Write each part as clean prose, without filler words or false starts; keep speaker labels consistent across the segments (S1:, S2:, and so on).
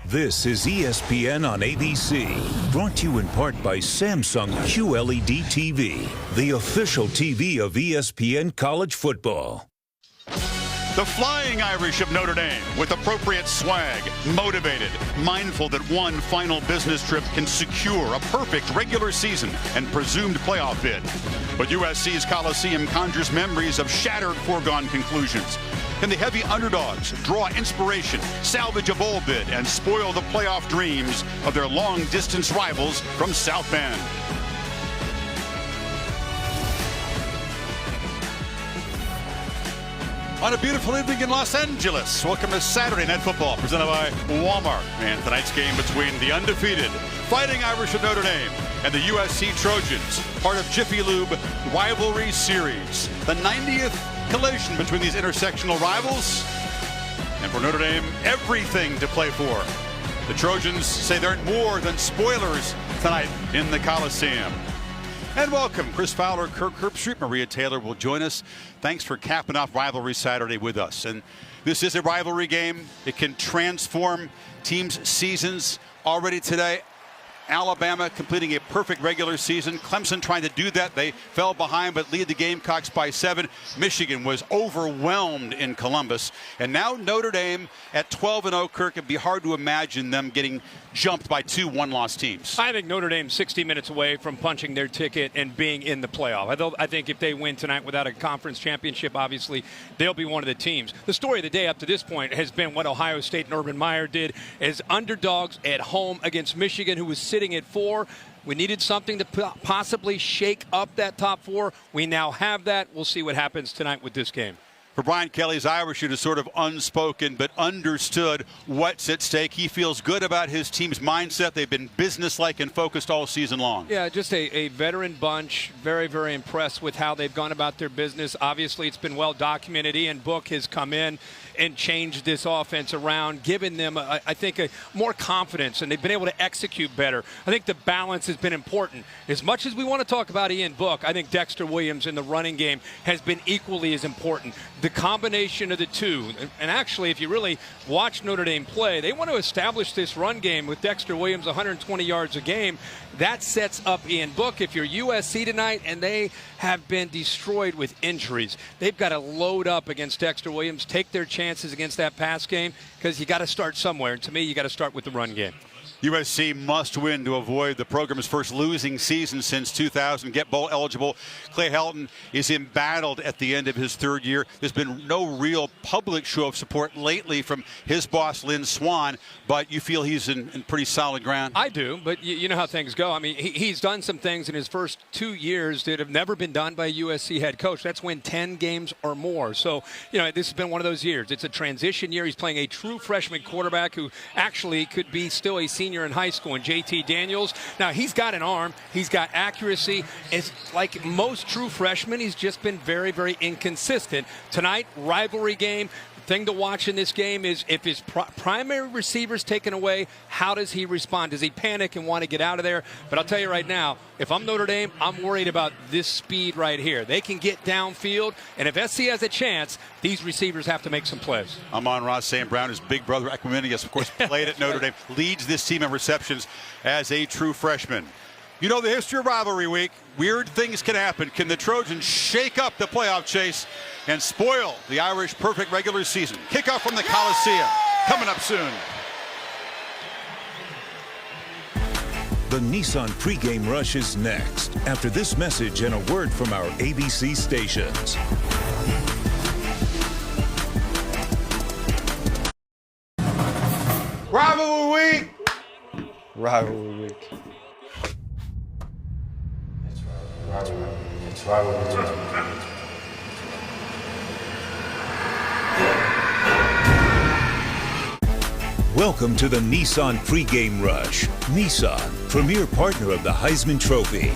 S1: This is ESPN on ABC, brought to you in part by Samsung QLED TV, the official TV of ESPN College Football.
S2: The Flying Irish of Notre Dame, with appropriate swag, motivated, mindful that one final business trip can secure a perfect regular season and presumed playoff bid. But USC's Coliseum conjures memories of shattered foregone conclusions. Can the heavy underdogs draw inspiration, salvage a bowl bid, and spoil the playoff dreams of their long-distance rivals from South Bend? On a beautiful evening in Los Angeles, welcome to Saturday Night Football, presented by Walmart. And tonight's game between the undefeated Fighting Irish of Notre Dame and the USC Trojans, part of Jiffy Lube Rivalry Series. The 90th collision between these intersectional rivals. And for Notre Dame, everything to play for. The Trojans say they're more than spoilers tonight in the Coliseum. And welcome, Chris Fowler, Kirk Herbstreit, Maria Taylor will join us. Thanks for capping off Rivalry Saturday with us. And this is a rivalry game. It can transform teams' seasons. Already today, Alabama completing a perfect regular season. Clemson trying to do that. They fell behind but lead the Gamecocks by 7. Michigan was overwhelmed in Columbus. And now Notre Dame at 12-0, Kirk. It'd be hard to imagine them getting jumped by 2 one-loss teams.
S3: I think Notre Dame's 60 minutes away from punching their ticket and being in the playoff. I think if they win tonight without a conference championship, obviously, they'll be one of the teams. The story of the day up to this point has been what Ohio State and Urban Meyer did as underdogs at home against Michigan, who was sitting at 4. We needed something to possibly shake up that top 4. We now have that. We'll see what happens tonight with this game.
S2: For Brian Kelly's Irish, it is sort of unspoken but understood what's at stake. He feels good about his team's mindset. They've been businesslike and focused all season long.
S3: Yeah, just a veteran bunch. Very, very impressed with how they've gone about their business. Obviously, it's been well documented. Ian Book has come in and changed this offense around, giving them, I think, more confidence, and they've been able to execute better. I think the balance has been important. As much as we want to talk about Ian Book, I think Dexter Williams in the running game has been equally as important. The combination of the two, and actually, if you really watch Notre Dame play, they want to establish this run game with Dexter Williams 120 yards a game. That sets up Ian Book. If you're USC tonight and they have been destroyed with injuries, they've got to load up against Dexter Williams, take their chances against that pass game, because you got to start somewhere. And to me, you got to start with the run game.
S2: USC must win to avoid the program's first losing season since 2000. Get bowl eligible. Clay Helton is embattled at the end of his 3rd year. There's been no real public show of support lately from his boss, Lynn Swann, but you feel he's in pretty solid ground?
S3: I do, but you know how things go. I mean, he's done some things in his first 2 years that have never been done by a USC head coach. That's win 10 games or more. So, you know, this has been one of those years. It's a transition year. He's playing a true freshman quarterback who actually could be still a senior in high school, in JT Daniels. Now, he's got an arm. He's got accuracy. It's like most true freshmen, he's just been very, very inconsistent. Tonight, rivalry game. Thing to watch in this game is if his primary receiver's taken away, how does he respond? Does he panic and want to get out of there? But I'll tell you right now, if I'm Notre Dame, I'm worried about this speed right here. They can get downfield, and if SC has a chance, these receivers have to make some plays.
S2: Amon-Ra St. Brown, his big brother Equiminius, of course, played at Notre Dame, leads this team in receptions as a true freshman. You know the history of rivalry week. Weird things can happen. Can the Trojans shake up the playoff chase and spoil the Irish perfect regular season? Kickoff from the Coliseum coming up soon.
S1: The Nissan pregame rush is next, after this message and a word from our ABC stations.
S2: Rivalry week!
S4: Rivalry week.
S5: It's rivalry week.
S1: Welcome to the Nissan pregame rush. Nissan, premier partner of the Heisman Trophy.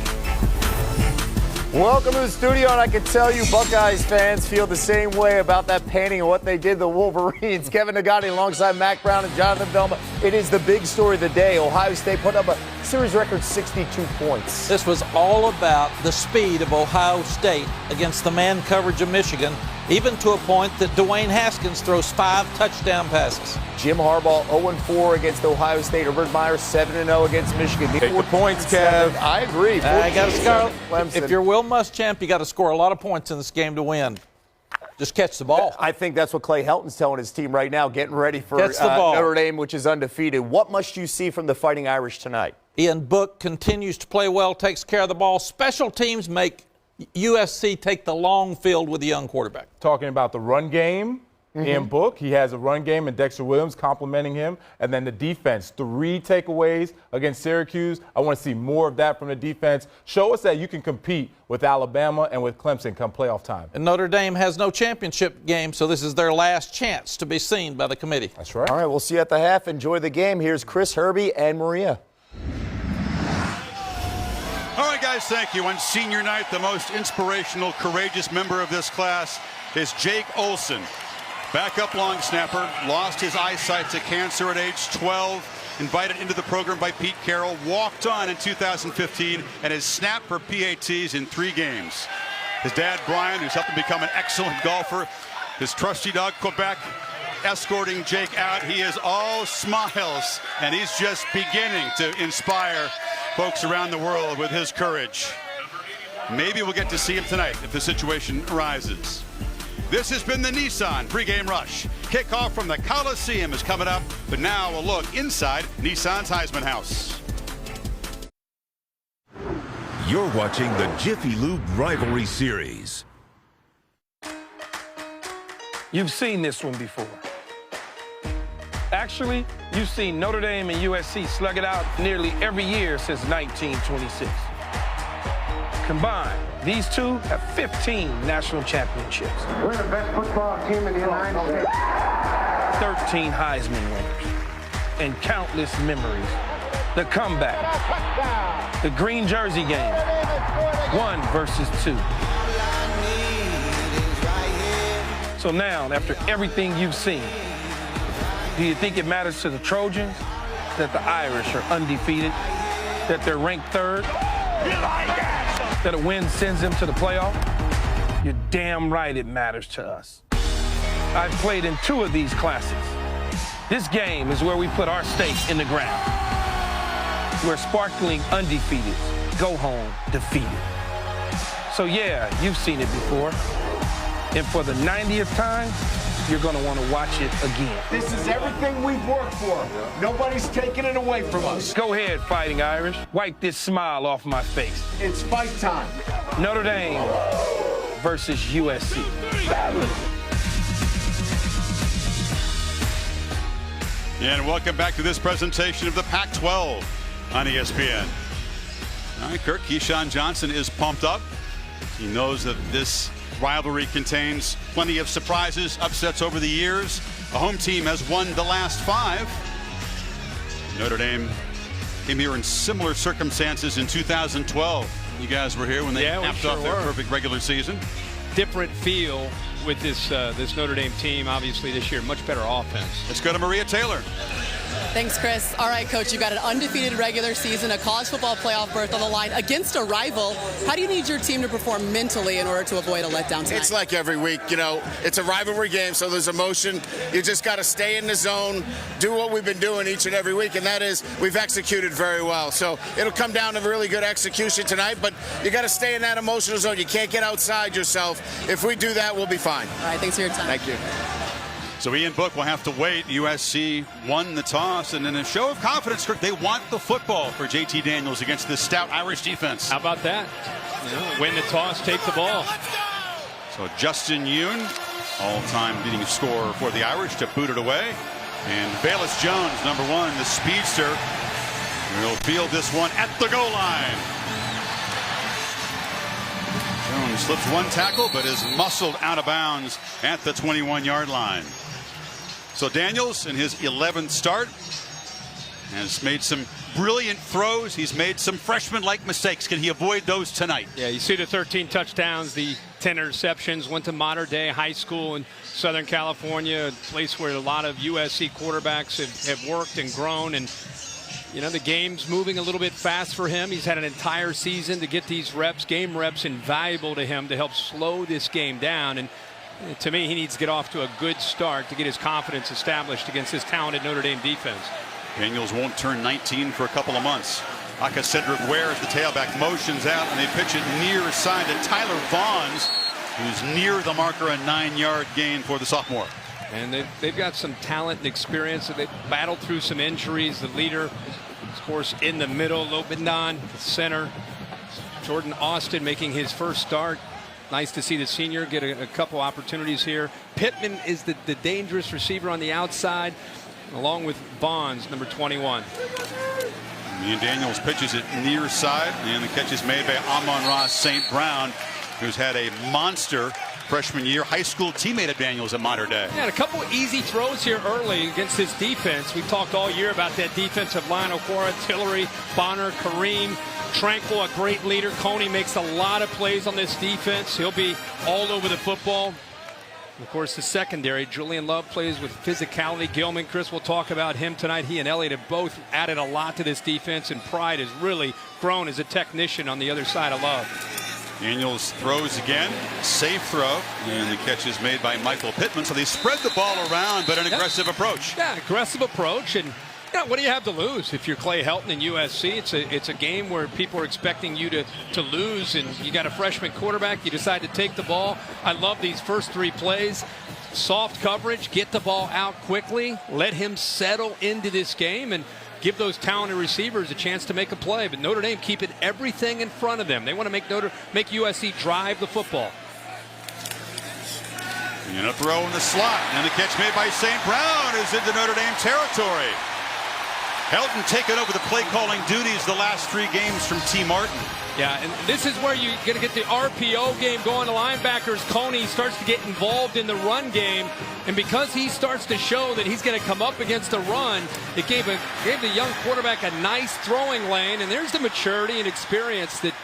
S4: Welcome to the studio, and I can tell you Buckeyes fans feel the same way about that painting and what they did to the Wolverines. Kevin Nagati alongside Mac Brown and Jonathan Velma. It is the big story of the day. Ohio State put up a Series record 62 points.
S5: This was all about the speed of Ohio State against the man coverage of Michigan, even to a point that Dwayne Haskins throws 5 touchdown passes.
S4: Jim Harbaugh 0-4 against Ohio State. Urban Meyer 7-0 against Michigan.
S6: Take the points, Kev.
S4: I agree.
S5: I got to score.
S4: Clemson.
S5: If you're Will Muschamp, you got to score a lot of points in this game to win. Just catch the ball.
S4: I think that's what Clay Helton's telling his team right now, getting ready for
S5: Catch the ball.
S4: Notre Dame, which is undefeated. What must you see from the Fighting Irish tonight?
S5: Ian Book continues to play well, takes care of the ball. Special teams make USC take the long field with the young quarterback.
S6: Talking about the run game. Ian Book, he has a run game, and Dexter Williams complimenting him. And then the defense, 3 takeaways against Syracuse. I want to see more of that from the defense. Show us that you can compete with Alabama and with Clemson come playoff time.
S5: And Notre Dame has no championship game, so this is their last chance to be seen by the committee.
S6: That's right.
S4: All right, we'll see you at the half. Enjoy the game. Here's Chris, Herbie, and Maria.
S2: All right, guys, thank you. On senior night, the most inspirational, courageous member of this class is Jake Olson. Backup long snapper, lost his eyesight to cancer at age 12, invited into the program by Pete Carroll, walked on in 2015, and has snapped for PATs in 3 games. His dad, Brian, who's helped him become an excellent golfer, his trusty dog, Quebec, escorting Jake out. He is all smiles, and he's just beginning to inspire folks around the world with his courage. Maybe we'll get to see him tonight if the situation arises. This has been the Nissan pregame rush. Kickoff from the Coliseum is coming up, but now a look inside Nissan's Heisman House.
S1: You're watching the Jiffy Lube Rivalry Series.
S7: You've seen this one before. Actually, you've seen Notre Dame and USC slug it out nearly every year since 1926. Combined, these two have 15 national championships.
S8: We're the best football team in the United States.
S7: 13 Heisman winners, and countless memories. The comeback, the green jersey game, 1 versus 2. So now, after everything you've seen, do you think it matters to the Trojans that the Irish are undefeated, that they're ranked 3rd? That a win sends them to the playoff? You're damn right it matters to us. I've played in 2 of these classics. This game is where we put our stake in the ground. Where sparkling undefeated go home defeated. So yeah, you've seen it before. And for the 90th time, you're going to want to watch it again.
S8: This is everything we've worked for. Nobody's taking it away from us.
S7: Go ahead, Fighting Irish. Wipe this smile off my face.
S8: It's fight time.
S7: Notre Dame versus USC.
S2: And welcome back to this presentation of the Pac-12 on ESPN. All right, Kirk, Keyshawn Johnson is pumped up. He knows that this rivalry contains plenty of surprises, upsets over the years. A home team has won the last 5. Notre Dame came here in similar circumstances in 2012. You guys were here when they capped off their perfect regular season.
S3: Different feel with this Notre Dame team. Obviously this year, much better offense.
S2: Let's go to Maria Taylor.
S9: Thanks, Chris. All right, Coach, you've got an undefeated regular season, a college football playoff berth on the line against a rival. How do you need your team to perform mentally in order to avoid a letdown tonight?
S10: It's like every week, you know, it's a rivalry game, so there's emotion. You just got to stay in the zone, do what we've been doing each and every week, and that is we've executed very well. So it'll come down to really good execution tonight, but you got to stay in that emotional zone. You can't get outside yourself. If we do that, we'll be fine.
S9: All right, thanks for your time.
S10: Thank you.
S2: So Ian Book will have to wait. USC won the toss, and in a show of confidence, Kirk, they want the football for JT Daniels against this stout Irish defense.
S3: How about that? Win the toss, take the ball.
S2: So Justin Yoon, all-time leading scorer for the Irish, to boot it away. And Bayless Jones, number 1, the speedster, will field this one at the goal line. Jones slips one tackle, but is muscled out of bounds at the 21-yard line. So Daniels, in his 11th start, has made some brilliant throws. He's made some freshman-like mistakes. Can he avoid those tonight?
S3: Yeah, you see the 13 touchdowns, the 10 interceptions. Went to Mater Dei High School in Southern California, a place where a lot of USC quarterbacks have worked and grown. And You know, the game's moving a little bit fast for him. He's had an entire season to get these reps, game reps, invaluable to him to help slow this game down. And to me, he needs to get off to a good start to get his confidence established against this talented Notre Dame defense.
S2: Daniels won't turn 19 for a couple of months. Aka Cedric Ware as the tailback motions out, and they pitch it near side to Tyler Vaughns, who's near the marker, a 9-yard gain for the sophomore.
S3: And they've got some talent and experience. They've battled through some injuries. The leader, of course, in the middle, Lobendon, the center. Jordan Austin making his first start. Nice to see the senior get a couple opportunities here. Pittman is the dangerous receiver on the outside, along with Vaughns, number 21.
S2: And Daniels pitches it near side, and the catch is made by Amon-Ra St. Brown, who's had a monster freshman year, high school teammate of Daniels at Mater Dei.
S3: Yeah, a couple easy throws here early against this defense. We've talked all year about that defensive line. Okora, Tillery, Bonner, Kareem, Tranquil, a great leader. Coney makes a lot of plays on this defense. He'll be all over the football. Of course, the secondary, Julian Love plays with physicality. Gilman, Chris, will talk about him tonight. He and Elliott have both added a lot to this defense, and Pride has really grown as a technician on the other side of Love.
S2: Daniels throws again, safe throw, and the catch is made by Michael Pittman. So they spread the ball around, but an aggressive approach.
S3: Yeah, aggressive approach, and yeah, what do you have to lose if you're Clay Helton and USC? It's a game where people are expecting you to lose, and you got a freshman quarterback. You decide to take the ball. I love these first 3 plays. Soft coverage, get the ball out quickly, let him settle into this game, and give those talented receivers a chance to make a play. But Notre Dame keeping everything in front of them. They want to make USC drive the football.
S2: And a throw in the slot, and the catch made by St. Brown is into Notre Dame territory. Helton taking over the play calling duties the last 3 games from T. Martin.
S3: Yeah, and this is where you're going to get the RPO game going. The linebackers, Coney starts to get involved in the run game, and because he starts to show that he's going to come up against a run, it gave the young quarterback a nice throwing lane, and there's the maturity and experience that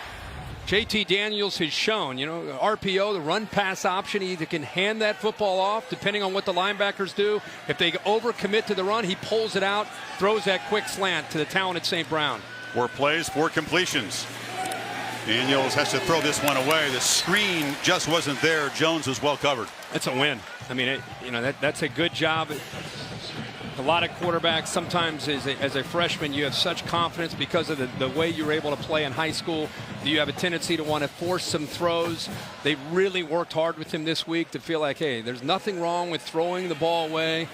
S3: JT Daniels has shown. You know, RPO, the run pass option, he either can hand that football off depending on what the linebackers do. If they overcommit to the run, he pulls it out, throws that quick slant to the talented St. Brown.
S2: 4 plays, 4 completions. Daniels has to throw this one away. The screen just wasn't there. Jones was well covered.
S3: That's a win. I mean, that's a good job. A lot of quarterbacks, sometimes as a freshman, you have such confidence because of the way you're able to play in high school. You have a tendency to want to force some throws. They really worked hard with him this week to feel like, hey, there's nothing wrong with throwing the ball away.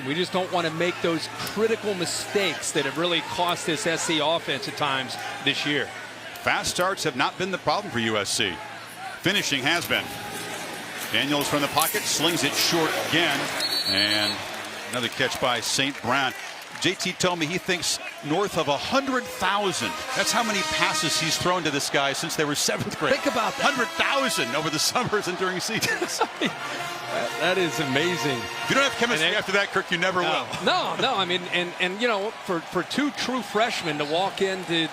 S3: We just don't want to make those critical mistakes that have really cost this SC offense at times this year.
S2: Fast starts have not been the problem for USC. Finishing has been. Daniels from the pocket, slings it short again, and another catch by St. Brown. JT told me he thinks north of 100,000. That's how many passes he's thrown to this guy since they were 7th grade.
S3: Think about that.
S2: 100,000 over the summers and during seasons.
S3: That is amazing.
S2: If you don't have chemistry after that, Kirk, you never will.
S3: No. I mean, and you know, for 2 true freshmen to walk into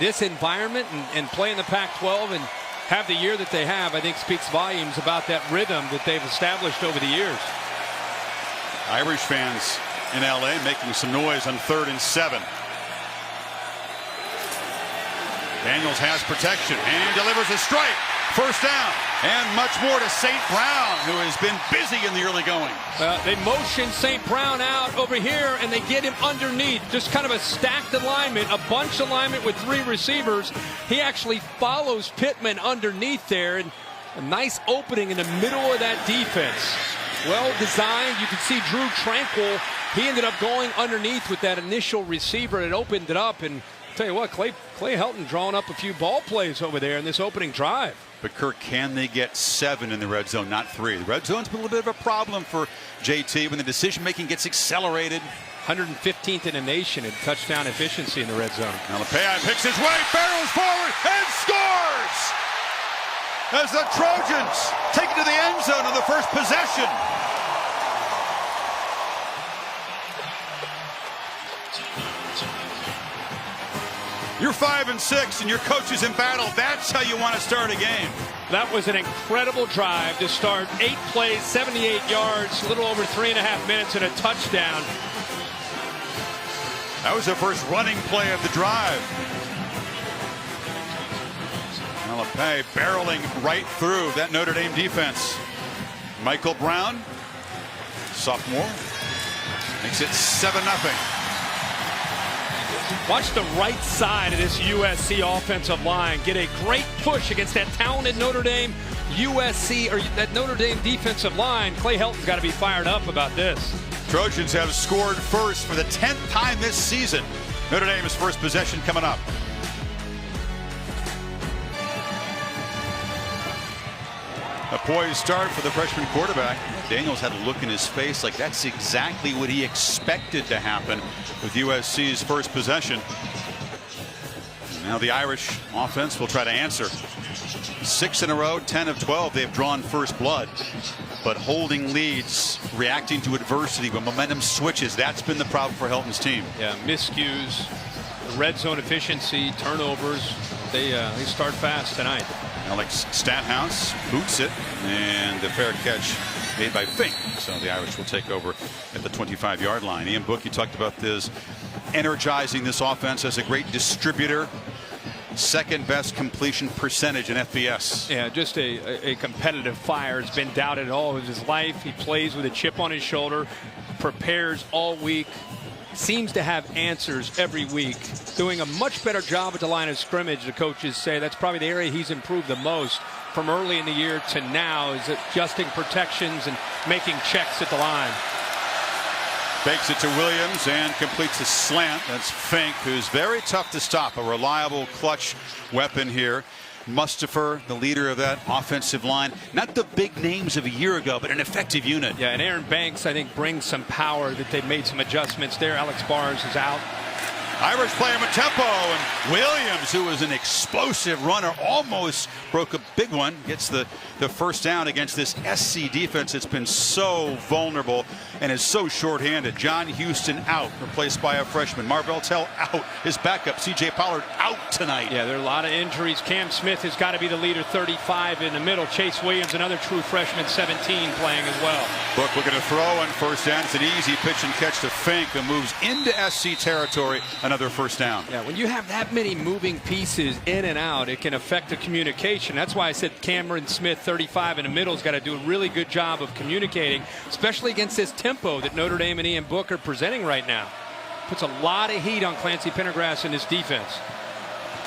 S3: this environment and play in the Pac-12 and have the year that they have, I think speaks volumes about that rhythm that they've established over the years.
S2: Irish fans in LA making some noise on 3rd and 7. Daniels has protection and delivers a strike. First down, and much more to St. Brown, who has been busy in the early going.
S3: They motion St. Brown out over here, and they get him underneath. Just kind of a stacked alignment, a bunch alignment with 3 receivers. He actually follows Pittman underneath there, and a nice opening in the middle of that defense. Well designed. You can see Drew Tranquil. He ended up going underneath with that initial receiver. It opened it up, and I'll tell you what, Clay Helton drawing up a few ball plays over there in this opening drive.
S2: But Kirk, can they get 7 in the red zone, not 3? The red zone's been a little bit of a problem for JT when the decision making gets accelerated.
S3: 115th in the nation in touchdown efficiency in the red zone.
S2: Malepeai picks his way, barrels forward, and scores! As the Trojans take it to the end zone on the first possession. You're 5 and 6, and your coach is in battle. That's how you want to start a game.
S3: That was an incredible drive to start. 8 plays, 78 yards, a little over 3.5 minutes, and a touchdown.
S2: That was their first running play of the drive. Malepeai barreling right through that Notre Dame defense. Michael Brown, sophomore, makes it 7-0.
S3: Watch the right side of this USC offensive line get a great push against that talented Notre Dame that Notre Dame defensive line. Clay Helton's got to be fired up about this.
S2: Trojans have scored first for the 10th time this season. Notre Dame's first possession coming up. A poised start for the freshman quarterback. Daniels had a look in his face like that's exactly what he expected to happen with USC's first possession. Now the Irish offense will try to answer. 6 in a row, 10 of 12, they've drawn first blood. But holding leads, reacting to adversity when momentum switches, that's been the problem for Helton's team.
S3: Yeah, miscues, red zone efficiency, turnovers. They start fast tonight.
S2: Alex Stathouse boots it, and the fair catch made by Finke. So the Irish will take over at the 25-yard line. Ian Book, you talked about this, energizing this offense as a great distributor. Second best completion percentage in FBS.
S3: Yeah, just a competitive fire. Has been doubted all of his life. He plays with a chip on his shoulder, prepares all week, seems to have answers every week. Doing a much better job at the line of scrimmage, the coaches say. That's probably the area he's improved the most from early in the year to now, is adjusting protections and making checks at the line.
S2: Fakes it to Williams and completes a slant. That's Finke, who's very tough to stop. A reliable clutch weapon here. Mustafer, the leader of that offensive line. Not the big names of a year ago, but an effective unit.
S3: Yeah, and Aaron Banks, I think, brings some power that they've made some adjustments there. Alex Bars is out.
S2: Irish playing with tempo, and Williams, who was an explosive runner, almost broke a big one, gets the first down against this SC defense. It's been so vulnerable and is so shorthanded. John Houston out, replaced by a freshman. Marvell Tell out. His backup, C.J. Pollard, out tonight.
S3: Yeah, there are a lot of injuries. Cam Smith has got to be the leader, 35 in the middle. Chase Williams, another true freshman, 17, playing as well.
S2: Book looking to throw on first down. It's an easy pitch and catch to Finke, and moves into SC territory. Another first down.
S3: Yeah, when you have that many moving pieces in and out, it can affect the communication. That's why I said Cameron Smith, 35 in the middle, has got to do a really good job of communicating, especially against this tempo that Notre Dame and Ian Book are presenting right now. Puts a lot of heat on Clancy Pendergrass and his defense.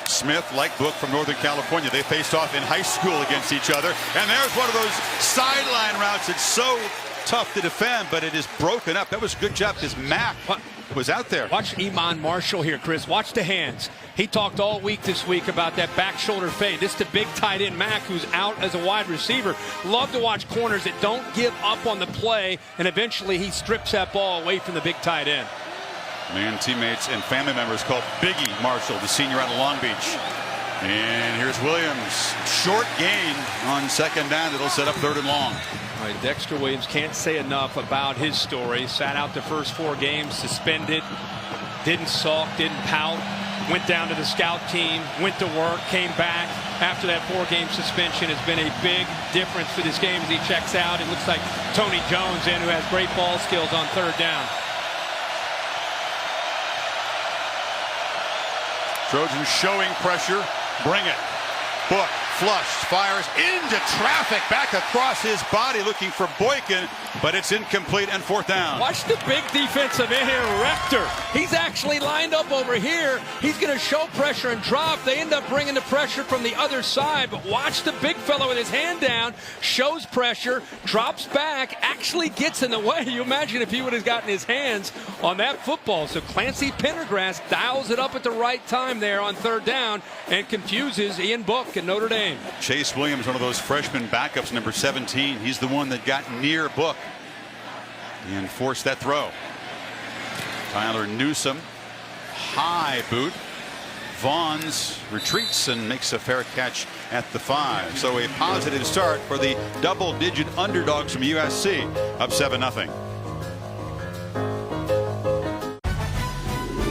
S2: Smith, like Book from Northern California, they faced off in high school against each other, and there's one of those sideline routes that's so tough to defend, but it is broken up. That was a good job because Mack was out there.
S3: Watch Iman Marshall here, Chris. Watch the hands. He talked all week this week about that back shoulder fade. This is the big tight end Mack, who's out as a wide receiver. Love to watch corners that don't give up on the play, and eventually he strips that ball away from the big tight end.
S2: Man, teammates and family members called Biggie Marshall, the senior out of Long Beach. And here's Williams. Short gain on second down. It'll set up third and long.
S3: All right, Dexter Williams, can't say enough about his story. Sat out the first 4 games, suspended, didn't sulk, didn't pout, went down to the scout team, went to work, came back. After that 4-game suspension has been a big difference for this game as he checks out. It looks like Tony Jones in, who has great ball skills on third down.
S2: Trojans showing pressure. Bring it. Book flushed, fires into traffic, back across his body looking for Boykin, but it's incomplete and fourth down.
S3: Watch the big defensive end here, Rector. He's actually lined up over here. He's going to show pressure and drop. They end up bringing the pressure from the other side, but watch the big fellow with his hand down, shows pressure, drops back, actually gets in the way. You imagine if he would have gotten his hands on that football. So Clancy Pendergrass dials it up at the right time there on third down and confuses Ian Book and Notre Dame.
S2: Chase Williams, one of those freshman backups, number 17. He's the one that got near Book and forced that throw. Tyler Newsome, high boot. Vaughns retreats and makes a fair catch at the 5. So a positive start for the double-digit underdogs from USC, up 7-0.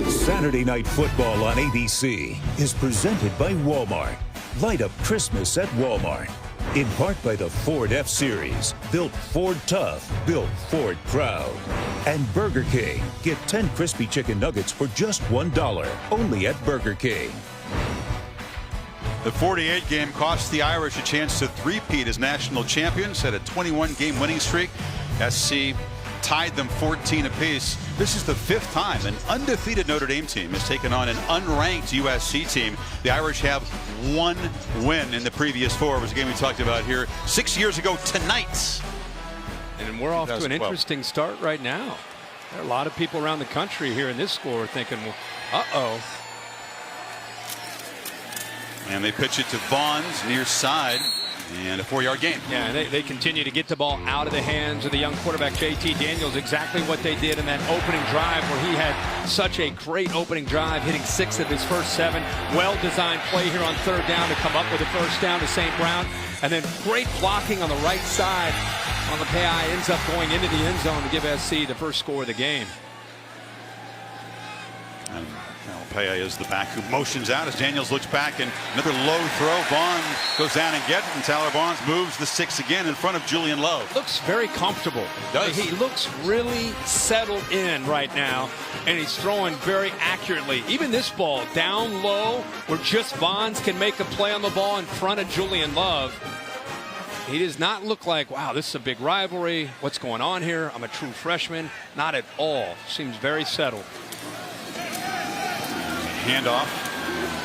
S1: Saturday Night Football on ABC is presented by Walmart. Light up Christmas at Walmart. In part by the Ford F-Series. Built Ford tough, built Ford proud. And Burger King. Get 10 crispy chicken nuggets for just $1. Only at Burger King.
S2: The 48 game cost the Irish a chance to three-peat as national champions. Had a 21-game winning streak. SC tied them 14 apiece. This is the 5th time an undefeated Notre Dame team has taken on an unranked USC team. The Irish have 1 win in the previous 4. It was a game we talked about here 6 years ago tonight.
S3: And we're off to an interesting start right now. There are a lot of people around the country hearing this score thinking, well, uh-oh.
S2: And they pitch it to Vaughns near side. And a 4-yard gain.
S3: Yeah, they continue to get the ball out of the hands of the young quarterback, JT Daniels. Exactly what they did in that opening drive where he had such a great opening drive, hitting 6 of his first 7. Well-designed play here on 3rd down to come up with a first down to St. Brown. And then great blocking on the right side. Malepeai ends up going into the end zone to give SC the first score of the game.
S2: And Malepeai is the back who motions out as Daniels looks back, and another low throw. Vaughn goes down and gets it, and Tyler Vaughns moves the 6 again in front of Julian Love.
S3: Looks very comfortable.
S2: Does.
S3: He looks really settled in right now, and he's throwing very accurately. Even this ball down low where just Vaughns can make a play on the ball in front of Julian Love. He does not look like, wow, this is a big rivalry. What's going on here? I'm a true freshman. Not at all. Seems very settled.
S2: Handoff.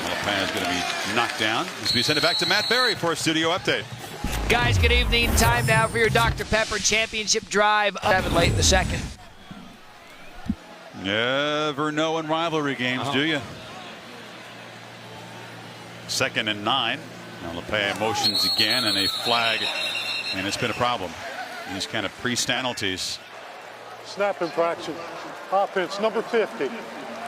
S2: Malepeai is going to be knocked down. He's going to send it back to Matt Berry for a studio update.
S11: Guys, good evening. Time now for your Dr. Pepper Championship Drive. 7 late in the second.
S2: Never know in rivalry games, do you? 2nd and 9. Malepeai motions again, and a flag, and it's been a problem. These kind of pre-penalties.
S12: Snap infraction. Offense number 50.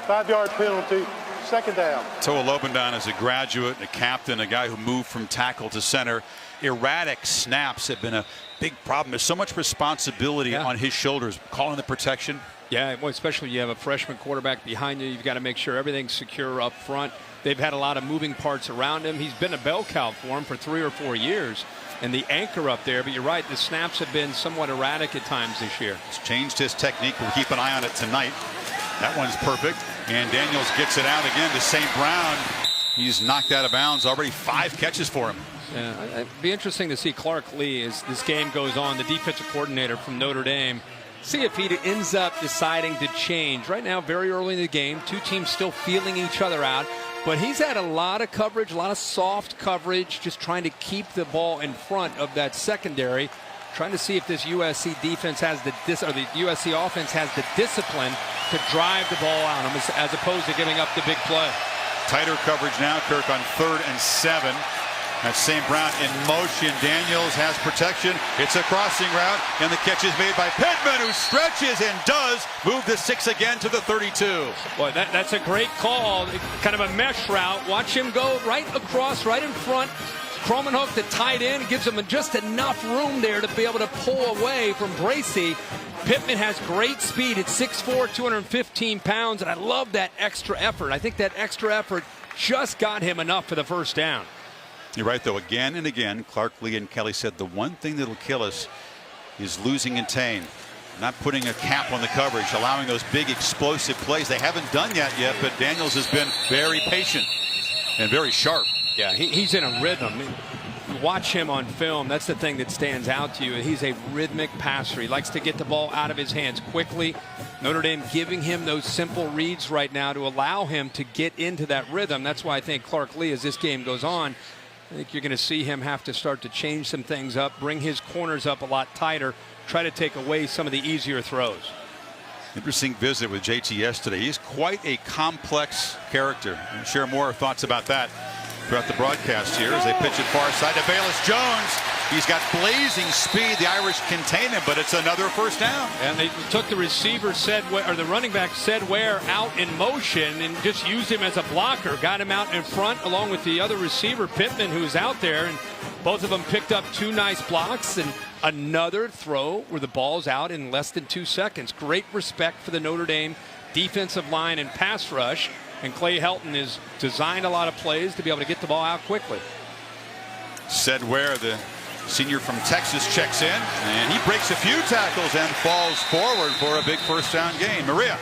S12: 5-yard penalty. 2nd down.
S2: Toa Lobendon is a graduate, a captain, a guy who moved from tackle to center. Erratic snaps have been a big problem. There's so much responsibility on his shoulders, calling the protection.
S3: Yeah, well, especially when you have a freshman quarterback behind you. You've got to make sure everything's secure up front. They've had a lot of moving parts around him. He's been a bell cow for him for 3 or 4 years. And the anchor up there, but you're right, the snaps have been somewhat erratic at times this year.
S2: He's changed his technique. We'll keep an eye on it tonight. That one's perfect. And Daniels gets it out again to St. Brown. He's knocked out of bounds. Already 5 catches for him.
S3: Yeah, it'd be interesting to see Clark Lee as this game goes on, the defensive coordinator from Notre Dame. See if he ends up deciding to change. Right now, very early in the game, 2 teams still feeling each other out. But he's had a lot of coverage, a lot of soft coverage, just trying to keep the ball in front of that secondary. Trying to see if this USC defense has the USC offense has the discipline to drive the ball on them as opposed to giving up the big play.
S2: Tighter coverage now, Kirk, on 3rd and 7. That's St. Brown in motion. Daniels has protection. It's a crossing route, and the catch is made by Pittman, who stretches and does move the 6 again to the 32.
S3: Boy, that's a great call. Kind of a mesh route. Watch him go right across, right in front. Cromenhoek, the tight end, gives him just enough room there to be able to pull away from Bracey. Pittman has great speed at 6'4", 215 pounds, and I love that extra effort. I think that extra effort just got him enough for the first down.
S2: You're right, though. Again and again, Clark Lee and Kelly said the one thing that'll kill us is losing in tame. Not putting a cap on the coverage, allowing those big explosive plays. They haven't done that yet, but Daniels has been very patient and very sharp.
S3: Yeah, he's in a rhythm. Watch him on film. That's the thing that stands out to you. He's a rhythmic passer. He likes to get the ball out of his hands quickly. Notre Dame giving him those simple reads right now to allow him to get into that rhythm. That's why I think Clark Lee, as this game goes on, I think you're going to see him have to start to change some things up, bring his corners up a lot tighter, try to take away some of the easier throws.
S2: Interesting visit with JT yesterday. He's quite a complex character. We'll share more thoughts about that throughout the broadcast here as they pitch it far side to Bayless Jones. He's got blazing speed. The Irish contain him, but it's another first down.
S3: And they took the receiver, the running back, Ware, out in motion and just used him as a blocker. Got him out in front along with the other receiver, Pittman, who's out there. And both of them picked up 2 nice blocks and another throw where the ball's out in less than 2 seconds. Great respect for the Notre Dame defensive line and pass rush. And Clay Helton has designed a lot of plays to be able to get the ball out quickly.
S2: Ware, the senior from Texas, checks in, and he breaks a few tackles and falls forward for a big first down gain. Maria.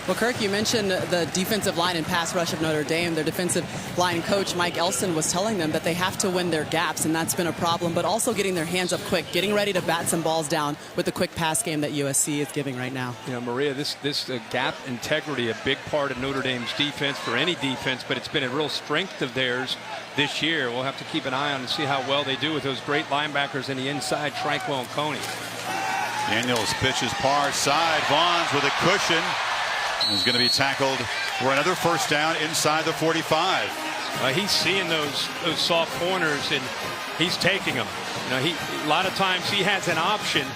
S9: Well, Kirk, you mentioned the defensive line and pass rush of Notre Dame. Their defensive line coach, Mike Elson, was telling them that they have to win their gaps, and that's been a problem, but also getting their hands up quick, getting ready to bat some balls down with the quick pass game that USC is giving right now.
S3: You know, Maria, this gap integrity, a big part of Notre Dame's defense for any defense, but it's been a real strength of theirs this year. We'll have to keep an eye on and see how well they do with those great linebackers in the inside, Tranquil and Coney.
S2: Daniels pitches far side. Vaughns with a cushion. Is going to be tackled for another first down inside the 45.
S3: He's seeing those soft corners, and he's taking them. You know, a lot of times he has an option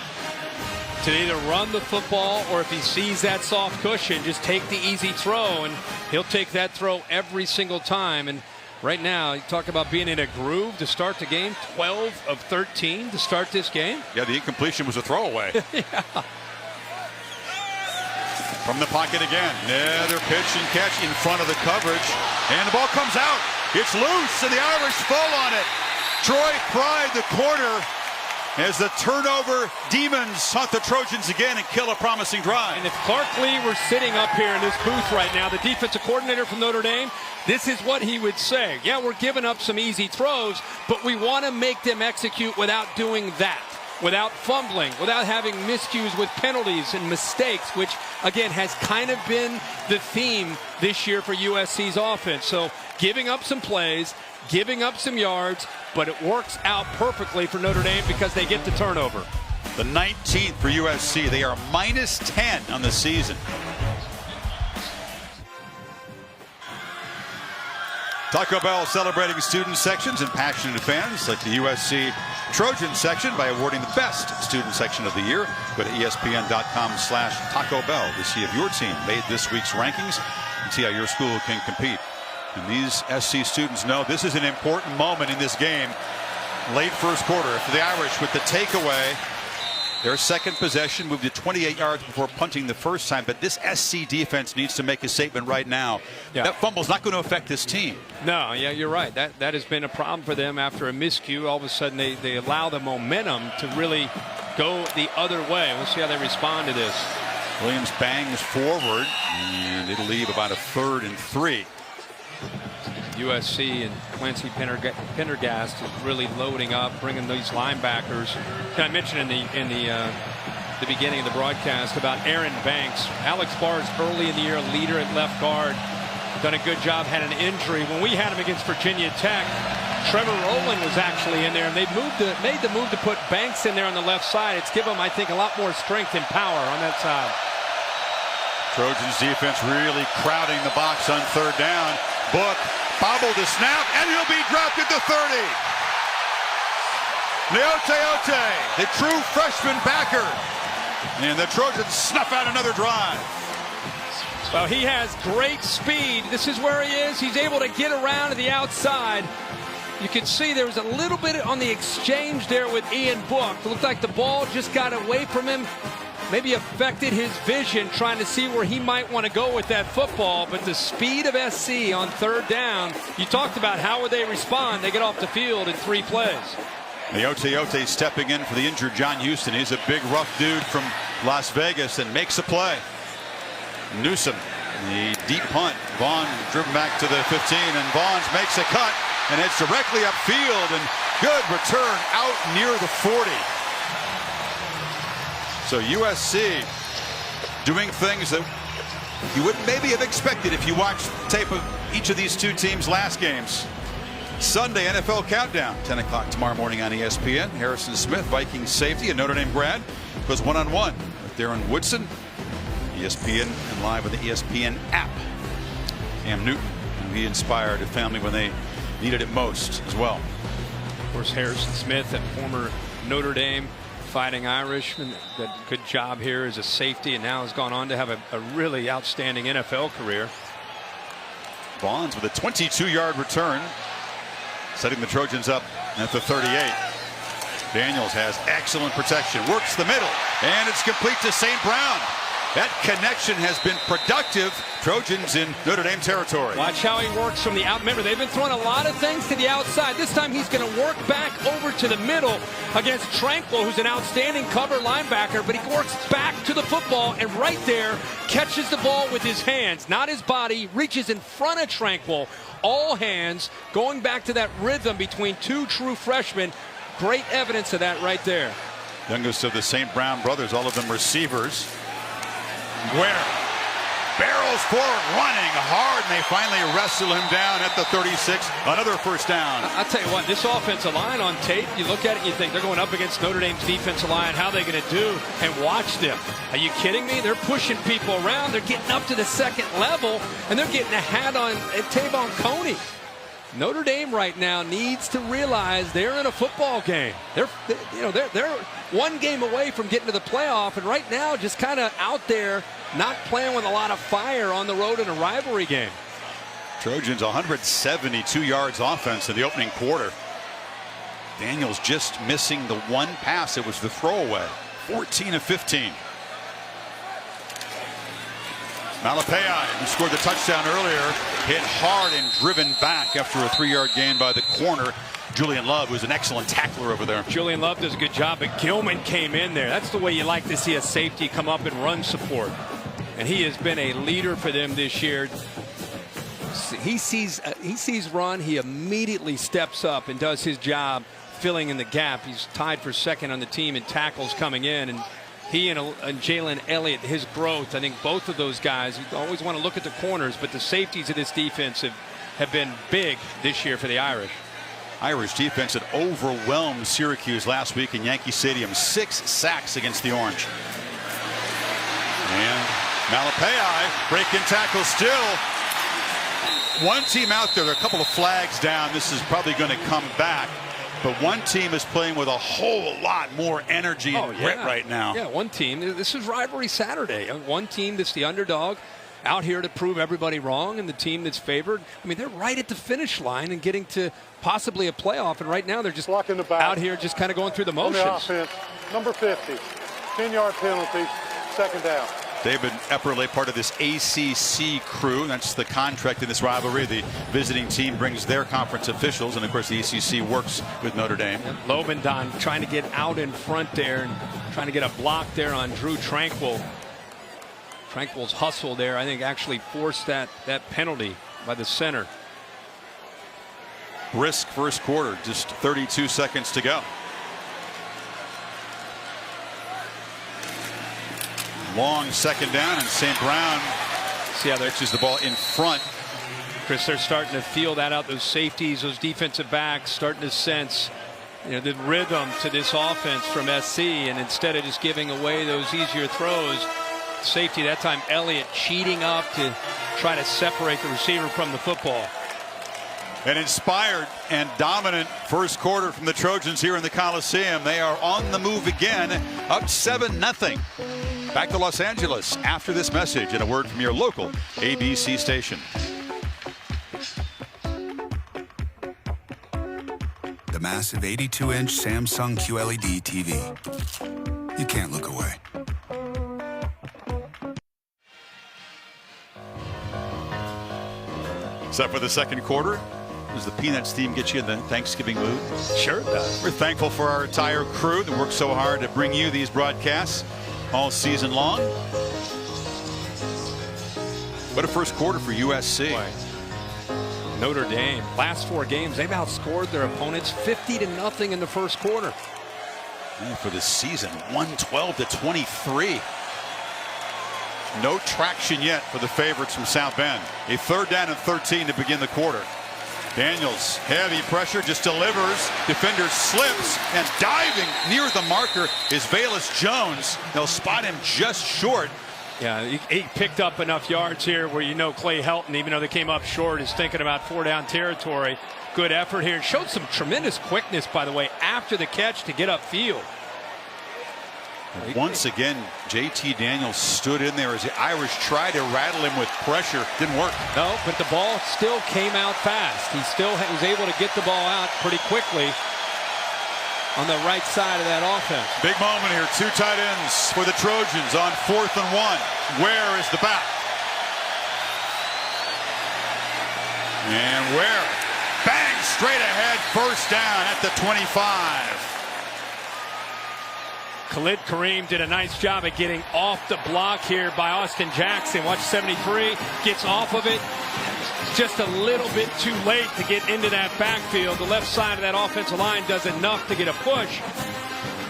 S3: to either run the football, or if he sees that soft cushion, just take the easy throw, and he'll take that throw every single time. And right now, you talk about being in a groove to start the game. 12 of 13 to start this game.
S2: Yeah, the incompletion was a throwaway.
S3: Yeah.
S2: From the pocket again. Another pitch and catch in front of the coverage. And the ball comes out. It's loose, and the Irish fall on it. Troy Pride, the corner, as the turnover demons hunt the Trojans again and kill a promising drive.
S3: And if Clark Lee were sitting up here in this booth right now, the defensive coordinator from Notre Dame, this is what he would say. Yeah, we're giving up some easy throws, but we want to make them execute without doing that. Without fumbling, without having miscues with penalties and mistakes, which, again, has kind of been the theme this year for USC's offense. So giving up some plays, giving up some yards, but it works out perfectly for Notre Dame because they get the turnover.
S2: The 19th for USC. They are minus 10 on the season. Taco Bell celebrating student sections and passionate fans like the USC Trojan section by awarding the best student section of the year. Go to ESPN.com/Taco Bell to see if your team made this week's rankings and see how your school can compete. And these SC students know this is an important moment in this game. Late first quarter for the Irish with the takeaway. Their second possession moved to 28 yards before punting the first time, but this SC defense needs to make a statement right now. Yeah. That fumble's not going to affect this team.
S3: No, yeah, you're right. That has been a problem for them after a miscue. All of a sudden, they allow the momentum to really go the other way. We'll see how they respond to this.
S2: Williams bangs forward, and it'll leave about a 3rd and 3.
S3: USC and Clancy Pendergast is really loading up, bringing these linebackers. And I mentioned in the beginning of the broadcast about Aaron Banks. Alex Barr's early in the year a leader at left guard. Done a good job, had an injury. When we had him against Virginia Tech, Trevor Rowland was actually in there, and they made the move to put Banks in there on the left side. It's given them, I think, a lot more strength and power on that side.
S2: Trojans defense really crowding the box on 3rd down. Book bobbled the snap, and he'll be dropped at the 30. Neote, the true freshman backer. And the Trojans snuff out another drive.
S3: Well, he has great speed. This is where he is. He's able to get around to the outside. You can see there was a little bit on the exchange there with Ian Book. It looked like the ball just got away from him. Maybe affected his vision, trying to see where he might want to go with that football. But the speed of SC on 3rd down, you talked about how would they respond. They get off the field in 3 plays.
S2: Neote stepping in for the injured John Houston. He's a big, rough dude from Las Vegas and makes a play. Newsom, the deep punt. Vaughn driven back to the 15, and Vaughns makes a cut, and it's directly upfield, and good return out near the 40. So USC doing things that you wouldn't maybe have expected if you watched tape of each of these two teams' last games. Sunday NFL Countdown, 10 o'clock tomorrow morning on ESPN. Harrison Smith, Vikings safety, a Notre Dame grad, goes one-on-one with Darren Woodson. ESPN and live with the ESPN app. Cam Newton, and he inspired a family when they needed it most as well.
S3: Of course, Harrison Smith, a former Notre Dame Fighting Irishman, did a good job here as a safety, and now has gone on to have a really outstanding NFL career.
S2: Vaughns with a 22-yard return, setting the Trojans up at the 38. Daniels has excellent protection, works the middle, and it's complete to St. Brown. That connection has been productive. Trojans in Notre Dame territory.
S3: Watch how he works from the out. Remember, they've been throwing a lot of things to the outside. This time he's going to work back over to the middle against Tranquil, who's an outstanding cover linebacker, but he works back to the football and right there catches the ball with his hands, not his body, reaches in front of Tranquil, all hands, going back to that rhythm between two true freshmen. Great evidence of that right there.
S2: Youngest of the St. Brown brothers, all of them receivers. Where barrels forward, running hard, and they finally wrestle him down at the 36. Another first down.
S3: I'll tell you what, this offensive line on tape, you look at it and you think they're going up against Notre Dame's defensive line. How are they going to do? And watch them. Are you kidding me? They're pushing people around. They're getting up to the second level, and they're getting a hat on Tavon Coney. Notre Dame right now needs to realize they're in a football game. They're one game away from getting to the playoff, and right now just kind of out there, not playing with a lot of fire on the road in a rivalry game.
S2: Trojans 172 yards offense in the opening quarter. Daniels just missing the one pass. It was the throwaway. 14 of 15. Malepeai, who scored the touchdown earlier, hit hard and driven back after a 3-yard gain by the corner. Julian Love, who's an excellent tackler over there.
S3: Julian Love does a good job, but Gilman came in there. That's the way you like to see a safety come up and run support. And he has been a leader for them this year. He sees run, he immediately steps up and does his job filling in the gap. He's tied for second on the team in tackles coming in, and he and Jalen Elliott, his growth, I think both of those guys, you always want to look at the corners, but the safeties of this defense have been big this year for the Irish.
S2: Irish defense that overwhelmed Syracuse last week in Yankee Stadium. 6 sacks against the Orange. And Malepeai breaking tackle still. One team out there, a couple of flags down. This is probably going to come back. But one team is playing with a whole lot more energy and grit right now.
S3: Yeah, one team. This is rivalry Saturday. One team that's the underdog out here to prove everybody wrong, and the team that's favored. I mean, they're right at the finish line and getting to possibly a playoff. And right now they're just out here just kind of going through the motions.
S12: On the offense, number 50, 10-yard penalty, second down.
S2: David Epperle, part of this ACC crew. That's the contract in this rivalry. The visiting team brings their conference officials, and of course the ACC works with Notre Dame.
S3: Lobendon trying to get out in front there and trying to get a block there on Drew Tranquil. Tranquil's hustle there, I think, actually forced that penalty by the center.
S2: Brisk first quarter, just 32 seconds to go. Long second down, and St. Brown pitches the ball in front.
S3: Chris, they're starting to feel that out. Those safeties, those defensive backs, starting to sense, the rhythm to this offense from SC. And instead of just giving away those easier throws, safety that time, Elliott cheating up to try to separate the receiver from the football.
S2: An inspired and dominant first quarter from the Trojans here in the Coliseum. They are on the move again, up 7-0. Back to Los Angeles after this message and a word from your local ABC station.
S13: The massive 82-inch Samsung QLED TV. You can't look away.
S2: Set for the second quarter. Does the Peanuts theme get you in the Thanksgiving mood?
S3: Sure it does.
S2: We're thankful for our entire crew that works so hard to bring you these broadcasts all season long. What a first quarter for USC.
S3: Boy. Notre Dame, last 4 games, they've outscored their opponents 50-0 in the first quarter.
S2: And for the season, 112-23. No traction yet for the favorites from South Bend. A 3rd down and 13 to begin the quarter. Daniels, heavy pressure, just delivers. Defender slips, and diving near the marker is Velus Jones. They'll spot him just short.
S3: Yeah, he picked up enough yards here where Clay Helton, even though they came up short, is thinking about 4-down territory. Good effort here. It showed some tremendous quickness, by the way, after the catch to get upfield.
S2: Once again, JT Daniels stood in there as the Irish tried to rattle him with pressure. Didn't work.
S3: No, but the ball still came out fast. He still was able to get the ball out pretty quickly. on the right side of that offense.
S2: Big moment here. 2 tight ends for the Trojans on 4th and 1. Where is the back? And Ware, bang, straight ahead, first down at the 25.
S3: Khalid Kareem did a nice job at getting off the block here by Austin Jackson. Watch 73, gets off of it. Just a little bit too late to get into that backfield. The left side of that offensive line does enough to get a push.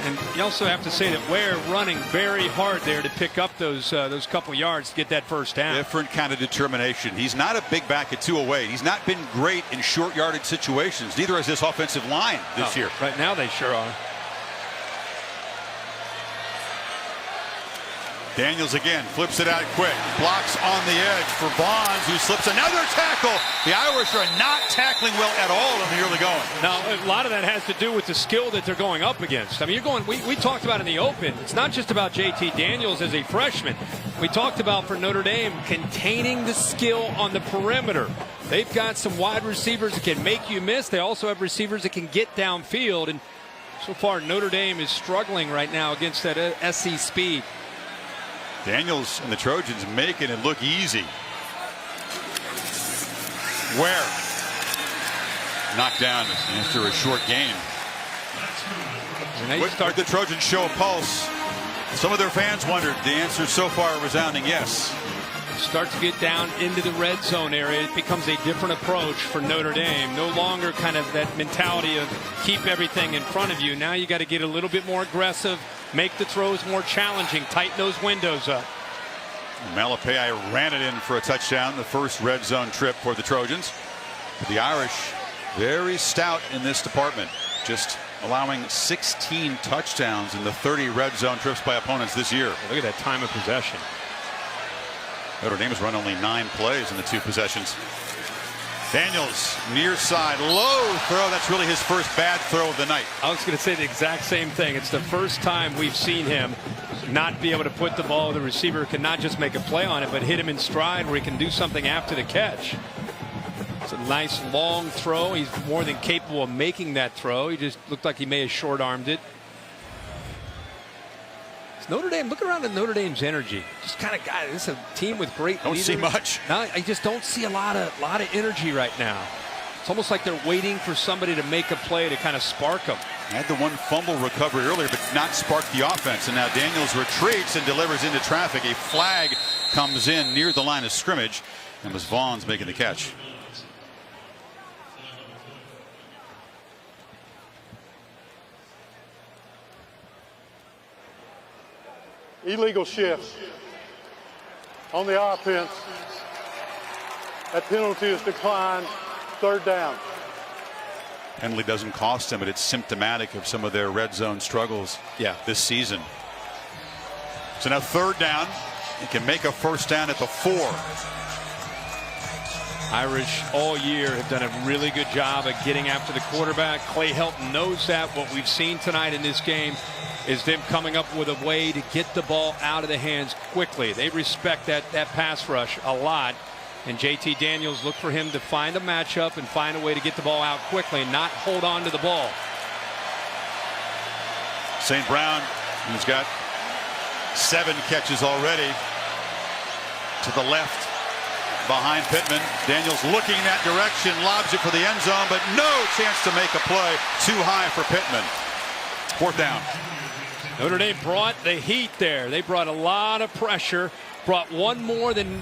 S3: And you also have to say that Ware running very hard there to pick up those couple yards to get that first down.
S2: Different kind of determination. He's not a big back at 208. He's not been great in short yardage situations. Neither has this offensive line this year.
S3: Right now they sure are.
S2: Daniels again flips it out quick. Blocks on the edge for Vaughns, who slips another tackle. The Irish are not tackling well at all in the early going.
S3: Now, a lot of that has to do with the skill that they're going up against. I mean, you're going. We talked about in the open. It's not just about JT Daniels as a freshman. We talked about for Notre Dame containing the skill on the perimeter. They've got some wide receivers that can make you miss. They also have receivers that can get downfield. And so far, Notre Dame is struggling right now against that SC speed.
S2: Daniels and the Trojans making it look easy. Ware knocked down after a short gain. Would the Trojans show a pulse? Some of their fans wondered. The answer so far a resounding yes.
S3: Start to get down into the red zone area. It becomes a different approach for Notre Dame. No longer kind of that mentality of keep everything in front of you. Now you got to get a little bit more aggressive, make the throws more challenging, tighten those windows up.
S2: Malepeai ran it in for a touchdown, the first red zone trip for the Trojans. But the Irish very stout in this department, just allowing 16 touchdowns in the 30 red zone trips by opponents this year.
S3: Look at that time of possession.
S2: Notre Dame has run only 9 plays in the 2 possessions. Daniels near side, low throw. That's really his first bad throw of the night.
S3: I was going to say the exact same thing. It's the first time we've seen him not be able to put the ball. The receiver can not just make a play on it, but hit him in stride where he can do something after the catch. It's a nice long throw. He's more than capable of making that throw. He just looked like he may have short-armed it. Notre Dame, look around at Notre Dame's energy. Just kind of guy. This is a team with great leaders.
S2: Don't see much.
S3: No, I just don't see a lot of energy right now. It's almost like they're waiting for somebody to make a play to kind of spark them.
S2: Had the one fumble recovery earlier, but not spark the offense. And now Daniels retreats and delivers into traffic. A flag comes in near the line of scrimmage, and was Vaughns making the catch.
S12: Illegal shifts on the offense. That penalty is declined. 3rd down.
S2: Penalty doesn't cost them, but it's symptomatic of some of their red zone struggles this season. So now 3rd down. He can make a first down at the 4.
S3: Irish all year have done a really good job at getting after the quarterback. Clay Helton knows that. What we've seen tonight in this game is them coming up with a way to get the ball out of the hands quickly. They respect that pass rush a lot. And JT Daniels look for him to find a matchup and find a way to get the ball out quickly and not hold on to the ball.
S2: St. Brown, who's got 7 catches already, to the left behind Pittman. Daniels looking that direction, lobs it for the end zone, but no chance to make a play. Too high for Pittman. 4th down.
S3: Notre Dame brought the heat there. They brought a lot of pressure, brought one more than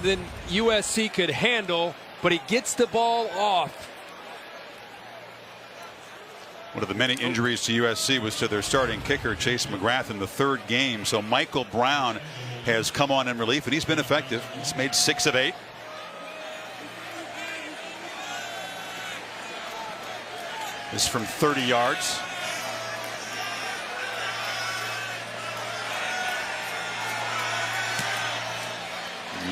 S3: USC could handle, but he gets the ball off.
S2: One of the many injuries to USC was to their starting kicker, Chase McGrath, in the 3rd game. So Michael Brown has come on in relief, and he's been effective. He's made 6 of 8. This is from 30 yards.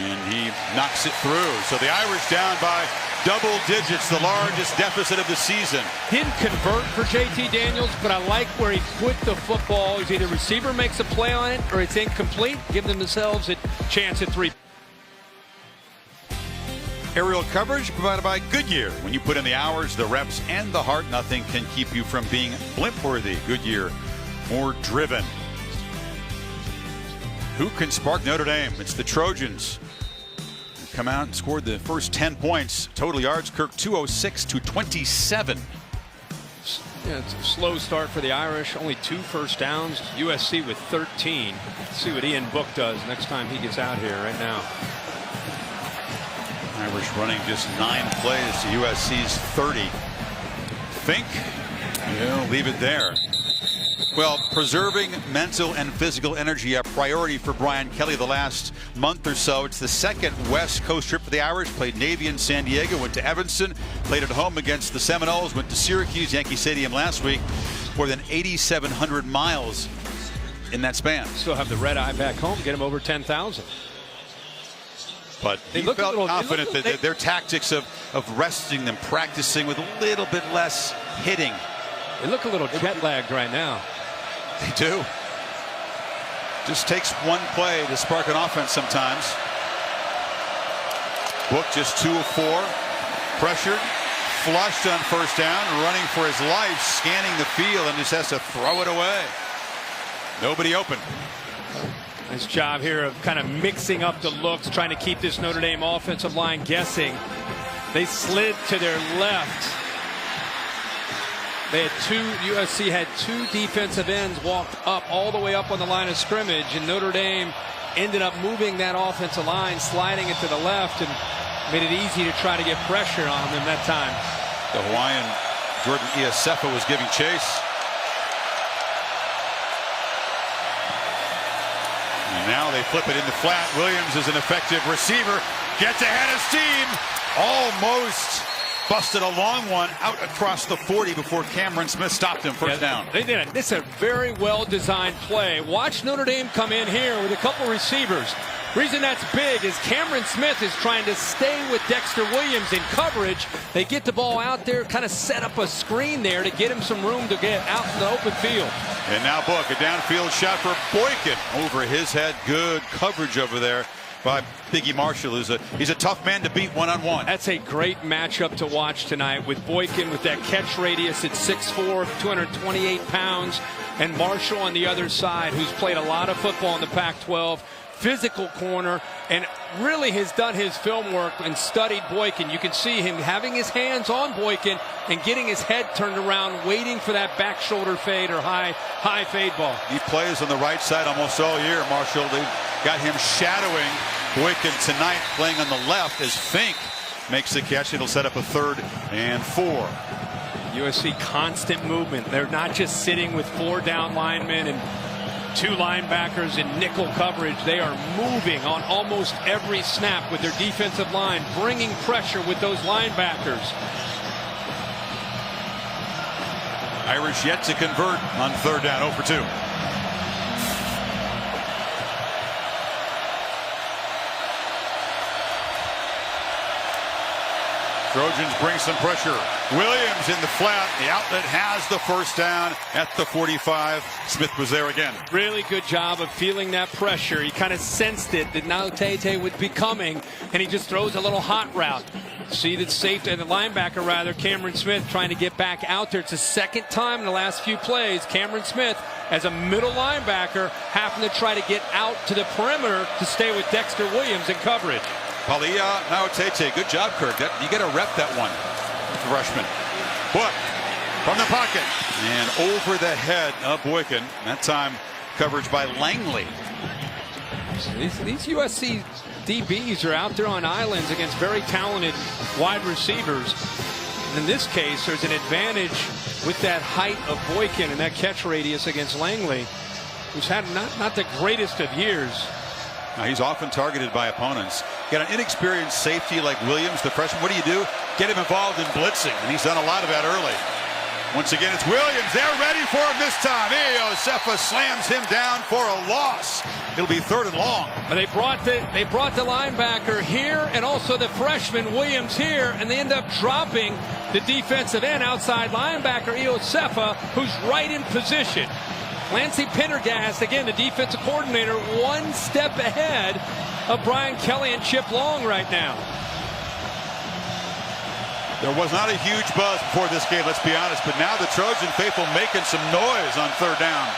S2: And he knocks it through. So the Irish down by double digits, the largest deficit of the season.
S3: Didn't convert for JT Daniels, but I like where he put the football. Either receiver makes a play on it or it's incomplete, giving themselves a chance at 3.
S2: Aerial coverage provided by Goodyear. When you put in the hours, the reps, and the heart, nothing can keep you from being blimp-worthy. Goodyear, more driven. Who can spark Notre Dame? It's the Trojans. Come out and scored the first 10 points. Total yards, Kirk, 206 to 27.
S3: Yeah, it's a slow start for the Irish. Only 2 first downs. USC with 13. Let's see what Ian Book does next time he gets out here right now.
S2: Irish running just 9 plays to USC's 30. Finke, he'll leave it there. Well, preserving mental and physical energy a priority for Brian Kelly the last month or so. It's the second West Coast trip for the Irish. Played Navy in San Diego, went to Evanston, played at home against the Seminoles, went to Syracuse, Yankee Stadium last week. More than 8,700 miles in that span.
S3: Still have the red eye back home, get him over 10,000.
S2: But he felt confident that their tactics of resting them, practicing with a little bit less hitting.
S3: They look a little jet lagged right now.
S2: They do. Just takes one play to spark an offense sometimes. Book just 2 of 4. Pressured, flushed on first down, running for his life, scanning the field, and just has to throw it away. Nobody open.
S3: Nice job here of kind of mixing up the looks, trying to keep this Notre Dame offensive line guessing. They slid to their left. They had USC had 2 defensive ends walked up all the way up on the line of scrimmage, and Notre Dame ended up moving that offensive line, sliding it to the left, and made it easy to try to get pressure on them that time.
S2: The Hawaiian Jordan Iosefa was giving chase. And now they flip it in the flat. Williams is an effective receiver. Gets ahead of steam. Almost busted a long one out across the 40 before Cameron Smith stopped him. First down.
S3: They did it. This is a very well-designed play. Watch Notre Dame come in here with a couple receivers. Reason that's big is Cameron Smith is trying to stay with Dexter Williams in coverage. They get the ball out there, kind of set up a screen there to get him some room to get out in the open field.
S2: And now Book, a downfield shot for Boykin over his head. Good coverage over there by Biggie Marshall. He's a tough man to beat one-on-one.
S3: That's a great matchup to watch tonight with Boykin with that catch radius at 6'4", 228 pounds, and Marshall on the other side, who's played a lot of football in the Pac-12. Physical corner, and really has done his film work and studied Boykin. You can see him having his hands on Boykin and getting his head turned around, waiting for that back shoulder fade or high fade ball.
S2: He plays on the right side almost all year, Marshall. They got him shadowing Boykin tonight, playing on the left as Finke makes the catch. It'll set up a 3rd and 4.
S3: USC constant movement. They're not just sitting with 4 down linemen and 2 linebackers in nickel coverage. They are moving on almost every snap with their defensive line, bringing pressure with those linebackers.
S2: Irish yet to convert on 3rd down, 0 for 2. Trojans bring some pressure. Williams in the flat. The outlet has the first down at the 45. Smith was there again.
S3: Really good job of feeling that pressure. He kind of sensed it that now Tate would be coming, and he just throws a little hot route. See the safety, the linebacker rather, Cameron Smith trying to get back out there. It's the second time in the last few plays Cameron Smith, as a middle linebacker, having to try to get out to the perimeter to stay with Dexter Williams in coverage.
S2: Palia Naotete. Good job, Kirk. You got to rep that one. Freshman. Book from the pocket and over the head of Boykin. That time coverage by Langley.
S3: These USC DBs are out there on islands against very talented wide receivers. In this case, there's an advantage with that height of Boykin and that catch radius against Langley, who's had not the greatest of years.
S2: Now, he's often targeted by opponents. Got an inexperienced safety like Williams, the freshman. What do? Get him involved in blitzing, and he's done a lot of that early. Once again, it's Williams. They're ready for him this time. Iosefa slams him down for a loss. It'll be 3rd and long.
S3: They brought the linebacker here and also the freshman Williams here, and they end up dropping the defensive end outside linebacker Iosefa, who's right in position. Clancy Pendergast, again, the defensive coordinator, 1 step ahead of Brian Kelly and Chip Long right now.
S2: There was not a huge buzz before this game, let's be honest, but now the Trojan faithful making some noise on third down.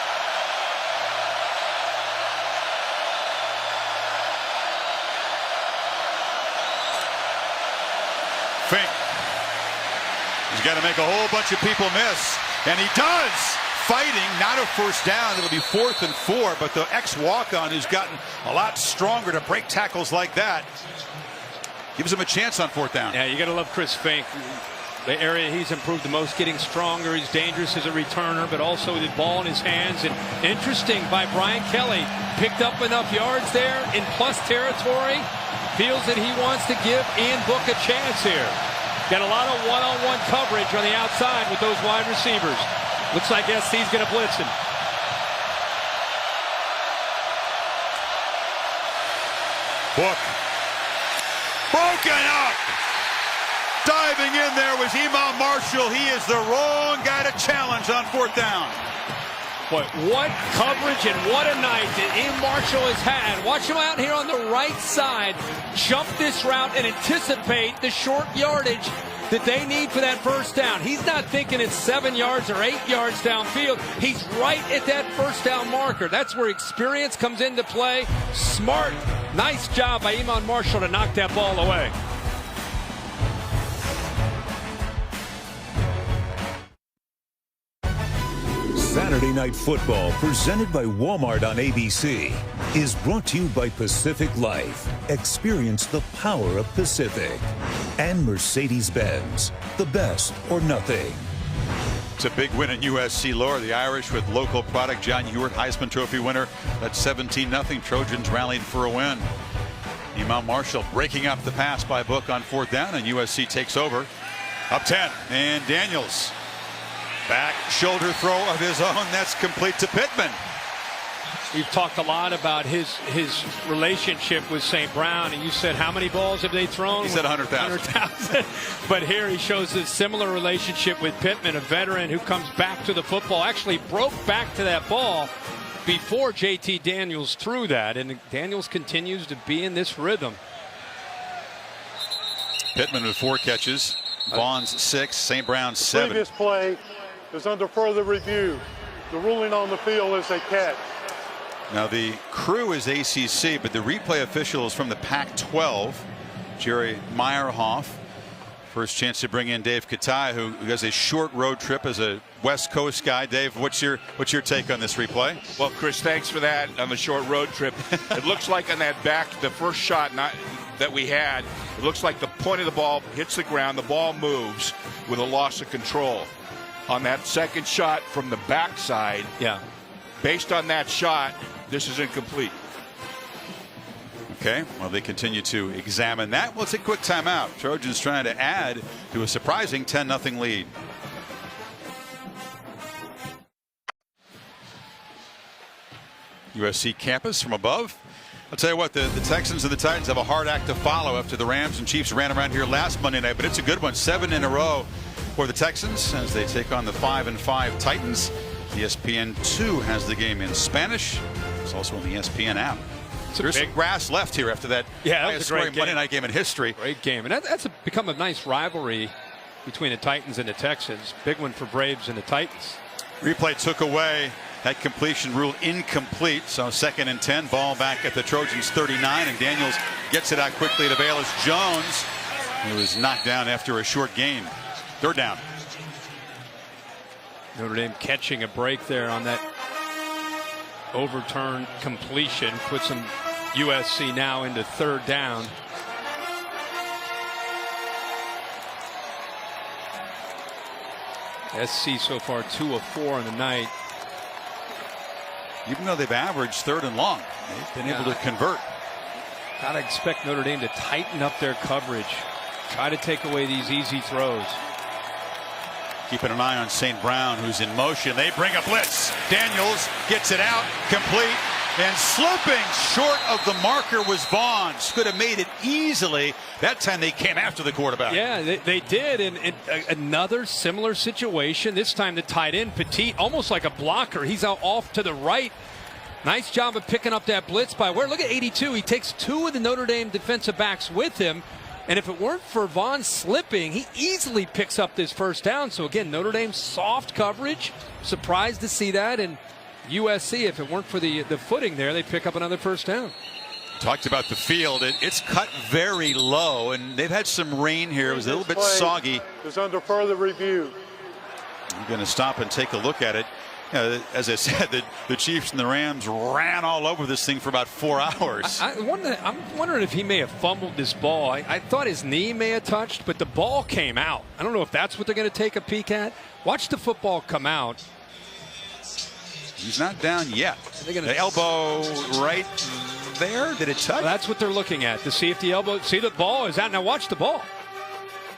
S2: Finke. He's got to make a whole bunch of people miss, and he does. Fighting, not a first down. It'll be 4th and 4, but the ex-walk-on who's gotten a lot stronger to break tackles like that gives him a chance on 4th down.
S3: Yeah, you got to love Chris Finke. The area he's improved the most, getting stronger. He's dangerous as a returner, but also with the ball in his hands. And interesting by Brian Kelly, picked up enough yards there in plus territory. Feels that he wants to give Ian Book a chance here. Got a lot of one-on-one coverage on the outside with those wide receivers. Looks like SC's going to blitz him.
S2: Book. Broken up. Diving in there was Imam Marshall. He is the wrong guy to challenge on 4th down.
S3: But what coverage and what a night that Ian Marshall has had. Watch him out here on the right side. Jump this route and anticipate the short yardage that they need for that first down. He's not thinking it's 7 yards or 8 yards downfield. He's right at that first down marker. That's where experience comes into play. Smart. Nice job by Imam Marshall to knock that ball away.
S1: Saturday Night Football, presented by Walmart on ABC, is brought to you by Pacific Life. Experience the power of Pacific. And Mercedes-Benz, the best or nothing.
S2: It's a big win in USC lore. The Irish with local product. John Ewart, Heisman Trophy winner. That's 17-0. Trojans rallied for a win. Imam Marshall breaking up the pass by Book on 4th down, and USC takes over. Up 10, and Daniels. Back shoulder throw of his own. That's complete to Pittman.
S3: We've talked a lot about his relationship with St. Brown, and you said how many balls have they thrown?
S2: He said 100,000.
S3: 100,000. But here he shows a similar relationship with Pittman, a veteran who comes back to the football, actually broke back to that ball before JT Daniels threw that, and Daniels continues to be in this rhythm.
S2: Pittman with 4 catches, Vaughns 6, St. Brown 7.
S12: Previous play is under further review. The ruling on the field is a catch.
S2: Now the crew is ACC, but the replay official is from the Pac-12, Jerry Meyerhoff. First chance to bring in Dave Katai, who has a short road trip as a West Coast guy. Dave, what's your take on this replay?
S14: Well, Chris, thanks for that on the short road trip. It looks like on that the first shot that we had, it looks like the point of the ball hits the ground, the ball moves with a loss of control. On that second shot from the backside, based on that shot, this is incomplete.
S2: Okay, well, they continue to examine that. Well, it's a quick timeout. Trojans trying to add to a surprising 10-0 lead. USC campus from above. I'll tell you what, the Texans and the Titans have a hard act to follow after the Rams and Chiefs ran around here last Monday night, but it's a good one. 7 in a row for the Texans as they take on the 5-5 Titans. ESPN2 has the game in Spanish. It's also on the ESPN app. There's some grass left here after that.
S3: Yeah, that was a great
S2: Monday night game in history.
S3: Great game, and that's become a nice rivalry between the Titans and the Texans. Big one for Braves and the Titans.
S2: Replay took away that completion rule incomplete. So 2nd and 10, ball back at the Trojans 39, and Daniels gets it out quickly to Bayless Jones, who was knocked down after a short gain. 3rd down.
S3: Notre Dame catching a break there on that overturned completion, puts them USC now into 3rd down. SC so far 2 of 4 on the night.
S2: Even though they've averaged 3rd and long, they've been able to convert.
S3: Gotta expect Notre Dame to tighten up their coverage, try to take away these easy throws.
S2: Keeping an eye on St. Brown, who's in motion. They bring a blitz. Daniels gets it out, complete, and slipping short of the marker was Vaughns. Could have made it easily. That time they came after the quarterback.
S3: Yeah, they did. And another similar situation. This time the tight end, Petit, almost like a blocker. He's out off to the right. Nice job of picking up that blitz by Ware. Look at 82. He takes 2 of the Notre Dame defensive backs with him. And if it weren't for Vaughns slipping, he easily picks up this first down. So again, Notre Dame soft coverage. Surprised to see that. And USC, if it weren't for the footing there, they pick up another first down.
S2: Talked about the field. It's cut very low, and they've had some rain here. It was a little bit soggy.
S12: Is under further review.
S2: I'm going to stop and take a look at it. As I said, the Chiefs and the Rams ran all over this thing for about 4 hours.
S3: I'm wondering if he may have fumbled this ball. I thought his knee may have touched, but the ball came out. I don't know if that's what they're going to take a peek at. Watch the football come out.
S2: He's not down yet. The elbow right there. Did it touch?
S3: Well, that's what they're looking at to see if the elbow. See, the ball is out. Now watch the ball.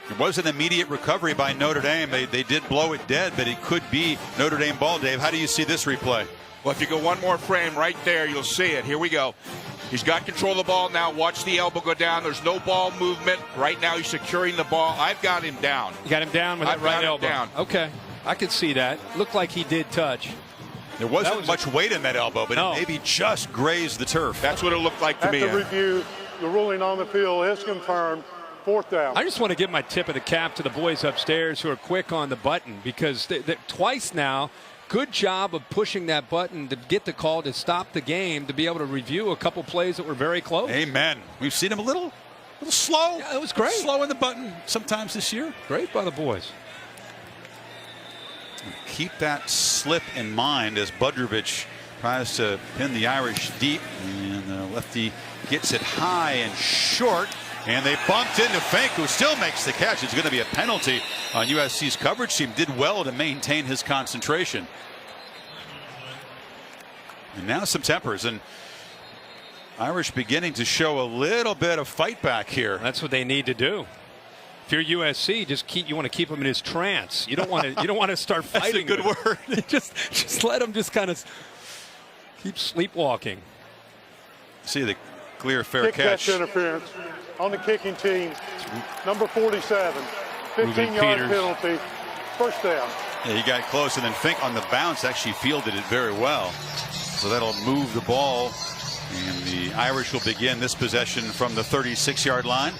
S2: It was an immediate recovery by Notre Dame. They did blow it dead, but it could be Notre Dame ball. Dave, how do you see this replay?
S14: Well, if you go one more frame right there, you'll see it. Here we go. He's got control of the ball now. Watch the elbow go down. There's no ball movement. Right now he's securing the ball. I've got him down.
S3: You got him down with that right elbow. Down. Okay, I could see that. Looked like he did touch.
S2: There wasn't much weight in that elbow, but it maybe just grazed the turf.
S14: That's what it looked like to me.
S12: After review, the ruling on the field is confirmed. 4th down.
S3: I just want to give my tip of the cap to the boys upstairs who are quick on the button, because twice now, good job of pushing that button to get the call to stop the game, to be able to review a couple plays that were very close.
S2: Amen. We've seen him a little slow.
S3: Yeah, it was great.
S2: Slow in the button sometimes this year.
S3: Great by the boys.
S2: Keep that slip in mind as Budrovich tries to pin the Irish deep, and the lefty gets it high and short. And they bumped into Finke, who still makes the catch. It's going to be a penalty on USC's coverage team. Did well to maintain his concentration. And now some tempers, and Irish beginning to show a little bit of fight back here.
S3: That's what they need to do. If you're USC, you want to keep him in his trance. You don't want to start fighting.
S2: That's a good word.
S3: just let him just kind of keep sleepwalking.
S2: See the clear fair catch.
S12: Interference on the kicking team. Number 47. 15-yard penalty. First down.
S2: Yeah, he got close, and then Finke on the bounce actually fielded it very well. So that'll move the ball, and the Irish will begin this possession from the 36-yard line.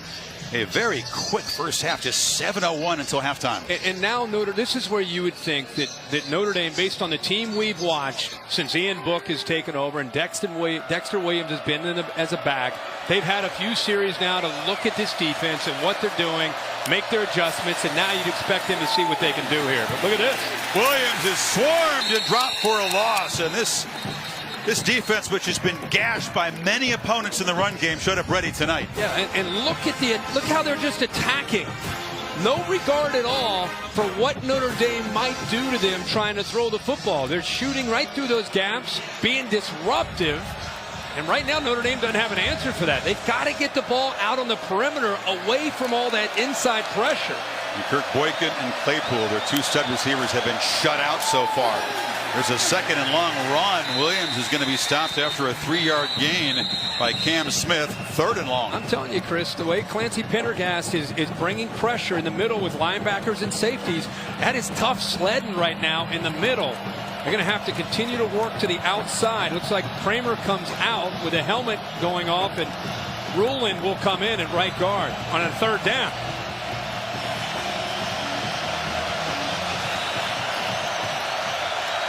S2: A very quick first half, just 7:01 until halftime.
S3: And now this is where you would think that Notre Dame, based on the team we've watched since Ian Book has taken over and Dexter Williams has been as a back, they've had a few series now to look at this defense and what they're doing, make their adjustments, and now you'd expect them to see what they can do here. But look at this.
S2: Williams is swarmed and dropped for a loss, and this defense, which has been gashed by many opponents in the run game, showed up ready tonight.
S3: Yeah, and look how they're just attacking. No regard at all for what Notre Dame might do to them trying to throw the football. They're shooting right through those gaps, being disruptive. And right now, Notre Dame doesn't have an answer for that. They've got to get the ball out on the perimeter, away from all that inside pressure.
S2: And Kirk Boykin and Claypool, their two stud receivers, have been shut out so far. There's a second and long run. Williams is going to be stopped after a 3-yard gain by Cam Smith. 3rd and long.
S3: I'm telling you, Chris, the way Clancy Pendergast is bringing pressure in the middle with linebackers and safeties, that is tough sledding right now in the middle. They're going to have to continue to work to the outside. Looks like Kramer comes out with a helmet going off, and Ruland will come in at right guard on a 3rd down.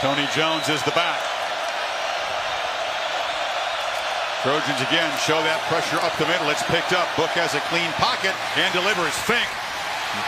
S2: Tony Jones is the back. Trojans again show that pressure up the middle. It's picked up. Book has a clean pocket and delivers. Finke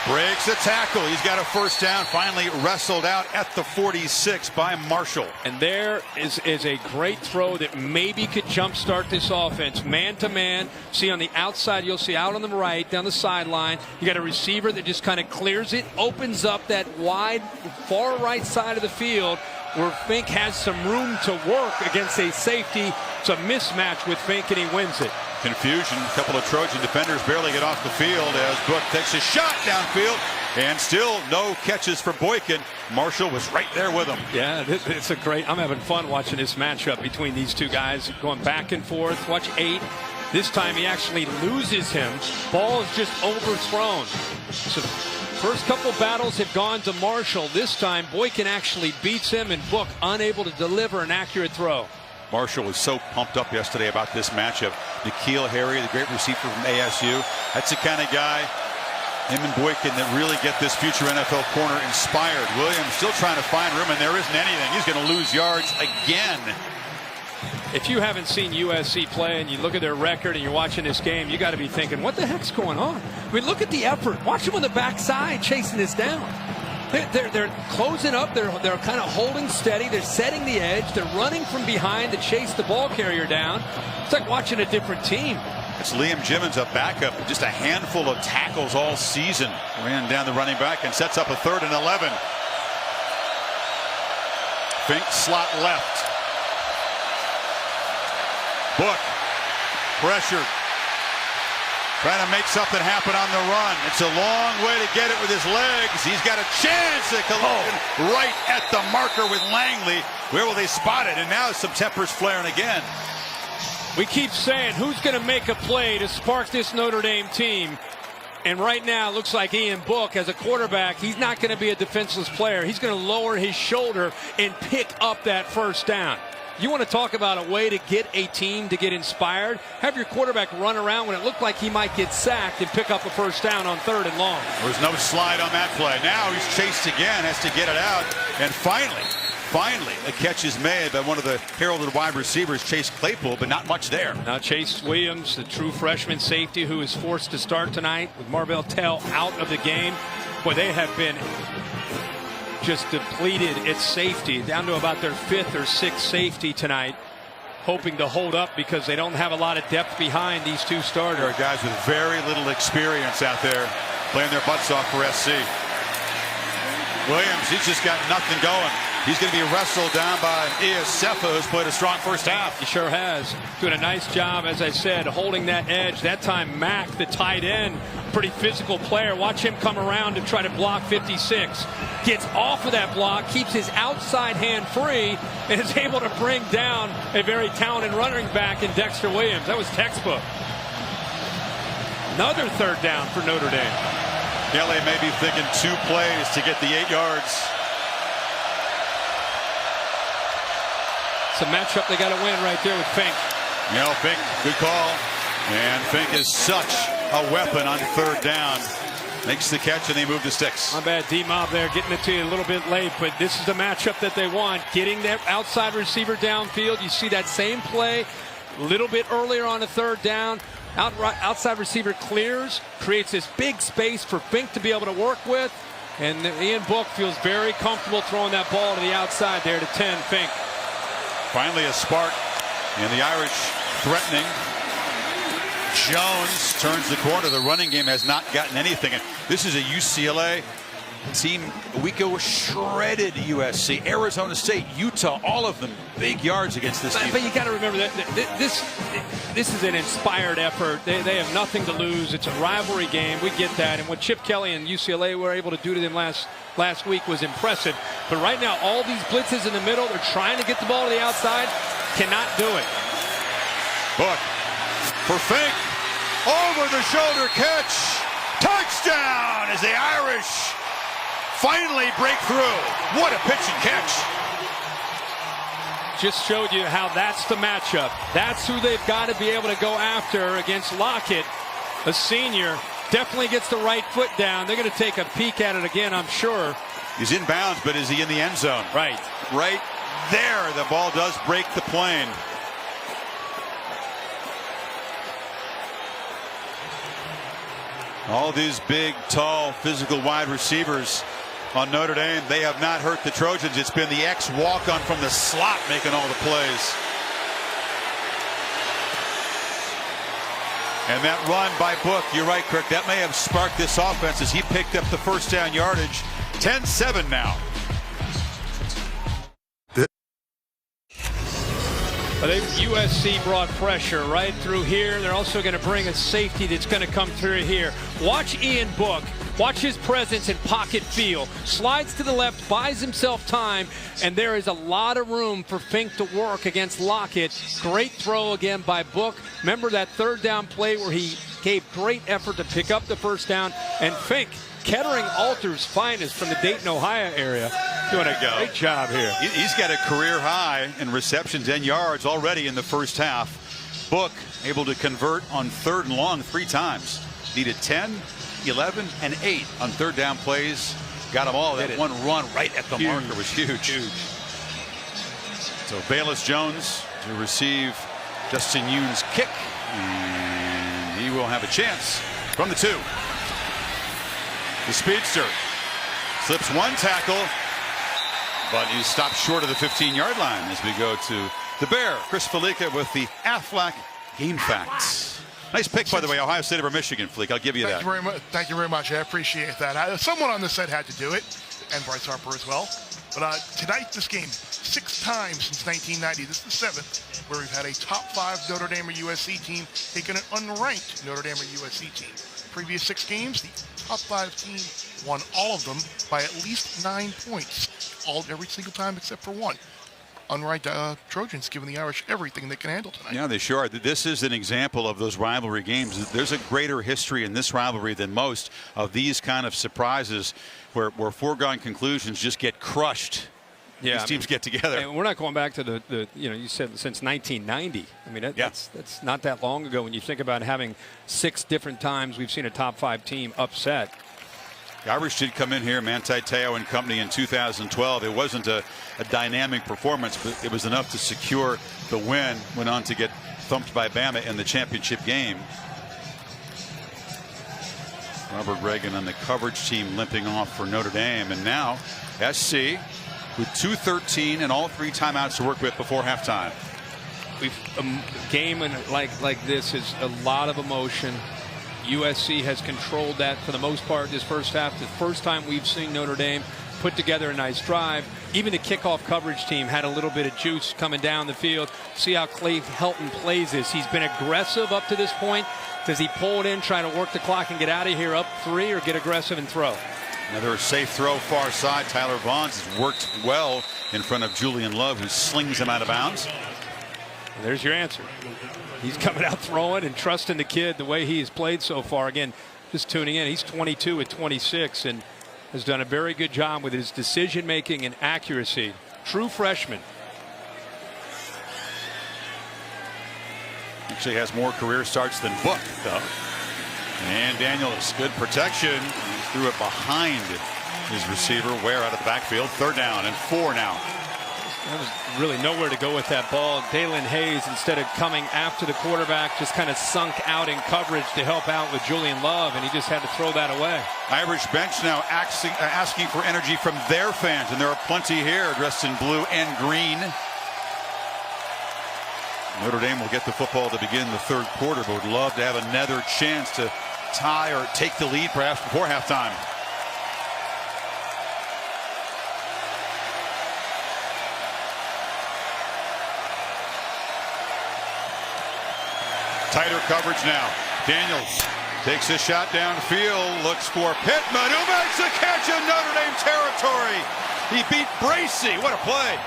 S2: breaks a tackle. He's got a first down. Finally wrestled out at the 46 by Marshall.
S3: And there is a great throw that maybe could jumpstart this offense. Man to man. See on the outside, you'll see out on the right, down the sideline. You got a receiver that just kind of clears it, opens up that wide far right side of the field, where Finke has some room to work against a safety. It's a mismatch with Finke, and he wins it.
S2: Confusion. A couple of Trojan defenders barely get off the field as Book takes a shot downfield, and still no catches for Boykin. Marshall was right there with him.
S3: Yeah, it's a great. I'm having fun watching this matchup between these two guys going back and forth. Watch 8. This time he actually loses him. Ball is just overthrown. So first couple battles have gone to Marshall. This time Boykin actually beats him, and Book unable to deliver an accurate throw.
S2: Marshall was so pumped up yesterday about this matchup. N'Keal Harry, the great receiver from ASU. That's the kind of guy, him and Boykin, that really get this future NFL corner inspired. Williams still trying to find room, and there isn't anything. He's going to lose yards again.
S3: If you haven't seen USC play and you look at their record and you're watching this game, you got to be thinking, what the heck's going on? I mean, look at the effort. Watch them on the backside chasing this down. They're closing up. They're kind of holding steady. They're setting the edge. They're running from behind to chase the ball carrier down. It's like watching a different team.
S2: It's Liam Jimmons, a backup, just a handful of tackles all season. Ran down the running back and sets up a 3rd and 11. Finke slot left. Book, pressure, trying to make something happen on the run. It's a long way to get it with his legs. He's got a chance at collision right at the marker with Langley. Where will they spot it? And now some tempers flaring again.
S3: We keep saying, who's going to make a play to spark this Notre Dame team? And right now, it looks like Ian Book, as a quarterback, he's not going to be a defenseless player. He's going to lower his shoulder and pick up that first down. You want to talk about a way to get a team to get inspired? Have your quarterback run around when it looked like he might get sacked and pick up a first down on 3rd and long.
S2: There's no slide on that play. Now he's chased again, has to get it out. And finally, a catch is made by one of the heralded wide receivers, Chase Claypool, but not much there.
S3: Now Chase Williams, the true freshman safety who is forced to start tonight with Marvell Tell out of the game. Boy, they have been just depleted at safety, down to about their 5th or 6th safety tonight, hoping to hold up because they don't have a lot of depth behind these two starters.
S2: There are guys with very little experience out there playing their butts off for SC. Williams, he's just got nothing going. He's going to be wrestled down by Iosefa, who's played a strong first half.
S3: He sure has. Doing a nice job, as I said, holding that edge. That time, Mack, the tight end, pretty physical player. Watch him come around to try to block 56. Gets off of that block, keeps his outside hand free, and is able to bring down a very talented running back in Dexter Williams. That was textbook. Another 3rd down for Notre Dame.
S2: Kelly may be thinking 2 plays to get the 8 yards.
S3: It's a matchup they got to win right there with Finke.
S2: You know, Finke, good call. And Finke is such a weapon on 3rd down. Makes the catch and they move the sticks.
S3: Not bad, D-Mob there, getting it to you a little bit late, but this is the matchup that they want. Getting that outside receiver downfield. You see that same play a little bit earlier on a 3rd down. Outside receiver clears, creates this big space for Finke to be able to work with. And Ian Book feels very comfortable throwing that ball to the outside there to 10, Finke.
S2: Finally a spark, and the Irish threatening. Jones turns the corner. The running game has not gotten anything. And this is a UCLA team a week ago shredded USC, Arizona State, Utah, all of them big yards against this team.
S3: But you got to remember that this is an inspired effort. They have nothing to lose. It's a rivalry game. We get that. And what Chip Kelly and UCLA were able to do to them last week was impressive. But right now, all these blitzes in the middle, they're trying to get the ball to the outside, cannot do it.
S2: Book for Finke, over the shoulder catch, touchdown as the Irish finally break through. What a pitch and catch.
S3: Just showed you how that's the matchup. That's who they've got to be able to go after against Lockett, a senior. Definitely gets the right foot down. They're going to take a peek at it again, I'm sure.
S2: He's in bounds, but is he in the end zone?
S3: Right.
S2: Right there, the ball does break the plane. All these big, tall, physical wide receivers on Notre Dame, they have not hurt the Trojans. It's been the ex-walk-on from the slot making all the plays. And that run by Book, you're right, Kirk, that may have sparked this offense as he picked up the first down yardage. 10-7 now.
S3: I think USC brought pressure right through here. They're also going to bring a safety that's going to come through here. Watch Ian Book. Watch his presence in pocket feel. Slides to the left, buys himself time, and there is a lot of room for Finke to work against Lockett. Great throw again by Book. Remember that 3rd down play where he gave great effort to pick up the first down, and Finke Kettering Alter's finest from the Dayton, Ohio area. Doing a great job here.
S2: He's got a career high in receptions and yards already in the first half. Book able to convert on 3rd and long 3 times. Needed 10, 11, and 8 on 3rd down plays. Got them all. That one run right at the marker was huge. So Bayless Jones to receive Justin Yoon's kick. And he will have a chance from the 2. The speedster slips 1 tackle, but he's stopped short of the 15-yard line as we go to the Bear. Chris Felica with the Aflac Game Facts. Nice pick, by the way, Ohio State over Michigan, Fleek. I'll give you that.
S15: Thank you very much. I appreciate that. Someone on the set had to do it, and Bryce Harper as well. But tonight, this game, 6 times since 1990. This is the 7th, where we've had a top 5 Notre Dame or USC team taking an unranked Notre Dame or USC team. Previous 6 games, the top 5 team won all of them by at least 9 points. Every single time except for 1. Unranked Trojans giving the Irish everything they can handle tonight.
S2: Yeah, they sure are. This is an example of those rivalry games. There's a greater history in this rivalry than most of these kind of surprises where foregone conclusions just get crushed.
S3: Yeah,
S2: these teams get together.
S3: And we're not going back to the you said since 1990. I mean, that's not that long ago when you think about having 6 different times we've seen a top 5 team upset.
S2: The Irish did come in here, Manti Te'o and company, in 2012. It wasn't a dynamic performance, but it was enough to secure the win. Went on to get thumped by Bama in the championship game. Robert Reagan on the coverage team limping off for Notre Dame. And now SC with 2:13 and all 3 timeouts to work with before halftime.
S3: A game like this is a lot of emotion. USC has controlled that for the most part this first half. The first time we've seen Notre Dame put together a nice drive. Even the kickoff coverage team had a little bit of juice coming down the field. See how Clay Helton plays this. He's been aggressive up to this point. Does he pull it in, trying to work the clock and get out of here up 3, or get aggressive and throw?
S2: Another safe throw far side. Tyler Vaughns has worked well in front of Julian Love, who slings him out of bounds.
S3: And there's your answer. He's coming out throwing and trusting the kid the way he has played so far. Again, just tuning in, he's 22 at 26 and has done a very good job with his decision making and accuracy. True freshman.
S2: Actually has more career starts than Book, though. And Daniels, good protection. He threw it behind his receiver. Ware out of the backfield. 3rd down and 4 now.
S3: There was really nowhere to go with that ball. Dalen Hayes, instead of coming after the quarterback, just kind of sunk out in coverage to help out with Julian Love, and he just had to throw that away.
S2: Irish bench now asking for energy from their fans, and there are plenty here dressed in blue and green. Notre Dame will get the football to begin the 3rd quarter, but would love to have another chance to tie or take the lead perhaps before halftime. Tighter coverage now. Daniels takes a shot downfield, looks for Pittman, who makes a catch in Notre Dame territory. He beat Bracey. What a play.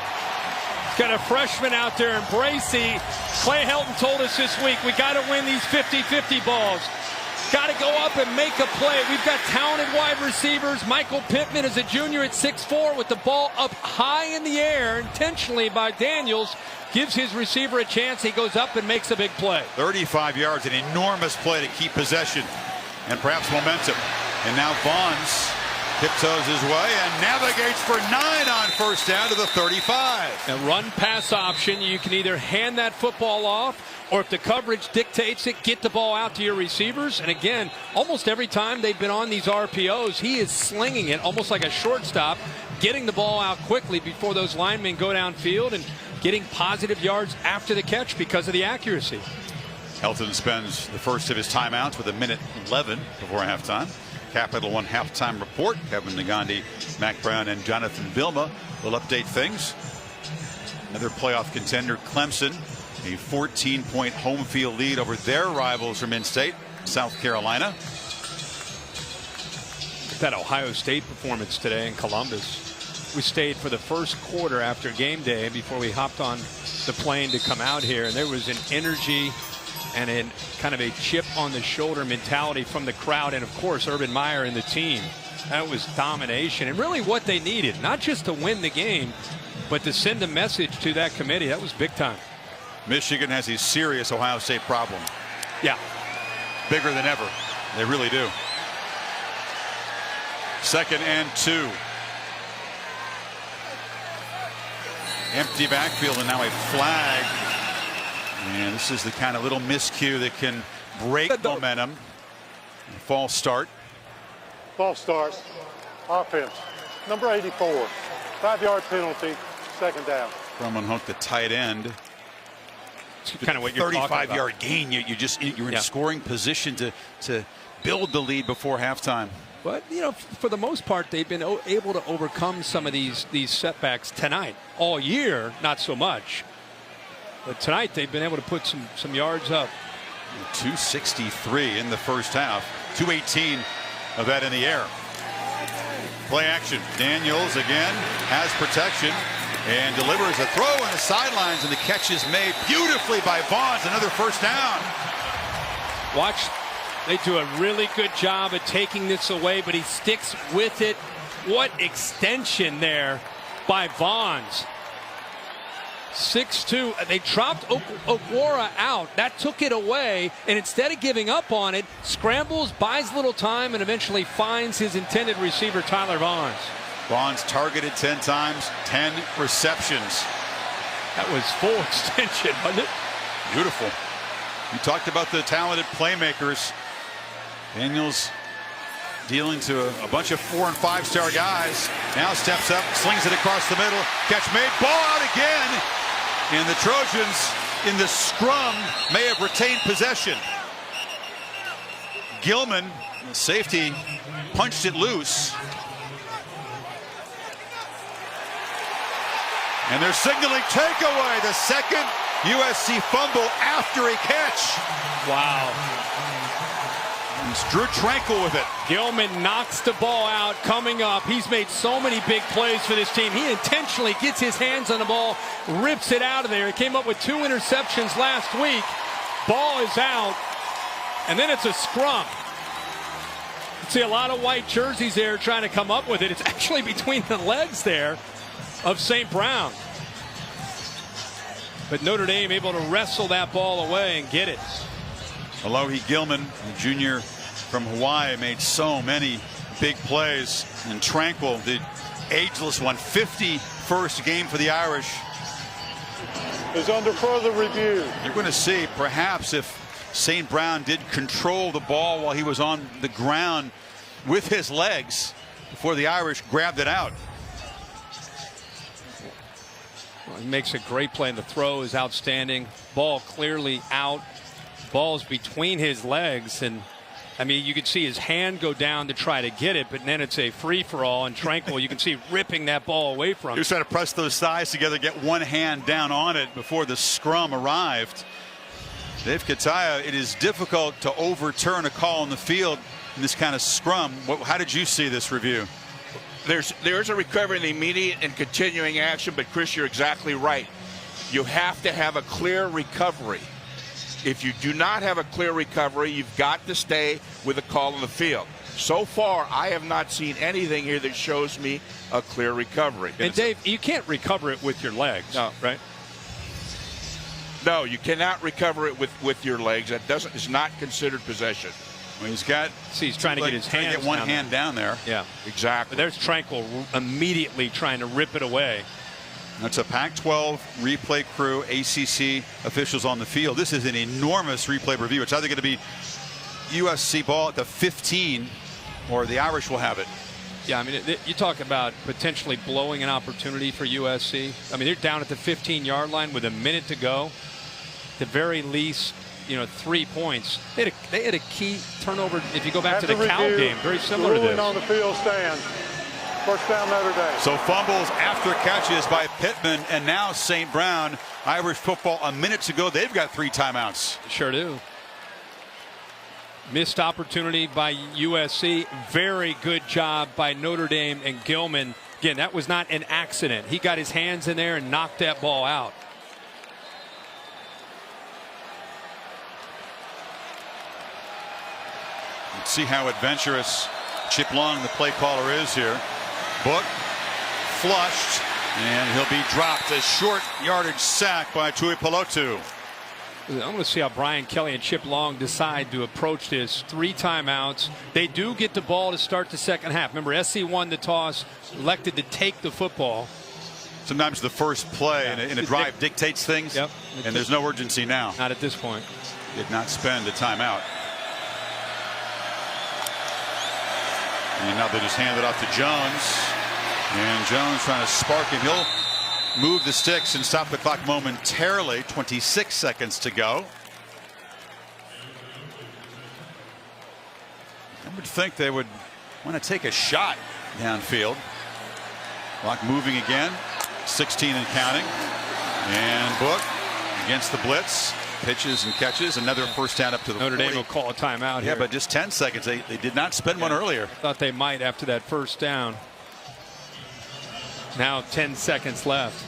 S3: Got a freshman out there in Bracey. Clay Helton told us this week, we got to win these 50-50 balls. Got to go up and make a play. We've got talented wide receivers. Michael Pittman is a junior at 6'4" with the ball up high in the air, intentionally by Daniels. Gives his receiver a chance. He goes up and makes a big play.
S2: 35 yards, an enormous play to keep possession and perhaps momentum. And now Vaughns tiptoes his way and navigates for 9 on 1st down to the 35.
S3: A run-pass option. You can either hand that football off, or if the coverage dictates it, get the ball out to your receivers. And again, almost every time they've been on these RPOs, he is slinging it almost like a shortstop, getting the ball out quickly before those linemen go downfield and getting positive yards after the catch because of the accuracy.
S2: Helton spends the first of his timeouts with 1:11 before halftime. Capital One halftime report. Kevin Nagandi, Mac Brown, and Jonathan Vilma will update things. Another playoff contender, Clemson, a 14-point home field lead over their rivals from in-state, South Carolina.
S3: That Ohio State performance today in Columbus. We stayed for the first quarter after game day before we hopped on the plane to come out here, and there was an energy and a kind of a chip on the shoulder mentality from the crowd, and of course Urban Meyer and the team. That was domination, and really what they needed, not just to win the game, but to send a message to that committee. That was big time.
S2: Michigan has a serious Ohio State problem.
S3: Yeah.
S2: Bigger than ever. They really do. 2nd and 2. Empty backfield and now a flag. And this is the kind of little miscue that can break momentum. False start.
S12: False start. Offense. Number 84. 5-yard penalty. 2nd down.
S2: From unhook the tight end.
S3: It's kind of what you're talking about.
S2: 35-yard gain. You're in scoring position to build the lead before halftime.
S3: But, you know, for the most part, they've been able to overcome some of these setbacks tonight. All year, not so much. But tonight, they've been able to put some yards up.
S2: 263 in the first half. 218 of that in the air. Play action. Daniels again has protection and delivers a throw on the sidelines, and the catch is made beautifully by Vaughns. Another first down.
S3: Watch. They do a really good job at taking this away, but he sticks with it. What extension there by Vaughns. 6-2. They dropped Okwara out. That took it away, and instead of giving up on it, scrambles, buys a little time, and eventually finds his intended receiver, Tyler Vaughns.
S2: Vaughns targeted 10 times, 10 receptions.
S3: That was full extension, wasn't it?
S2: Beautiful. You talked about the talented playmakers. Daniels dealing to a bunch of 4- and 5-star guys. Now steps up, slings it across the middle. Catch made, ball out again. And the Trojans in the scrum may have retained possession. Gilman, the safety, punched it loose. And they're signaling takeaway. The second USC fumble after a catch.
S3: Wow.
S2: It's Drew Tranquil with it.
S3: Gilman knocks the ball out coming up. He's made so many big plays for this team. He intentionally gets his hands on the ball, rips it out of there. He came up with 2 interceptions last week. Ball is out, and then it's a scrum. You see a lot of white jerseys there trying to come up with it. It's actually between the legs there of St. Brown. But Notre Dame able to wrestle that ball away and get it.
S2: Alohi Gilman, the junior from Hawaii, made so many big plays. And Tranquil, the ageless one, 51st game for the Irish.
S12: Is under further review.
S2: You're going to see perhaps if St. Brown did control the ball while he was on the ground with his legs before the Irish grabbed it out.
S3: Well, he makes a great play, and the throw is outstanding. Ball clearly out. Ball's between his legs, and I mean, you can see his hand go down to try to get it, but then it's a free-for-all, and Tranquil, you can see ripping that ball away from him.
S2: He was trying to press those thighs together, get one hand down on it before the scrum arrived. Dave Kataya, it is difficult to overturn a call on the field in this kind of scrum. How did you see this review?
S14: There's a recovery in the immediate and continuing action, but Chris, you're exactly right. You have to have a clear recovery. If you do not have a clear recovery, you've got to stay with a call on the field. So far, I have not seen anything here that shows me a clear recovery.
S3: And Dave, you can't recover it with your legs,
S14: no,
S3: right?
S14: No, you cannot recover it with your legs. That is not considered possession.
S2: Well, he's got.
S3: See, he's trying to get his hands.
S2: Get one hand down there.
S3: Yeah,
S14: exactly.
S3: But there's Tranquil immediately trying to rip it away.
S2: That's a Pac-12 replay crew, ACC officials on the field. This is an enormous replay review. It's either going to be USC ball at the 15 or the Irish will have it.
S3: Yeah, I mean, you talk about potentially blowing an opportunity for USC. I mean, they're down at the 15-yard line with a minute to go. At the very least, 3 points. They had a key turnover. If you go back to the Cal game, very similar to this.
S12: On the field stands. First down, Notre Dame.
S2: So fumbles after catches by Pittman, and now St. Brown. Irish football a minute to go. They've got 3 timeouts.
S3: Sure do. Missed opportunity by USC. Very good job by Notre Dame and Gilman. Again, that was not an accident. He got his hands in there and knocked that ball out.
S2: Let's see how adventurous Chip Long, the play caller, is here. Book flushed, and he'll be dropped. A short yardage sack by Tuipulotu.
S3: I'm going to see how Brian Kelly and Chip Long decide to approach this. 3 timeouts. They do get the ball to start the second half. Remember, SC won the toss, elected to take the football.
S2: Sometimes the first play in a drive dictates things,
S3: yep.
S2: And there's no urgency now.
S3: Not at this point.
S2: Did not spend a timeout. And now they just hand it off to Jones. And Jones trying to spark him. He'll move the sticks and stop the clock momentarily. 26 seconds to go. I would think they would want to take a shot downfield. Clock moving again. 16 and counting. And Book against the blitz. Pitches and catches. Another first down up to the
S3: Notre
S2: 40.
S3: Dame will call a timeout here.
S2: Yeah, but just 10 seconds. They did not spend one earlier.
S3: Thought they might after that first down. Now 10 seconds left.